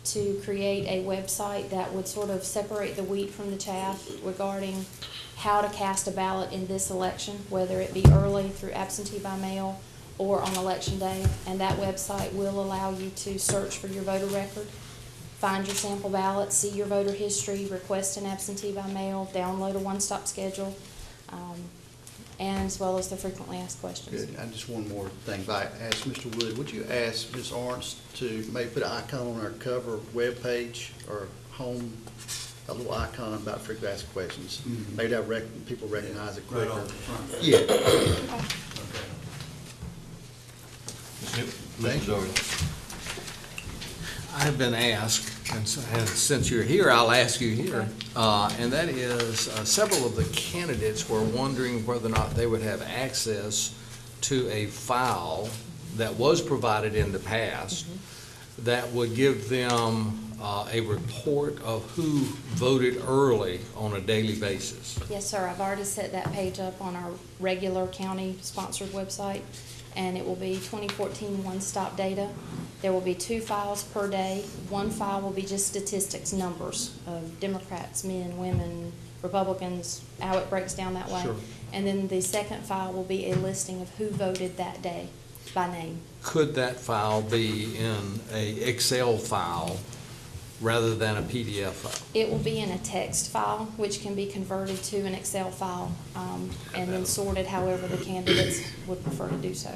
to create a website that would sort of separate the wheat from the chaff regarding how to cast a ballot in this election, whether it be early through absentee by mail or on election day. And that website will allow you to search for your voter record, find your sample ballot, see your voter history, request an absentee by mail, download a one-stop schedule, and as well as the frequently asked questions. Good. And just one more thing. If I ask Mr. Wood, would you ask Ms. Arntz to maybe put an icon on our cover webpage or home, a little icon about frequently asked questions? Maybe that people recognize it quicker. Right on the front. Yeah. Mr. Doherty? I've been asked, and since you're here, I'll ask you here, and that is, several of the candidates were wondering whether or not they would have access to a file that was provided in the past that would give them a report of who voted early on a daily basis. Yes, sir. I've already set that page up on our regular county-sponsored website, and it will be 2014 one-stop data. There will be 2 files per day. One file will be just statistics, numbers of Democrats, men, women, Republicans, how it breaks down that way. Sure. And then the second file will be a listing of who voted that day by name. Could that file be in a Excel file rather than a PDF file? It will be in a text file, which can be converted to an Excel file, and then sorted however the candidates would prefer to do so.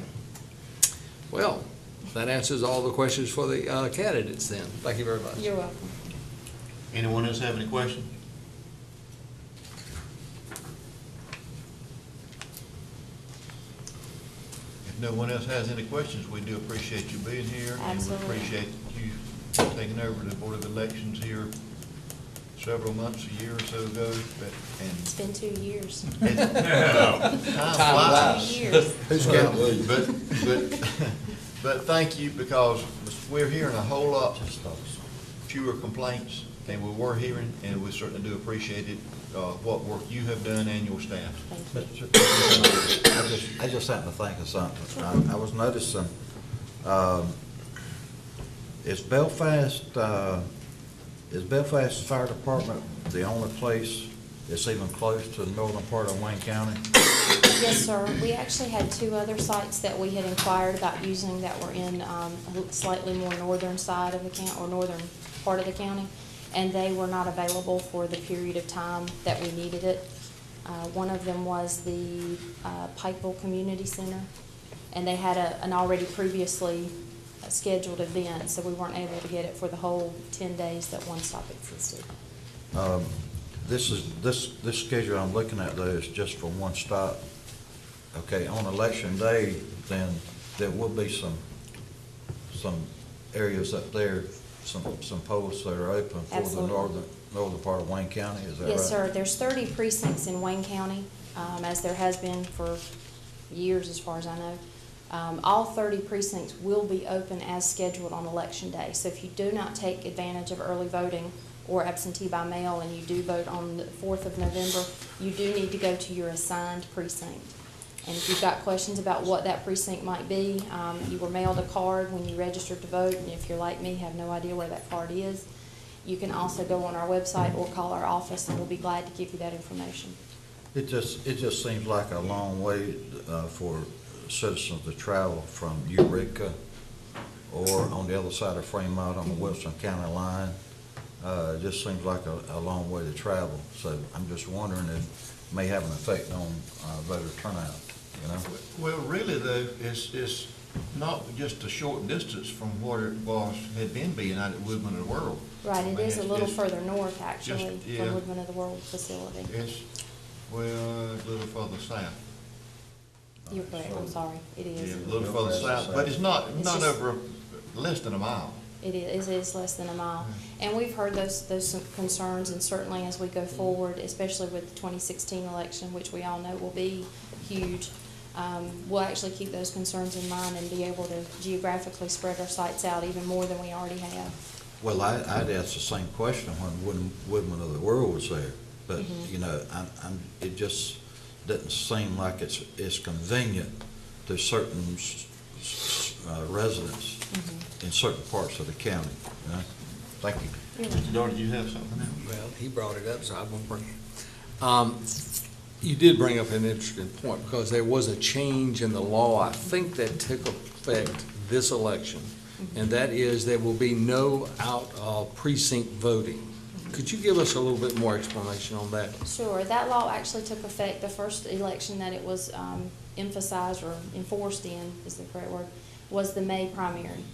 Well, that answers all the questions for the candidates then. Thank you very much. You're welcome. Anyone else have any questions? If no one else has any questions, we do appreciate you being here. Absolutely. And we appreciate you taking over the Board of Elections here several months, a year or so ago. It's been 2 years. Time flies. 2 years. Who's counting? But thank you, because we're hearing a whole lot fewer complaints than we were hearing, and we certainly do appreciate it, what work you have done and your staff. I just happened to think of something. I was noticing, is Belfast Fire Department the only place that's even close to the northern part of Wayne County? Yes, sir. We actually had 2 other sites that we had inquired about using that were in a slightly more northern side of the county, or northern part of the county, and they were not available for the period of time that we needed it. One of them was the Pikeville Community Center, and they had an already previously scheduled event, so we weren't able to get it for the whole 10 days that One Stop existed. This schedule I'm looking at though is just for One Stop. Okay, on election day, then there will be some areas up there, some posts that are open for Absolutely. the northern part of Wayne County, is that right? Yes, sir. There's 30 precincts in Wayne County, as there has been for years, as far as I know. All 30 precincts will be open as scheduled on election day. So if you do not take advantage of early voting or absentee by mail and you do vote on the 4th of November, you do need to go to your assigned precinct. And if you've got questions about what that precinct might be, you were mailed a card when you registered to vote, and if you're like me, have no idea where that card is, you can also go on our website or call our office, and we'll be glad to give you that information. It just seems like a long way for citizens to travel from Eureka or on the other side of Fremont on the Wilson County line. It just seems like a long way to travel. So I'm just wondering if it may have an effect on voter turnout, you know? Well, really though, it's not just a short distance from what it had been being out at Woodman of the World. Right, I it mean, is a it's little just- further north, actually, just, yeah. from Woodman of the World facility. It's, well, a little further south. You're correct, I'm sorry, it is. Yeah, a little further south, but it's not It's just- over less than a mile. It is less than a mile. And we've heard those concerns, and certainly as we go forward, especially with the 2016 election, which we all know will be huge, we'll actually keep those concerns in mind and be able to geographically spread our sites out even more than we already have. Well, I'd ask the same question when Woodman of the World was there, but, you know, it just doesn't seem like it's convenient to certain residents in certain parts of the county, you know? Thank you. Mr. Doherty, do you have something else? Well, he brought it up, so I won't bring it. You did bring up an interesting point, because there was a change in the law, I think, that took effect this election, and that is there will be no out-of-precinct voting. Could you give us a little bit more explanation on that? Sure, that law actually took effect the first election that it was emphasized or enforced in, is the correct word, was the May primary.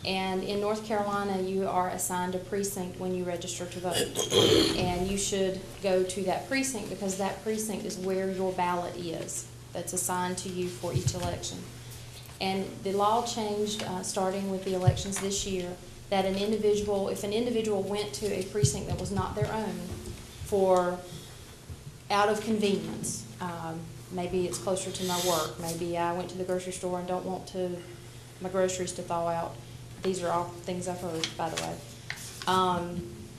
And in North Carolina, you are assigned a precinct when you register to vote. And you should go to that precinct because that precinct is where your ballot is that's assigned to you for each election. And the law changed starting with the elections this year that if an individual went to a precinct that was not their own for out of convenience, maybe it's closer to my work, maybe I went to the grocery store and don't want my groceries to thaw out. These are all things I've heard, by the way.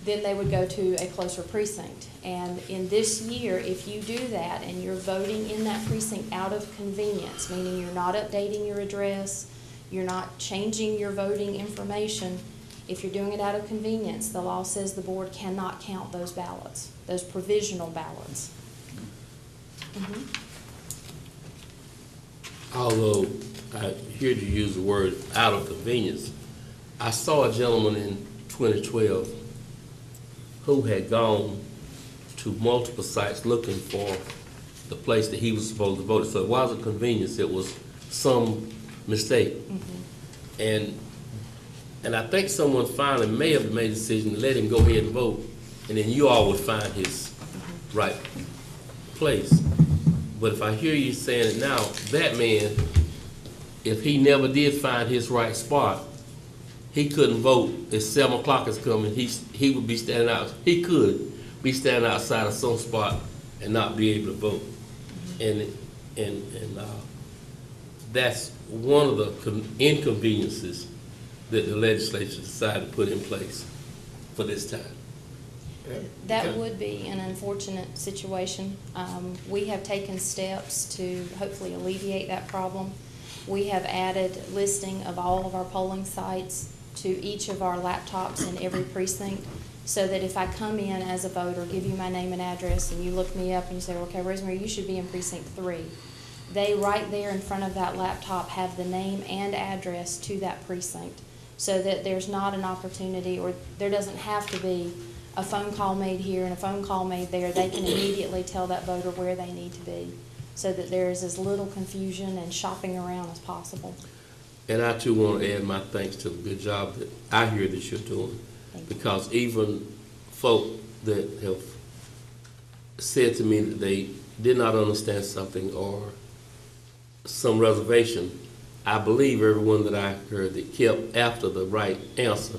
Then they would go to a closer precinct. And in this year, if you do that and you're voting in that precinct out of convenience, meaning you're not updating your address, you're not changing your voting information, if you're doing it out of convenience, the law says the board cannot count those ballots, those provisional ballots. Although I hear you use the word out of convenience, I saw a gentleman in 2012 who had gone to multiple sites looking for the place that he was supposed to vote. So it wasn't convenience, it was some mistake. And I think someone finally may have made a decision to let him go ahead and vote, and then you all would find his right place. But if I hear you saying it now, that man, if he never did find his right spot, he couldn't vote. If 7 o'clock is coming, he would be standing out. He could be standing outside of some spot and not be able to vote. And that's one of the inconveniences that the legislature decided to put in place for this time. That would be an unfortunate situation. We have taken steps to hopefully alleviate that problem. We have added listing of all of our polling sites to each of our laptops in every precinct, so that if I come in as a voter, give you my name and address, and you look me up and you say, okay, Rosemary, you should be in precinct 3. They right there in front of that laptop have the name and address to that precinct, so that there's not an opportunity, or there doesn't have to be a phone call made here and a phone call made there. They can immediately tell that voter where they need to be, so that there is as little confusion and shopping around as possible. And I too want to add my thanks to the good job that I hear that you're doing, because even folk that have said to me that they did not understand something or some reservation, I believe everyone that I heard that kept after the right answer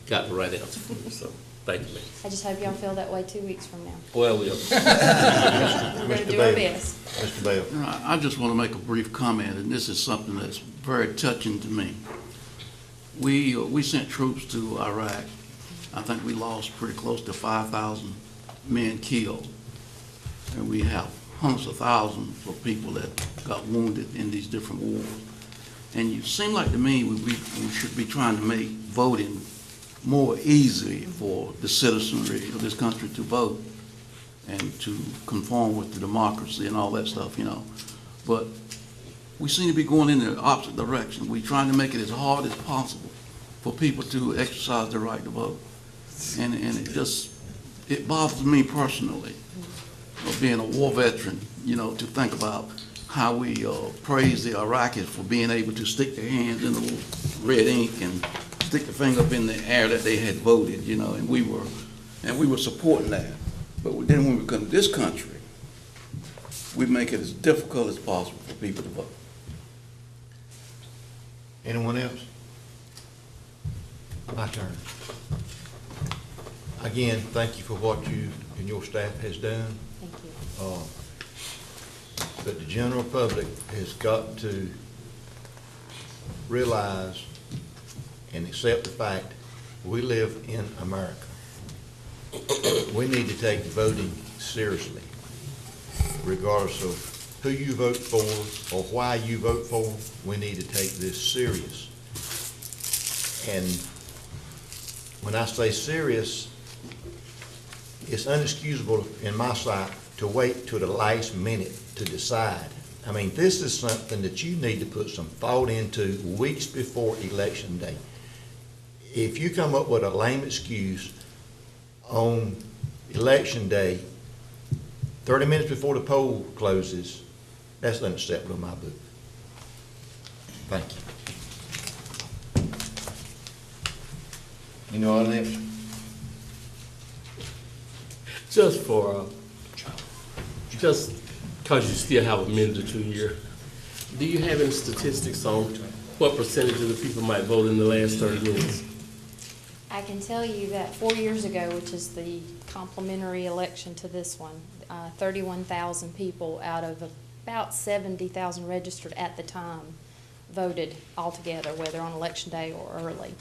got the right answer for me. So thank you, man. I just hope y'all feel that way 2 weeks from now. Well, we'll. We're going to do our best. Mr. Bell. I just want to make a brief comment, and this is something that's very touching to me. We sent troops to Iraq I think we lost pretty close to 5,000 men killed. And we have hundreds of thousands of people that got wounded in these different wars. And it seems like to me we should be trying to make voting more easy for the citizenry of this country to vote and to conform with the democracy and all that stuff, you know. But we seem to be going in the opposite direction. We're trying to make it as hard as possible for people to exercise their right to vote. And it bothers me personally, of being a war veteran, you know, to think about how we praise the Iraqis for being able to stick their hands in the red ink and stick the finger up in the air that they had voted, you know, and we were supporting that. But then when we come to this country, we make it as difficult as possible for people to vote. Anyone else? My turn. Again, thank you for what you and your staff has done. Thank you. But the general public has got to realize and accept the fact we live in America. We need to take voting seriously, regardless of who you vote for or why you vote for. We need to take this serious. And when I say serious, it's inexcusable in my sight to wait till the last minute to decide. I mean, this is something that you need to put some thought into weeks before Election Day. If you come up with a lame excuse on Election Day, 30 minutes before the poll closes, that's unacceptable in my book. Thank you. Anyone else? Just because you still have a minute or two here, do you have any statistics on what percentage of the people might vote in the last 30 minutes? I can tell you that 4 years ago, which is the complementary election to this one, 31,000 people out of about 70,000 registered at the time voted altogether, whether on Election Day or early.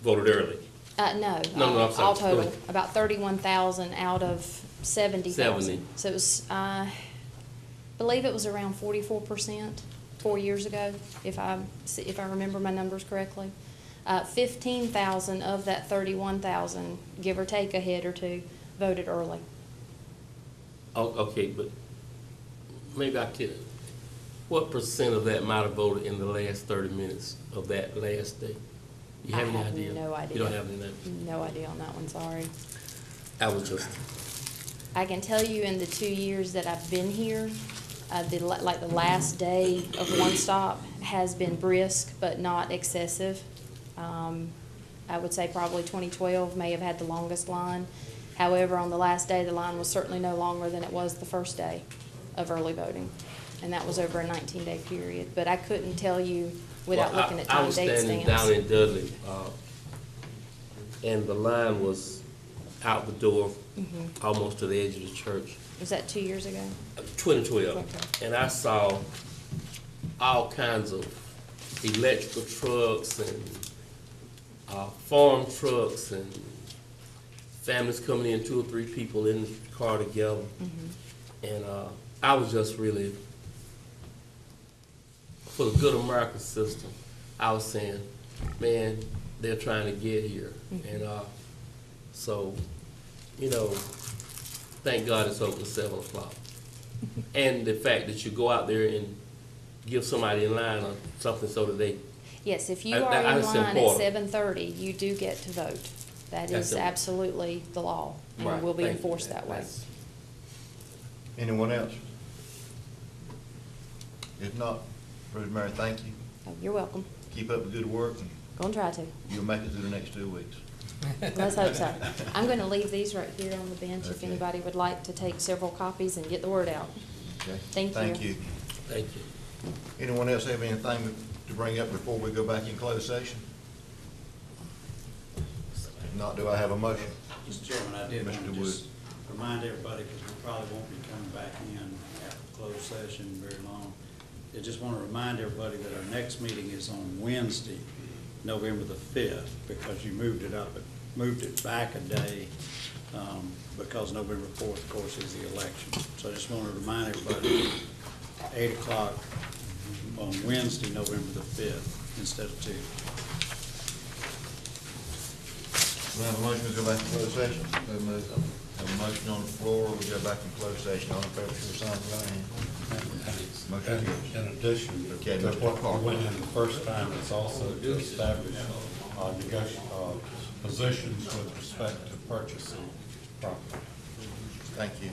Voted early? No, I'm sorry. all Go total, ahead. about 31,000 out of 70,000. 70. So it was, I believe it was around 44% 4 years ago, if I remember my numbers correctly. 15,000 of that 31,000, give or take a head or two, voted early. Oh, okay, but maybe I can. What percent of that might have voted in the last 30 minutes of that last day? You have any idea? No idea. You don't have any idea? No idea on that one, sorry. I was just, I can tell you in the 2 years that I've been here, the last day of One Stop has been brisk, but not excessive. I would say probably 2012 may have had the longest line. However, on the last day, the line was certainly no longer than it was the first day of early voting. And that was over a 19-day period. But I couldn't tell you without looking at I time was date standing stamps. down in Dudley, and the line was out the door, almost to the edge of the church. Was that 2 years ago? 2012. Okay. And I saw all kinds of electrical trucks and farm trucks and families coming in, 2 or 3 people in the car together. And I was just really, for the good American system, I was saying, man, they're trying to get here. And so, you know, thank God it's open at 7 o'clock. And the fact that you go out there and give somebody in line or something so that they. Yes, if you I- are in that's line at important. 7:30, you do get to vote. That That's is it. absolutely the law, Right, and will be thank you. enforced that way. That's- Anyone else? If not, Rosemary, thank you. Oh, you're welcome. Keep up the good work, and Gonna try to. you'll make it through the next 2 weeks. Let's hope so. I'm gonna leave these right here on the bench if Okay. anybody would like to take several copies and get the word out. Okay? Thank you. Thank you. Thank you. Anyone else have anything to bring up before we go back in closed session? If not, do I have a motion? Mr. Chairman, I did want Mr. to Wood. just remind everybody, because we probably won't be coming back in after closed session very long. I just want to remind everybody that our next meeting is on Wednesday, November the 5th, because you moved it up moved it back a day, because November 4th, of course, is the election. So I just want to remind everybody, 8 o'clock on Wednesday, November the 5th, instead of Tuesday. We have a motion to go back to closed session. So moved. Have a motion on the floor, we go back in closed session. All in favor, show of sign, right hand. Motion carries. In addition Okay, to Mr. what Parker. we went in the first time, it's also to establish positions with respect to purchasing property. Thank you.